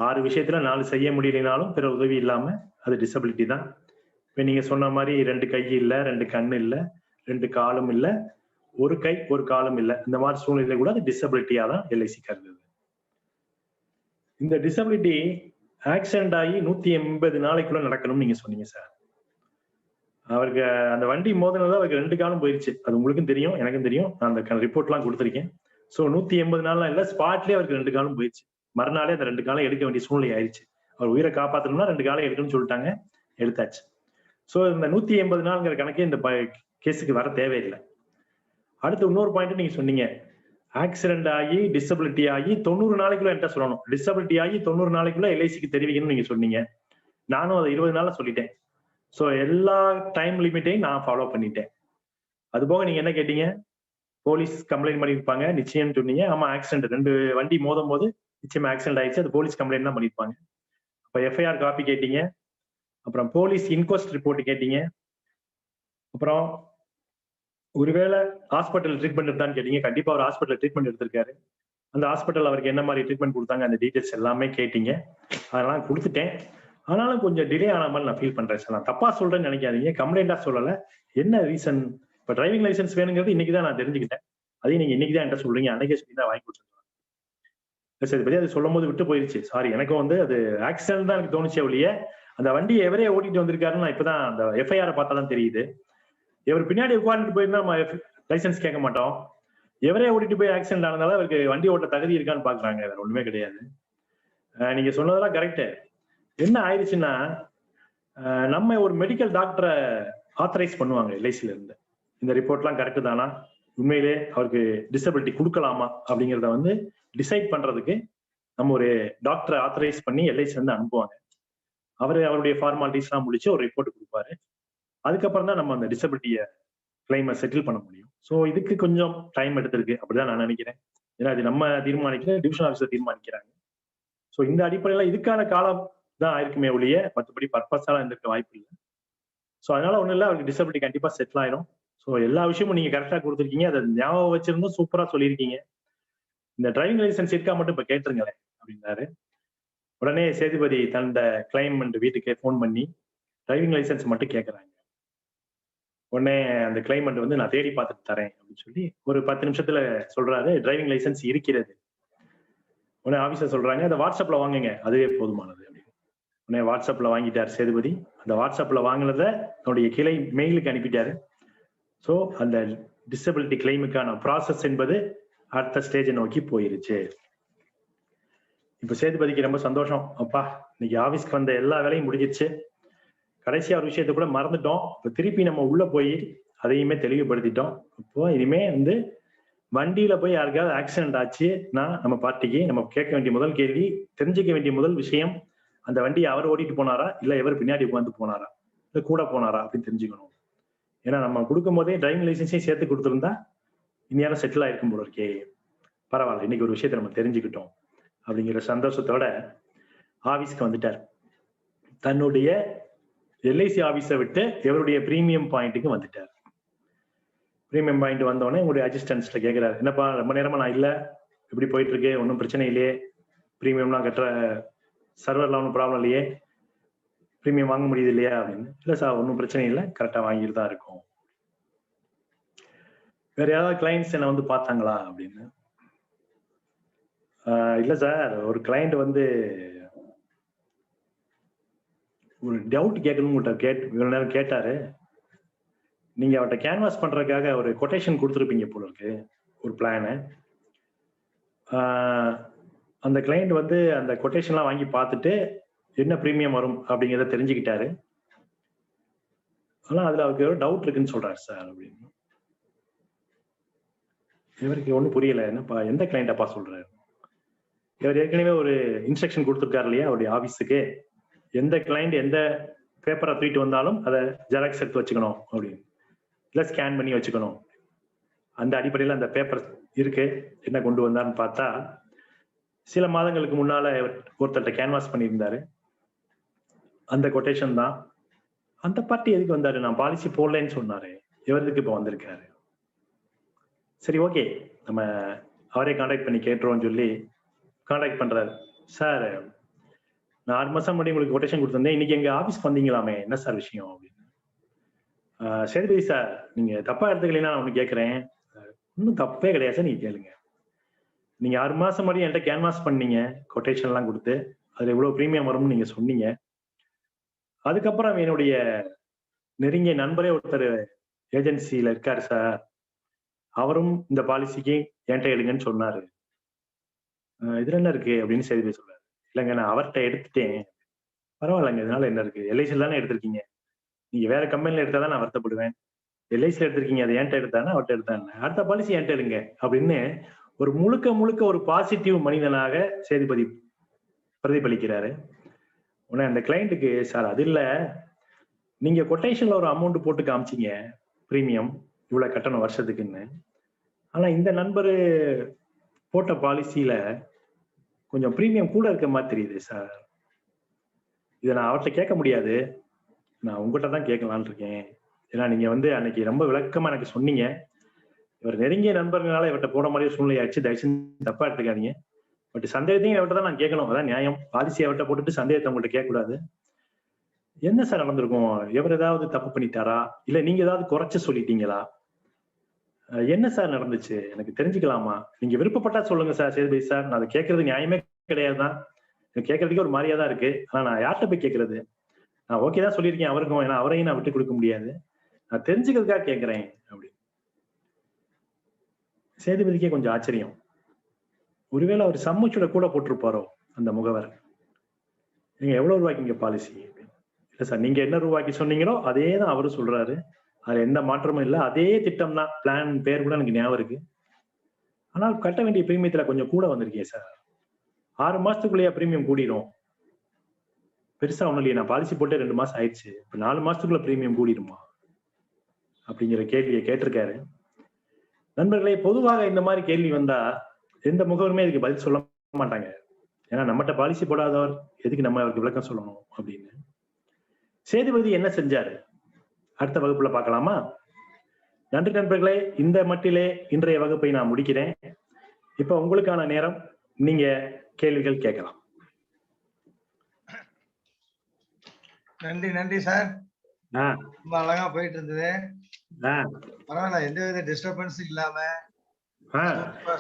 6 விஷயத்துல 4 செய்ய முடியலைனாலும் பிற உதவி இல்லாம அது டிசபிலிட்டி தான். இப்ப நீங்க சொன்ன மாதிரி 2 கை இல்ல, 2 கண்ணு இல்ல, 2 காலும் இல்ல, 1 கை 1 காலும் இல்ல, இந்த மாதிரி சூழ்நிலை கூட அது டிசபிலிட்டியா தான் எல்ஐசி கருதுது. இந்த டிசபிலிட்டி ஆக்சிடென்ட் ஆகி 180 நாளைக்குள்ள நடக்கணும்னு நீங்க சொன்னீங்க சார். அவருக்கு அந்த வண்டி மோதினது அவருக்கு 2 காலும் போயிருச்சு. அது உங்களுக்கும் தெரியும், எனக்கும் தெரியும். நான் அந்த ரிப்போர்ட் எல்லாம் கொடுத்திருக்கேன். சோ 180 நாள்லாம் இல்ல, ஸ்பாட்லயே அவருக்கு 2 காலும் போயிடுச்சு. மறுநாளே அந்த 2 காலம் எடுக்க வேண்டிய சூழ்நிலை ஆயிடுச்சு. அவர் உயிரை காப்பாற்றணும்னா 2 காலம் எடுக்கணும்னு சொல்லிட்டாங்க, எடுத்தாச்சு. சோ இந்த 180 நாள்ங்கிற கணக்கே இந்த கேஸுக்கு வர தேவையில்லை. அடுத்து இன்னொரு பாயிண்ட் நீங்க சொன்னீங்க, ஆக்சிடென்ட் ஆகி டிசபிலிட்டி ஆகி 90 நாளைக்குள்ள என்கிட்ட சொல்லணும். டிசபிலிட்டி ஆகி 90 நாளைக்குள்ள எல்ஐசிக்கு தெரிவிக்கணும்னு நீங்க சொன்னீங்க. நானும் அதை 20 நாள்ல சொல்லிட்டேன். சோ எல்லா டைம் லிமிட்டையும் நான் ஃபாலோ பண்ணிட்டேன். அது போக நீங்க என்ன கேட்டீங்க? போலீஸ் கம்ப்ளைண்ட் பண்ணிருப்பாங்க நிச்சயம் சொன்னீங்க. ஆமா, ஆக்சிடென்ட் 2 வண்டி மோதும் போது நிச்சயமா ஆக்சிடென்ட் ஆயிடுச்சு. அது போலீஸ் கம்ப்ளைண்ட் தான் பண்ணிருப்பாங்க. அப்ப எஃப்ஐஆர் காப்பி கேட்டீங்க, அப்புறம் போலீஸ் இன்கொஸ்ட் ரிப்போர்ட் கேட்டீங்க, அப்புறம் ஒருவேளை ஹாஸ்பிட்டல் ட்ரீட்மெண்ட் எடுத்தான்னு கேட்டீங்க. கண்டிப்பா ஒரு ஹாஸ்பிட்டல் ட்ரீட்மெண்ட் எடுத்திருக்காரு. அந்த ஹாஸ்பிட்டல் அவருக்கு என்ன மாதிரி ட்ரீட்மெண்ட் கொடுத்தாங்க அந்த டீடைல்ஸ் எல்லாமே கேட்டீங்க. அதெல்லாம் கொடுத்துட்டேன். ஆனாலும் கொஞ்சம் டிலே ஆன மாதிரி நான் ஃபீல் பண்றேன் சார். நான் தப்பா சொல்றேன்னு நினைக்காதீங்க, கம்ப்ளைண்டா சொல்லல. என்ன ரீசன்? இப்ப டிரைவிங் லைசன்ஸ் வேணுங்கிறது இன்னைக்குதான் நான் தெரிஞ்சுக்கிட்டேன். அதையும் நீங்க இன்னைக்குதான் என்கிட்ட சொல்றீங்க. அன்னைக்கே சொல்லி தான் வாங்கி கொடுத்துருக்கேன். சரி, பத்தி அது சொல்லும் போது விட்டு போயிருச்சு. சாரி, எனக்கும் வந்து அது ஆக்சிடென்ட் தான் எனக்கு தோணுச்சே ஒழிய அந்த வண்டியை எவரே ஓட்டிட்டு வந்திருக்காருன்னு நான் இப்பதான் அந்த எஃப்ஐஆர் பார்த்தா தான் தெரியுது. இவர் பின்னாடி உட்கார்ந்துட்டு போயிருந்தா நம்ம லைசன்ஸ் கேட்க மாட்டோம். எவரே ஓட்டிட்டு போய் ஆக்சிடென்ட் ஆனதால அவருக்கு வண்டி ஓட்ட தகுதி இருக்கான்னு பாக்குறாங்க. வேற ஒண்ணுமே கிடையாது. நீங்க சொன்னதெல்லாம் கரெக்ட். என்ன ஆயிடுச்சுன்னா, நம்ம ஒரு மெடிக்கல் டாக்டரை ஆத்தரைஸ் பண்ணுவாங்க எல்ஐசில இருந்து. இந்த ரிப்போர்ட்லாம் கரெக்ட் தானா, உண்மையிலே அவருக்கு டிசபிலிட்டி கொடுக்கலாமா அப்படிங்கிறத வந்து டிசைட் பண்றதுக்கு நம்ம ஒரு டாக்டரை ஆத்தரைஸ் பண்ணி எல்ஐசி வந்து அனுப்புவாங்க. அவருடைய ஃபார்மாலிட்டிஸ் எல்லாம் முடிச்சு ஒரு ரிப்போர்ட் கொடுப்பாரு. அதுக்கப்புறம் தான் நம்ம அந்த டிசபிலிட்டியை கிளைமை செட்டில் பண்ண முடியும். ஸோ இதுக்கு கொஞ்சம் டைம் எடுத்திருக்கு அப்படிதான் நான் நினைக்கிறேன். ஏன்னா இது நம்ம தீர்மானிக்கல, டிவிஷன் ஆஃபீஸர் தீர்மானிக்கிறாங்க. ஸோ இந்த அடிப்படையில இதுக்கான காலம் தான் ஆயிருக்குமே ஒழிய மற்றபடி பர்பஸால இருந்திருக்க வாய்ப்பு இல்லை. ஸோ அதனால ஒன்றும் இல்லை, அவருக்கு டிசபிலிட்டி கண்டிப்பா செட்டில் ஆயிடும். ஸோ எல்லா விஷயமும் நீங்க கரெக்டா கொடுத்துருக்கீங்க. அதை ஞாபகம் வச்சிருந்தும் சூப்பரா சொல்லியிருக்கீங்க. இந்த டிரைவிங் லைசன்ஸ் இருக்கா மட்டும் இப்ப கேட்டுருங்களேன் அப்படின்னாரு. உடனே சேதுபதி தன்னோட கிளைமண்ட் வீட்டுக்கு போன் பண்ணி டிரைவிங் லைசன்ஸ் மட்டும் கேட்கறாங்க. உடனே அந்த கிளைமண்ட் வந்து நான் தேடி பார்த்துட்டு தரேன் அப்படின்னு சொல்லி ஒரு 10 நிமிஷத்துல சொல்றாரு, டிரைவிங் லைசன்ஸ் இருக்கிறது. உடனே ஆபீசர் சொல்றாங்க, அதை வாட்ஸ்அப்ல வாங்குங்க, அதுவே போதுமானது அப்படின்னு. உடனே வாட்ஸ்அப்ல வாங்கிட்டார் சேதுபதி. அந்த வாட்ஸ்அப்ல வாங்கினத அவருடைய கிளை மெயிலுக்கு அனுப்பிட்டாரு. ஸோ அந்த டிசபிலிட்டி கிளைமுக்கான ப்ராசஸ் என்பது அடுத்த ஸ்டேஜை நோக்கி போயிருச்சு. இப்ப சேதுபதிக்கு ரொம்ப சந்தோஷம். அப்பா, இன்னைக்கு ஆபீஸ்க்கு வந்த எல்லா வேலையும் முடிஞ்சிருச்சு. கடைசியா ஒரு விஷயத்த கூட மறந்துட்டோம். இப்ப திருப்பி நம்ம உள்ள போய் அதையுமே தெளிவுபடுத்திட்டோம். இப்போ இனிமே வந்து வண்டியில போய் யாருக்காவது ஆக்சிடென்ட் ஆச்சுன்னா நம்ம பார்ட்டிக்கு நம்ம கேட்க வேண்டிய முதல் கேள்வி, தெரிஞ்சுக்க வேண்டிய முதல் விஷயம், அந்த வண்டியை அவர் ஓட்டிட்டு போனாரா இல்ல எவர் பின்னாடி உட்காந்து போனாரா இல்ல கூட போனாரா அப்படின்னு தெரிஞ்சுக்கணும். ஏன்னா நம்ம கொடுக்கும் போதே டிரைவிங் லைசன்ஸையும் சேர்த்து கொடுத்துருந்தா இந்நேரம் செட்டில் ஆயிருக்கும் போல இருக்கே. பரவாயில்ல, இன்னைக்கு ஒரு விஷயத்த நம்ம தெரிஞ்சுக்கிட்டோம் அப்படிங்கிற சந்தோஷத்தோட ஆபீஸ்க்கு வந்துட்டார். தன்னுடைய எல்ஐசி ஆபீஸை விட்டு எவருடைய பிரீமியம் பாயிண்ட்டுக்கு வந்துட்டார். ப்ரீமியம் வாங்கிட்டு வந்தோடனே உங்களுடைய அசிஸ்டன்ஸ்ல கேட்குறாரு, என்னப்பா ரொம்ப நேரமா நான் இல்லை, எப்படி போயிட்டு இருக்கு, ஒன்றும் பிரச்சனை இல்லையே, ப்ரீமியம்லாம் கட்டுற சர்வர்லாம் ஒன்றும் ப்ராப்ளம் இல்லையே, ப்ரீமியம் வாங்க முடியுது இல்லையா அப்படின்னு. இல்லை சார் ஒன்றும் பிரச்சனை இல்லை, கரெக்டாக வாங்கிட்டு தான் இருக்கும். வேற யாராவது கிளைண்ட்ஸ் என்ன வந்து பார்த்தாங்களா அப்படின்னு. இல்லை சார், ஒரு கிளைண்ட் வந்து ஒரு டவுட் கேட்கணும் உங்கள்கிட்ட இவ்வளோ நேரம் கேட்டாரு. நீங்க அவர்கிட்ட கேன்வாஸ் பண்றதுக்காக ஒரு கொட்டேஷன் கொடுத்துருப்பீங்க போல இருக்கு, ஒரு பிளானு. அந்த கிளைண்ட் வந்து அந்த கொட்டேஷன்லாம் வாங்கி பார்த்துட்டு என்ன ப்ரீமியம் வரும் அப்படிங்கிறத தெரிஞ்சுக்கிட்டாரு. ஆனால் அதுல அவருக்கு ஒரு டவுட் இருக்குன்னு சொல்றாரு சார் அப்படின்னு. இவருக்கு ஒன்றும் புரியல, என்னப்பா எந்த கிளைண்டப்பா சொல்றாரு. இவர் ஏற்கனவே ஒரு இன்ஸ்ட்ரக்ஷன் கொடுத்துருக்காரு இல்லையா அவருடைய ஆஃபீஸுக்கு, எந்த கிளைண்ட் எந்த பேப்பரை தூக்கிட்டு வந்தாலும் அதை ஜெராக்ஸ் எடுத்து வச்சுக்கணும் அப்படின்னு, இல்லை ஸ்கேன் பண்ணி வச்சுக்கணும். அந்த அடிப்படையில் அந்த பேப்பர் இருக்கு, என்ன கொண்டு வந்தாருன்னு பார்த்தா சில மாதங்களுக்கு முன்னால ஒருத்தர்கிட்ட கேன்வாஸ் பண்ணியிருந்தாரு. அந்த கொட்டேஷன் தான். அந்த பார்ட்டி எதுக்கு வந்தாரு, நான் பாலிசி போடலன்னு சொன்னாரு, இவருக்கு இப்போ வந்திருக்காரு. சரி ஓகே, நம்ம அவரே கான்டாக்ட் பண்ணி கேட்டுருவோம்னு சொல்லி கான்டாக்ட் பண்றாரு. சார் நான் 6 மாசம் முன்னாடி உங்களுக்கு கொட்டேஷன் கொடுத்துருந்தேன், இன்னைக்கு எங்க ஆஃபீஸ் வந்தீங்களாமே, என்ன சார் விஷயம் அப்படின்னு. சரி சார், நீங்க தப்பா எடுத்துக்கலாம், நான் ஒண்ணு கேட்கறேன். இன்னும் தப்பே கிடையாது சார், நீங்க கேளுங்க. நீங்க 6 மாசம் முன்னாடி என்கிட்ட கேன்வாஸ் பண்ணீங்க, கொட்டேஷன் எல்லாம் கொடுத்து அதுல இவ்வளவு ப்ரீமியம் வரும்னு நீங்க சொன்னீங்க. அதுக்கப்புறம் என்னுடைய நெருங்கிய நண்பரே ஒருத்தர் ஏஜென்சியில இருக்காரு சார், அவரும் இந்த பாலிசிக்கு என்கிட்ட எடுங்கன்னு சொன்னாரு. இதுல என்ன இருக்கு அப்படின்னு சரி சொல்றாரு. இல்லைங்க, நான் அவர்கிட்ட எடுத்துட்டேன். பரவாயில்லைங்க, இதனால என்ன இருக்கு, எல்ஐசியில் தானே எடுத்திருக்கீங்க, நீங்க வேற கம்பெனில எடுத்தா தான் நான் வருத்தப்படுவேன். எல்ஐசியில் எடுத்திருக்கீங்க, அதை என்கிட்ட எடுத்தானே அவர்கிட்ட எடுத்தானே, அடுத்த பாலிசி என்கிட்ட எடுங்க அப்படின்னு ஒரு முழுக்க ஒரு பாசிட்டிவ் மனிதனாக சேதுபதி பிரதிபலிக்கிறாரு. உடனே அந்த கிளைண்ட்டுக்கு, சார் அது இல்லை, நீங்க கொட்டேஷன்ல ஒரு அமௌண்ட் போட்டு காமிச்சிங்க ப்ரீமியம் இவ்வளவு கட்டணம் வருஷத்துக்குன்னு, ஆனா இந்த நண்பர் போட்ட பாலிசியில கொஞ்சம் ப்ரீமியம் கூட இருக்க மாதிரி தெரியுது சார். இதை நான் அவர்கிட்ட கேட்க முடியாது, நான் உங்ககிட்ட தான் கேட்கலான்னு இருக்கேன். ஏன்னா நீங்க வந்து அன்னைக்கு ரொம்ப விளக்கமா எனக்கு சொன்னீங்க, இவர் நெருங்கிய நண்பர்களால இவர்கிட்ட போட மாதிரி சூழ்நிலை ஆச்சு, தயவுசெய்து தப்பா எடுத்துக்காதீங்க. பட் சந்தேகத்தையும் இவர்கிட்ட தான் நான் கேட்கணும், அதான் நியாயம். பாலிசி அவர்கிட்ட போட்டுட்டு சந்தேகத்தை உங்கள்கிட்ட கேட்கக்கூடாது. என்ன சார் நடந்திருக்கும், எவர் ஏதாவது தப்பு பண்ணிட்டாரா, இல்ல நீங்க ஏதாவது குறைச்சு சொல்லிட்டீங்களா, என்ன சார் நடந்துச்சு, எனக்கு தெரிஞ்சுக்கலாமா? நீங்க விருப்பப்பட்டா சொல்லுங்க சார் சேதுபதி சார், நான் அதை கேட்கறது நியாயமே கிடையாதுதான், எனக்கு கேட்கறதுக்கே ஒரு மாதிரியா தான் இருக்கு. ஆனா நான் யார்கிட்ட போய் கேட்கறது, நான் ஓகே தான் சொல்லியிருக்கேன் அவருக்கும், ஏன்னா அவரையும் நான் விட்டு கொடுக்க முடியாது, நான் தெரிஞ்சுக்கிறதுக்காக கேட்கிறேன் அப்படி. சேதுபதிக்கே கொஞ்சம் ஆச்சரியம், ஒருவேளை அவர் சம்முச்சோட கூட போட்டிருப்பாரோ அந்த முகவர். நீங்க எவ்வளவு ரூபாய்க்கு இங்க பாலிசி? இல்ல சார், நீங்க என்ன ரூபாய்க்கு சொன்னீங்களோ அதே தான் அவரும் சொல்றாரு, அதுல எந்த மாற்றமும் இல்லை, அதே திட்டம் தான், பிளான் பேர் கூட எனக்கு ஞாபகம் இருக்கு. ஆனால் கட்ட வேண்டிய பிரீமியத்துல கொஞ்சம் கூட வந்திருக்கேன் சார். 6 மாசத்துக்குள்ளேயே பிரீமியம் கூடிடும், பெருசா ஒண்ணும் இல்லையே, நான் பாலிசி போட்டு 2 மாசம் ஆயிடுச்சு, இப்ப 4 மாசத்துக்குள்ள பிரீமியம் கூடிடுமா அப்படிங்கிற கேள்வியை கேட்டிருக்காரு. நண்பர்களே, பொதுவாக இந்த மாதிரி கேள்வி வந்தா எந்த முகவருமே இதுக்கு பதில் சொல்ல மாட்டாங்க. ஏன்னா நம்மகிட்ட பாலிசி போடாதவர் எதுக்கு நம்ம அவருக்கு விளக்கம் சொல்லணும் அப்படின்னு. சேதுபதி என்ன செஞ்சாரு அடுத்த வகுப்புல பார்க்கலாமா? நன்றி நண்பர்களே, இந்த மட்டிலே இன்றைய வகுப்பை நான் முடிக்கிறேன். இப்ப உங்களுக்கான நேரம், நீங்க கேள்விகள் கேட்கலாம். நன்றி சார், ரொம்ப அழகா போயிட்டு இருந்தது. பரவாயில்ல, எந்த வித டிஸ்டர்பன்ஸ் இல்லாம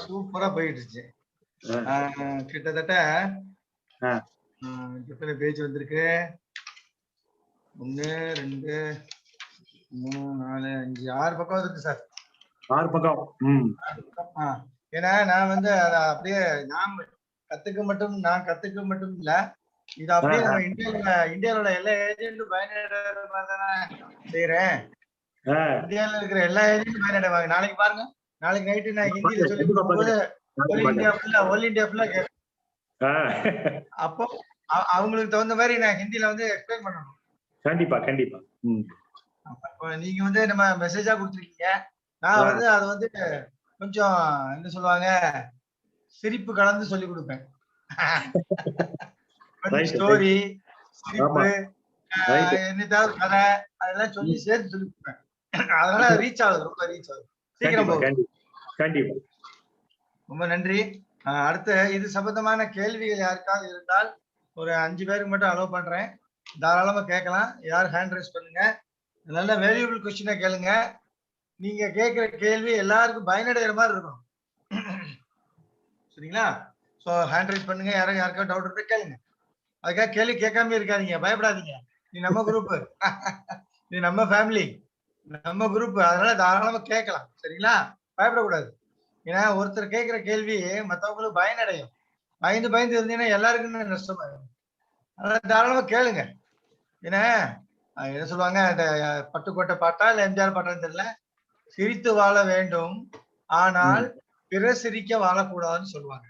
சூப்பரா போயிட்டு இருந்துச்சு. கிட்டத்தட்ட எத்தனை பேஜ் வந்திருக்கு? 1 2 3 4 5 6 பக்கம் இருக்கு சார். 6 பக்கம். ஏன்னா நான் வந்து அத அப்படியே நான் கத்துக்க மட்டும் இல்ல, இது அப்படியே நம்ம இந்தியாவோட எல்லா ஏஜென்ட்டும் பயனடைற மாதிரி தானே செய்யறேன். இந்தியால இருக்கிற எல்லா ஏஜென்ட்டும் பயனடைவாங்க. நாளைக்கு பாருங்க, நாளைக்கு நைட்டு நான் ஹிந்தியில சொல்லி கொடுக்கும்போது ஆல் இந்தியா ஃபுல்லா கேட்பேன். அப்போ அவங்களுக்கு தகுந்த மாதிரி நான் ஹிந்தியில வந்து எக்ஸ்பிளைன் பண்ணணும். கண்டிப்பா. நீங்க வந்து நம்ம மெசேஜா கொடுத்துருக்கீங்க, நான் வந்து அதை வந்து கொஞ்சம் என்ன சொல்லுவாங்க, சிரிப்பு கலந்து சொல்லி கொடுப்பேன். ஸ்டோரி, சிரிப்பு, என்னதாவது கதை, அதெல்லாம் சேர்த்து சொல்லி கொடுப்பேன். அதனால ரீச் ஆகுது, ரொம்ப ரீச் ஆகுது. சீக்கிரம் போகும். கண்டிப்பா. ரொம்ப நன்றி. அடுத்து இது சம்பந்தமான கேள்விகள் யாருக்காவது இருந்தால் ஒரு 5 பேருக்கு மட்டும் அலோவ் பண்றேன். தாராளமா கேட்கலாம். யார் ஹேண்ட் ரைஸ் பண்ணுங்க. நல்ல வேல்யூபிள் கொஸ்டினா கேளுங்க. நீங்க கேட்கிற கேள்வி எல்லாருக்கும் பயனடைகிற மாதிரி இருக்கும். சரிங்களா? ஸோ ஹேண்ட் ரைஸ் பண்ணுங்க. யாருக்காவது டவுட் இருந்தா கேளுங்க. அதுக்காக கேள்வி கேட்காம இருக்காதீங்க, பயப்படாதீங்க. நீ நம்ம குரூப், நீ நம்ம ஃபேமிலி, நம்ம குரூப், அதனால தாராளமா கேட்கலாம். சரிங்களா? பயப்படக்கூடாது. ஏன்னா ஒருத்தர் கேட்கிற கேள்வி மற்றவங்களுக்கு பயனடையும். பயந்து இருந்தீங்கன்னா எல்லாருக்கும் நஷ்டமாயிடும். அதனால தாராளமா கேளுங்க. ஏன்னா என்ன சொல்லுவாங்க, இந்த பட்டுக்கோட்டை பாட்டா இல்ல எம்ஜிஆர் பாட்டான்னு தெரியல, சிரித்து வாழ வேண்டும் ஆனால் பிற சிரிக்க வாழக்கூடாதுன்னு சொல்லுவாங்க.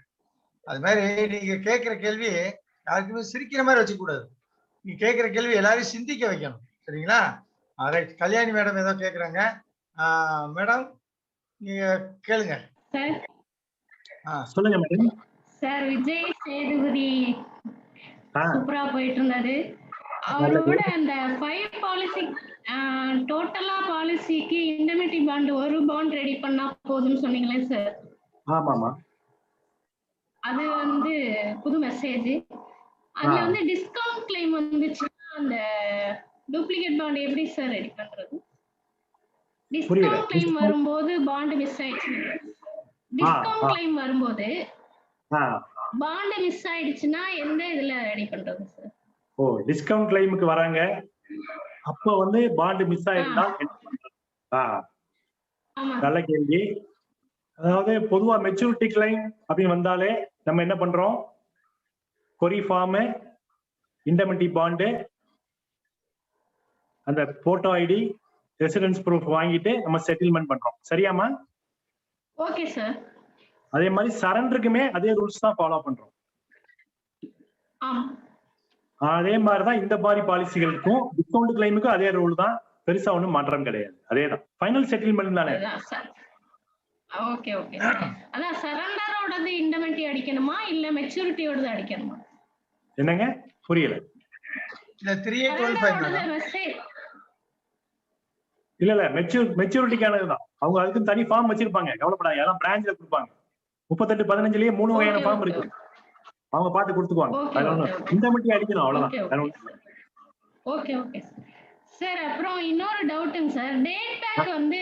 அது மாதிரி நீங்க கேட்கிற கேள்வி யாருக்குமே சிரிக்கிற மாதிரி வச்சுக்க கூடாது. நீங்க கேட்கிற கேள்வி எல்லாரையும் சிந்திக்க வைக்கணும். சரிங்களா? அதை கல்யாணி மேடம் ஏதோ கேக்குறாங்க. மேடம் நீங்க கேளுங்க. சொல்லுங்க மேடம். சார் விஜய் சேதுபதி சூப்பரா போயிட்டு இருந்தாரு. அவரோட அந்த 5 பாலிசி டோட்டலா பாலிசிக்கு இண்டெமினிட்டி பாண்ட் ஒரு பாண்ட் ரெடி பண்ணா போதும்னு சொன்னீங்களே சார். ஆமாமா. அது வந்து புது மெசேஜ். அதுல வந்து டிஸ்கவுண்ட் கிளைம் வந்துச்சுன்னா அந்த டூப்ளிகேட் பாண்ட் எப்படி சார் ரெடி பண்றது? டிஸ்கவுண்ட் கிளைம் வரும்போது பாண்ட் மிஸ் ஆயிடுச்சு. டிஸ்கவுண்ட் கிளைம் வரும்போது பாண்ட் மிஸ் ஆயிடுச்சுன்னா எந்த இதுல ரெடி பண்றது சார்? ஓ, டிஸ்கவுண்ட் கிளைமுக்கு வராங்க. அப்ப வந்து பாண்ட் மிஸ் ஆயிருந்தா என்ன பண்றது? நல்ல கேள்வி. அதாவது பொதுவா மெச்சூரிட்டி கிளைம் அப்படின்னு வந்தாலே நம்ம என்ன பண்றோம்? கொரி ஃபார்ம், இண்டெமினிட்டி பாண்டு, அந்த போட்டோ ஐடி, ரெசிடென்ஸ் ப்ரூஃப் வாங்கிட்டு நம்ம செட்டில்மெண்ட் பண்றோம். சரியாமா? Okay sir. அதே மாதிரி சரண்டருக்குமே அதே ரூல்ஸ் தான் ஃபாலோ பண்றோம். அதே மாதிரிதான் இந்த மாதிரி பாலிசிகளுக்கும் டிஸ்கவுண்ட் கிளைமுக்கும் அதே ரூல் தான். பெருசா ஒண்ணும் மாற்றம் கிடையாது. அதேதான் ஃபைனல் செட்டில்மெண்ட் தானே. Okay okay. அதான் சரண்டரோடது இண்டெமினிட்டி அடிக்கணுமா இல்ல மெச்சூரிட்டியோடது அடிக்கணுமா? என்னங்க புரியல. இல்ல மெச்சூரிட்டிக்கானதுதான். அவங்க அதுக்கு தனி ஃபார்ம் வச்சிருப்பாங்க, கவலைப்படாங்க. எல்லாம் பிரான்ச்ல கொடுப்பாங்க. 38-15லயே 3 வகையான ஃபார்ம் இருக்கு. அவங்க பார்த்து கொடுத்துக்குவாங்க. அதுல ஒண்ணு இண்டெமினிட்டி அடிக்கணும், அவ்வளவுதான். Okay okay sir. அப்புறம் இன்னொரு டவுட்டுங்க சார். டேட் பேக் வந்து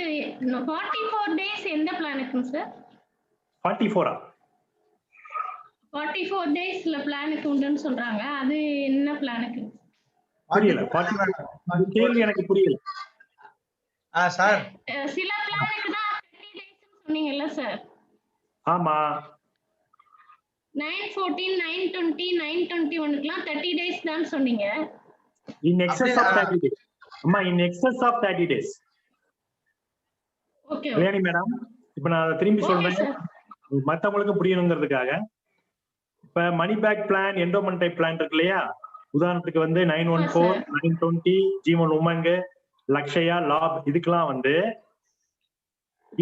44 டேஸ் எந்த பிளானுக்குங்க சார்? 44 44 டேஸ்ல பிளானுக்கு உண்டுன்னு சொல்றாங்க. அது என்ன பிளானுக்கு? புரியல. கேள்வி எனக்கு புரியல. சார் சில பிளானுக்கு தான் 30 டேஸ் சொன்னீங்கல்ல சார்? ஆமா. 914, 920, 921க்குலாம் 30 டேஸ் தான் சொன்னீங்க. In excess of 30 days. அம்மா, in excess of 30 days. Okay Kalyani madam, இப்ப நான் திரும்பி சொல்றேன் மத்தவங்களுக்கு புரியணுங்கிறதுக்காக. இப்ப money back plan, endowment type plan இருக்கு இல்லையா? உதாரணத்துக்கு வந்து 914, 920, ஜீவன் உமங்கு, லக்ஷயா, லாப், இதுக்கெல்லாம் வந்து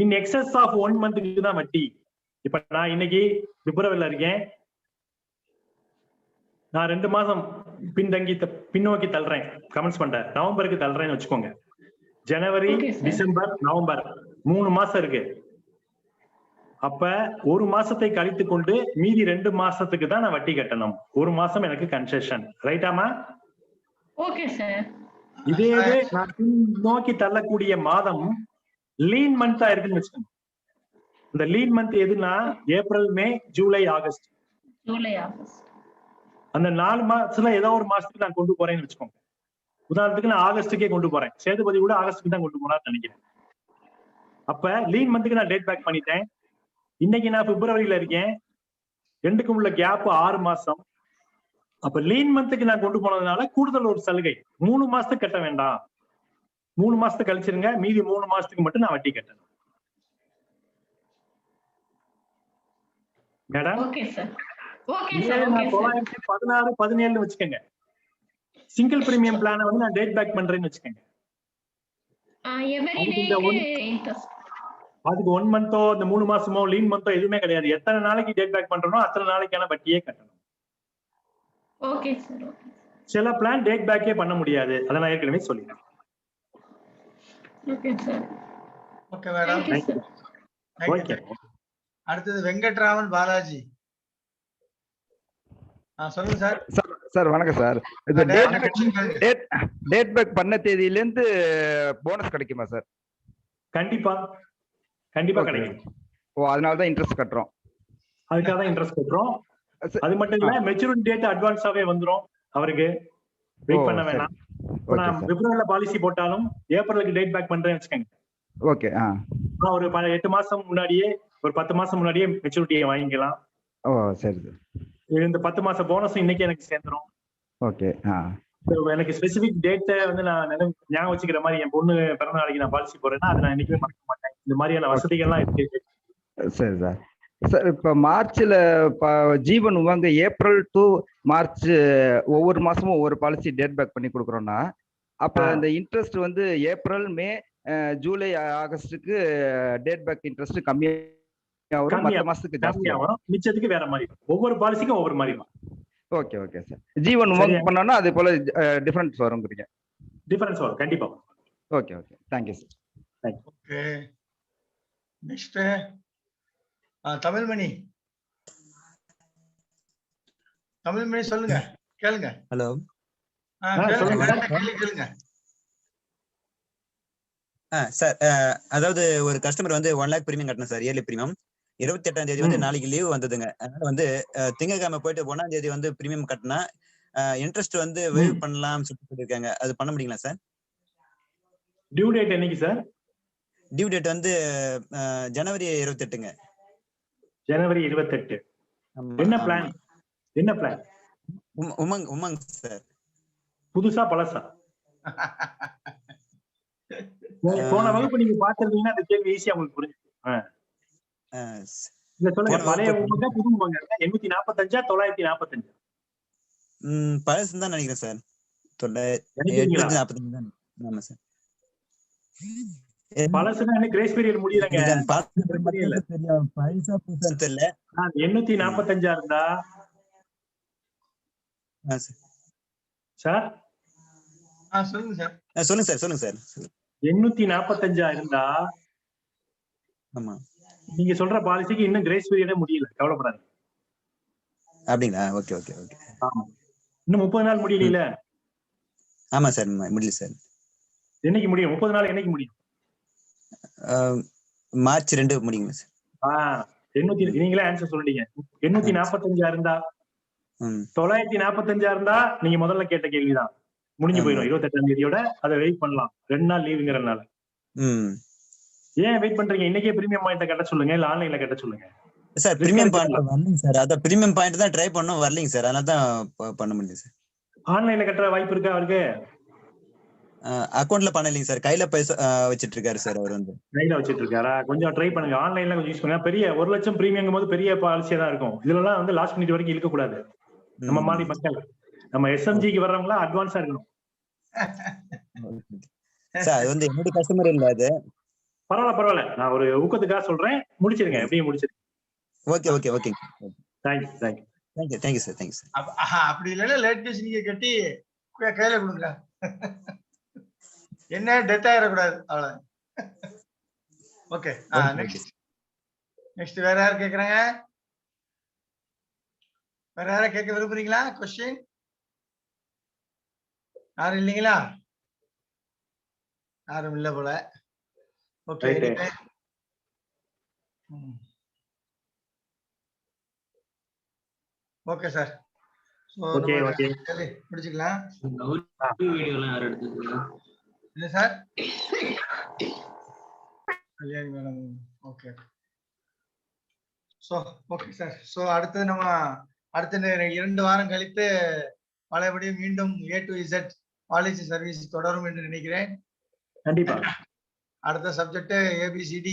in excess of 1 month தான் வட்டி. இப்ப நான் இன்னைக்கு பிப்ரவரியில இருக்கேன். நான் 2 மாசம் பின்னோக்கி தள்ளுறேன், கமெண்ட்ஸ் பண்றேன். நவம்பருக்கு தள்ளுறேன்னு வச்சுக்கோங்க. ஜனவரி, டிசம்பர், நவம்பர் 3 மாசம் இருக்கு. அப்ப 1 மாசத்தை கழித்து கொண்டு மீதி 2 மாசத்துக்கு தான் நான் வட்டி கட்டணும். 1 மாசம் எனக்கு கன்செஷன். ரைட்டாமா? Okay sir. இதே நான் நோக்கி தள்ளக்கூடிய மாதம் லீன் மந்த்தா இருக்குன்னு வச்சுக்கோங்க. இந்த லீன் மந்த் எதுனா ஏப்ரல், மே, ஜூலை, ஆகஸ்ட். அந்த 4 மாசத்துல ஏதோ ஒரு மாசத்துக்கு நான் கொண்டு போறேன்னு வச்சுக்கோங்க. உதாரணத்துக்கு நான் ஆகஸ்டுக்கே கொண்டு போறேன். சேதுபதி கூட ஆகஸ்டுக்கு தான் கொண்டு போறான்னு நினைக்கிறேன். அப்ப லீன் மந்த்துக்கு நான் டேட் பேக் பண்ணிட்டேன். இன்னைக்கு நான் பிப்ரவரியில இருக்கேன். ரெண்டுக்கும் உள்ள கேப் 6 மாசம். அப்ப லீன் மந்த்துக்கு நான் கொண்டு போனதுனால கூடுதல் ஒரு சலுகை. 3 மாசத்துக்கு கட்ட வேண்டாம், 3 மாசத்துக்கு கழிச்சிருங்க, மீதி 3 மாசத்துக்கு மட்டும் நான் வட்டி கட்டணும். மேடம், 916, 17 வச்சுக்கோங்க. சிங்கிள் பிரீமியம் பிளான வந்து நான் டேட் பேக் பண்றேன்னு வச்சுக்கோங்க. அதுக்கு 1 மந்தோ இந்த 3 மாசமோ லீன் மந்தோ எதுவுமே கிடையாது. எத்தனை நாளைக்கு டேட் பேக் பண்றனோ அத்தனை நாளைக்கான வட்டியே கட்டணும். Okay sir. சில பிளான் டேட் பேக்கே பண்ண முடியாது. அதை நான் ஏற்கனவே சொல்லிட்டேன். Okay sir. Okay madam. Thank you sir. Okay. அடுத்தது வெங்கட்ராமன் பாலாஜி. சொல்லுங்க சார். சார் வணக்கம் சார். இது டேட் பேக் பண்ண தேதியில இருந்து போனஸ் கிடைக்குமா சார்? கண்டிப்பா கிடைக்கும். ஓ, அதனால தான் இன்ட்ரெஸ்ட் கட்டுறோம். அதுக்காக தான் இன்ட்ரெஸ்ட் கட்டுறோம். அது மட்டும் இல்ல, மெச்சூரிட்டி டேட் அட்வான்ஸாவே வந்துரும். அவருக்கு வெயிட் பண்ண வேணாம். நான் பிப்ரவரியில பாலிசி போட்டாலும் ஏப்ரலுக்கு டேட் பேக் பண்றேன்னு வச்சுக்கோங்க. ஓகே. ஒரு 8 மாசம் முன்னாடியே, ஒரு 10 மாசம் முன்னாடியே மெச்சூரிட்டியை வாங்கிக்கலாம். ஓ சரி சார். இந்த 10 மாச போனஸ் இன்னைக்கு எனக்கு சேர்ந்துரும். ஓகே. எனக்கு ஸ்பெசிபிக் டேட்டை வந்து நான் ஞாபகம் வச்சுக்கிற மாதிரி, என் பொண்ணு பிறந்த நாளைக்கு நான் பாலிசி போறேன்னா அதை நான் என்னைக்குமே மறக்க மாட்டேன். இந்த மாதிரியான வசதிகள்லாம் இருக்கு. சரி சார். சார் இப்ப மார்ச்ல ஜீவன் உமங் ஏப்ரல் டு மார்ச் ஒவ்வொரு மாசமும் ஒவ்வொரு பாலிசி டேட் பேக் பண்ணி கொடுக்குறோம்னா, அப்ப இந்த இன்ட்ரெஸ்ட் வந்து ஏப்ரல், மே, ஜூலை, ஆகஸ்டுக்கு டேட் பேக் இன்ட்ரெஸ்ட் கம்மியா வரும், மற்ற மாசத்துக்கு ஜாஸ்தியா வரும், மிச்சத்துக்கு வேற மாதிரி. ஒவ்வொரு பாலிசிக்கும் ஒவ்வொரு மாதிரி. Okay okay sir. Jeevan Umang பண்ணோம்னா அதே போல டிஃபரன்ஸ் வரும்ங்கறீங்க? டிஃபரன்ஸ் வரும் கண்டிப்பா. Okay okay. Thank you sir. Thank you. Okay. Next Tamilmani. Tamilmani சொல்லுங்க, கேளுங்க. ஹலோ. கேளுங்க சார். அதாவது ஒரு கஸ்டமர் வந்து 1 lakh பிரீமியம் கட்டணும் சார், இயர்லி பிரீமியம். 28ஆம் தேதி வந்து நாளைக்கு லீவ் வந்ததுங்க. அதனால வந்து திங்கட்கிழமை போயிட்டு 1ஆம் தேதி வந்து பிரீமியம் கட்டினா இன்ட்ரெஸ்ட் வந்து வேவ் பண்ணலாம் சொல்லிருக்காங்க. அது பண்ண முடியுங்களா சார்? டியூ டேட் என்னைக்கு சார்? டியூ டேட் வந்து ஜனவரி 28ங்க. ஜனவரி 28. என்ன பிளான்? என்ன பிளான்? உமங் சார். புதுசா பழசா? போன வகுப்பு நீங்க பாத்துருந்தீங்கன்னா அந்த கேள்வி ஈஸியா உங்களுக்கு புரிஞ்சுது. இல்ல சொல்லுங்க. பழைய உமங்க புது உமங்க 845 945? பழசு தான் நினைக்கிறேன் சார். 845 தான். ஆமா சார். பழசுனா என்ன கிரேஸ் பீரியட் முடியலங்க. பழசா புதுசா தெரியல. 845 இருந்தா சார். சொல்லுங்க சார். சொல்லுங்க சார். சொல்லுங்க சார். 845 இருந்தா ஆமா, நீங்க சொல்ற பாலிசிக்கு இன்னும் கிரேஸ் பீரியடே முடியல. கவலைப்படாதீங்க. அப்படிங்களா? Okay okay okay. ஆமா, இன்னும் 30 நாள் முடியல. ஆமா சார், முடியல சார். என்னைக்கு முடியும்? 30 நாள் என்னைக்கு முடியும்? மார்ச் 2 முடியுங்க சார். 800 நீங்களே ஆன்சர் சொல்லிட்டீங்க. 845 இருந்தா 945 இருந்தா நீங்க முதல்ல கேட்ட கேள்விதான் முடிஞ்சு போயிடும். 28ஆம் தேதியோட அதை வெயிட் பண்ணலாம். 2 நாள் லீவுங்கிறதுனால. ஏன் வெயிட் பண்றீங்க? இன்னைக்கே பிரீமியம் பாயிண்ட் கட்ட சொல்லுங்க, இல்ல ஆன்லைன்ல கட்ட சொல்லுங்க. சார் பிரீமியம் பாயிண்ட் வரலங்க சார். அத பிரீமியம் பாயிண்ட் தான் ட்ரை பண்ணோம், வரலங்க சார். அதனால தான் பண்ண முடியல சார். ஆன்லைன்ல கட்டுற வாய்ப்பு இருக்கா அவருக்கு? அக்கவுண்ட்ல பண்ணலீங்க சார். கையில பைசா வச்சிட்டு இருக்காரு சார். அவர் வந்து கையில வச்சிட்டு இருக்காரா? கொஞ்சம் ட்ரை பண்ணுங்க. ஆன்லைன்ல கொஞ்சம் யூஸ் பண்ணுங்க. பெரிய 1 லட்சம் பிரீமியம் போது பெரிய பாலிசியா தான் இருக்கும். இதுல எல்லாம் வந்து லாஸ்ட் மினிட் வரைக்கும் இழுக்க கூடாது. நம்ம மாதிரி மக்கள், நம்ம எஸ்எம்ஜிக்கு வர்றவங்களா அட்வான்ஸா இருக்கணும் சார். அது வந்து என்னோட கஸ்டமர் இல்ல. அது பரவாயில்ல. நான் ஒரு ஊக்கத்துக்காக சொல்றேன். முடிச்சிருங்க, எப்படியும் முடிச்சிருங்க. Okay okay okay. Thank you thank you thank you thank you sir. Thank you sir. அப்படி இல்லைன்னா லேட் பீஸ் நீங்க கட்டி கையில கொடுங்க. என்ன டெத் ஆயிடக்கூடாது, அவ்வளவு. ஓகே. நெக்ஸ்ட் வேற யார் கேக்குறாங்க? வேற யாரை கேட்க விரும்புறீங்களா? கொஸ்டின் யாரும் இல்லைங்களா? யாரும் இல்ல போல. ஓகே. Okay sir. முடிச்சுக்கலாம். இல்ல sir, Kalyani madam. Okay. Okay sir. அடுத்தது நம்ம அடுத்த 2 வாரம் கழித்து பழையபடியும் மீண்டும் A to Z policy service தொடரும் என்று நினைக்கிறேன். கண்டிப்பா. அடுத்த சப்ஜெக்ட் ABCD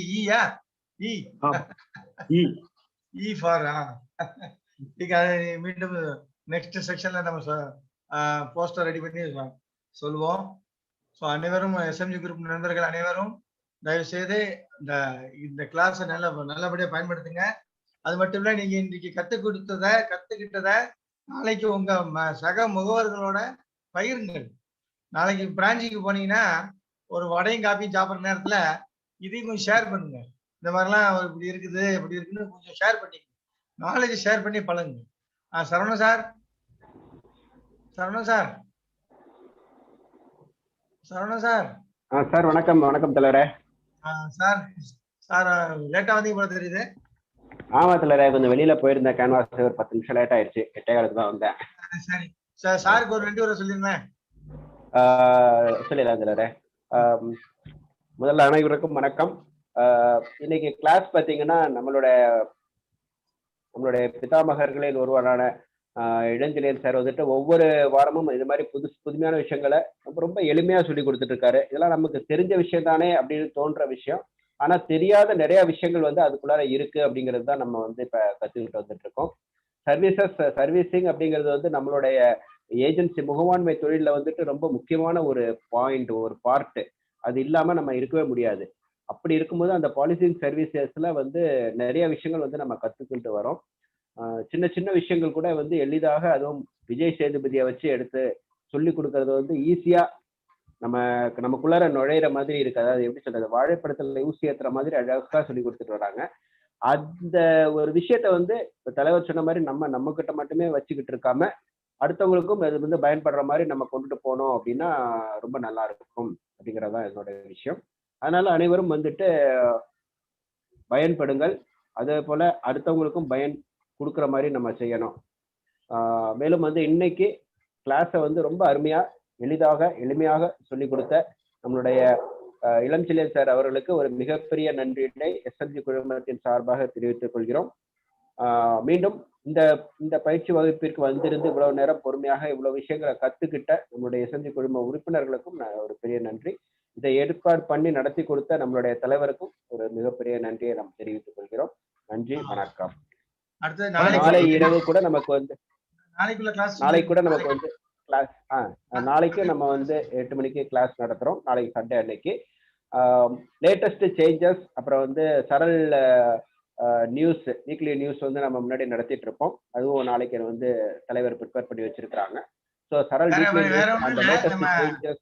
E ஃபார் மீண்டும் நெக்ஸ்ட் செக்ஷன்ல நம்ம போஸ்டர் ரெடி பண்ணி சொல்லுவோம். அனைவரும் எஸ்எம்ஜி குரூப் நண்பர்கள் அனைவரும் தயவு செய்து இந்த கிளாஸ் நல்லபடியா பயன்படுத்துங்க. அது மட்டும் இல்ல, நீங்க இன்னைக்கு கத்துக்கிட்டத நாளைக்கு உங்க சக முகவர்களோட பகிருங்கள். நாளைக்கு பிரான்ச்சுக்கு போனீங்கன்னா ஒரு வடையும் காப்பியும் சாப்பிட்ற நேரத்துல இதையும் கொஞ்சம் ஷேர் பண்ணுங்க. இந்த மாதிரிலாம் இப்படி இருக்குது இப்படி இருக்குன்னு கொஞ்சம் ஷேர் பண்ணிக்கங்க. நாலேஜ் ஷேர் பண்ணி பழகுங்க. Saravanan sir, Saravanan sir, Saravanan sir. Sir வணக்கம். வணக்கம் தலைவரே. சார் சார் லேட்டா வந்தீங்க போல தெரியுது. ஆமா தலைவரே, கொஞ்சம் வெளியில போயிருந்தேன். கேன்வாஸ் ஒரு 10 நிமிஷம் லேட் ஆயிடுச்சு. 8:15 தான் வந்தேன். சரி சார், சாருக்கு ஒரு 2 வரை சொல்லிருந்தேன். சொல்லிடலாம் தலைவரே. முதல்ல அனைவருக்கும் வணக்கம். இன்னைக்கு கிளாஸ் பார்த்தீங்கன்னா நம்மளுடைய பிதாமகர்களில் ஒருவரான இளஞ்செழியன் சார் வந்துட்டு ஒவ்வொரு வாரமும் இது மாதிரி புதுமையான விஷயங்களை ரொம்ப எளிமையா சொல்லி கொடுத்துட்டு இருக்காரு. இதெல்லாம் நமக்கு தெரிஞ்ச விஷயம் தானே அப்படின்னு தோன்ற விஷயம். ஆனா தெரியாத நிறைய விஷயங்கள் வந்து அதுக்குள்ளார இருக்கு அப்படிங்கிறது தான் நம்ம வந்து இப்ப கத்துக்கிட்டு வந்துட்டு இருக்கோம். சர்வீசிங் அப்படிங்கிறது வந்து நம்மளுடைய ஏஜென்சி முகவாண்மை தொழில வந்துட்டு ரொம்ப முக்கியமான ஒரு பாயிண்ட், ஒரு பார்ட். அது இல்லாம நம்ம இருக்கவே முடியாது. அப்படி இருக்கும்போது அந்த பாலிசிங் சர்வீசஸ்ல வந்து நிறைய விஷயங்கள் வந்து நம்ம கத்துக்கிட்டு வரோம். சின்ன சின்ன விஷயங்கள் கூட வந்து எளிதாக, அதுவும் விஜய் சேதுபதியை வச்சு எடுத்து சொல்லி கொடுக்கறது வந்து ஈஸியா நமக்குள்ளார நுழையிற மாதிரி இருக்கு. அதாவது எப்படி சொல்றது, வாழைப்படத்துல ஊசி ஏத்துற மாதிரி அழகா சொல்லி கொடுத்துட்டு வராங்க. அந்த ஒரு விஷயத்த வந்து தலைவர் சொன்ன மாதிரி நம்ம கிட்ட மட்டுமே வச்சுக்கிட்டு இருக்காம அடுத்தவங்களுக்கும் அது வந்து பயன்படுற மாதிரி நம்ம கொண்டுட்டு போனோம் அப்படின்னா ரொம்ப நல்லா இருக்கும் அப்படிங்கிறதான் என்னோட விஷயம். அதனால அனைவரும் வந்துட்டு பயன்படுங்கள். அதே போல அடுத்தவங்களுக்கும் பயன் கொடுக்குற மாதிரி நம்ம செய்யணும். மேலும் வந்து இன்னைக்கு கிளாஸை வந்து ரொம்ப அருமையா எளிமையாக சொல்லி கொடுத்த நம்மளுடைய இளஞ்செழியன் சார் அவர்களுக்கு ஒரு மிகப்பெரிய நன்றியினை எஸ்எம்ஜி குழுமத்தின் சார்பாக தெரிவித்துக் கொள்கிறோம். மீண்டும் இந்த பயிற்சி வகுப்பிற்கு வந்திருந்து இவ்வளவு நேரம் பொறுமையாக இவ்வளவு விஷயங்களை கத்துக்கிட்ட நம்மளுடைய எஸ்எம்ஜி குழும உறுப்பினர்களுக்கும் ஒரு பெரிய நன்றி. இதை ஏற்பாடு பண்ணி நடத்தி கொடுத்த நம்மளுடைய தலைவருக்கும் ஒரு மிகப்பெரிய நன்றியை நாம் தெரிவித்துக் கொள்கிறோம். நன்றி, வணக்கம். நாளை இரவு கூட நமக்கு வந்து நாளைக்கு கூட நமக்கு வந்து கிளாஸ் நாளைக்கு நம்ம வந்து 8 மணிக்கு கிளாஸ் நடத்துறோம். நாளைக்கு சண்டே அன்னைக்கு லேட்டஸ்ட் சேஞ்சஸ், அப்புறம் வந்து சரல் நியூஸ், வீக்லி நியூஸ் வந்து நம்ம முன்னாடி நடத்திட்டு இருப்போம். அதுவும் நாளைக்கு வந்து தலைவர் ப்ரிப்பேர் பண்ணி வச்சிருக்காங்க. ஸோ சரல் அந்த latest changes,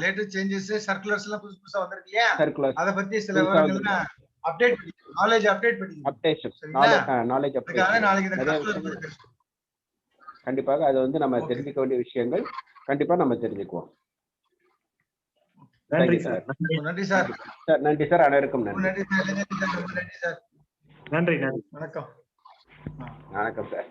latest changes, circulars எல்லாம் புதுசா வந்திருக்கு இல்லையா? சர்க்குலர் அத பத்தி சில விவரங்கள் அப்டேட் பண்ணி நாலேஜ் கண்டிப்பாக அது வந்து நம்ம தெரிஞ்சுக்க வேண்டிய விஷயங்கள். கண்டிப்பா நம்ம தெரிஞ்சுக்குவோம். நன்றி சார். நன்றி சார். நன்றி சார். அனைவருக்கும் நன்றி. நன்றி சார். நன்றி. வணக்கம். வணக்கம் சார்.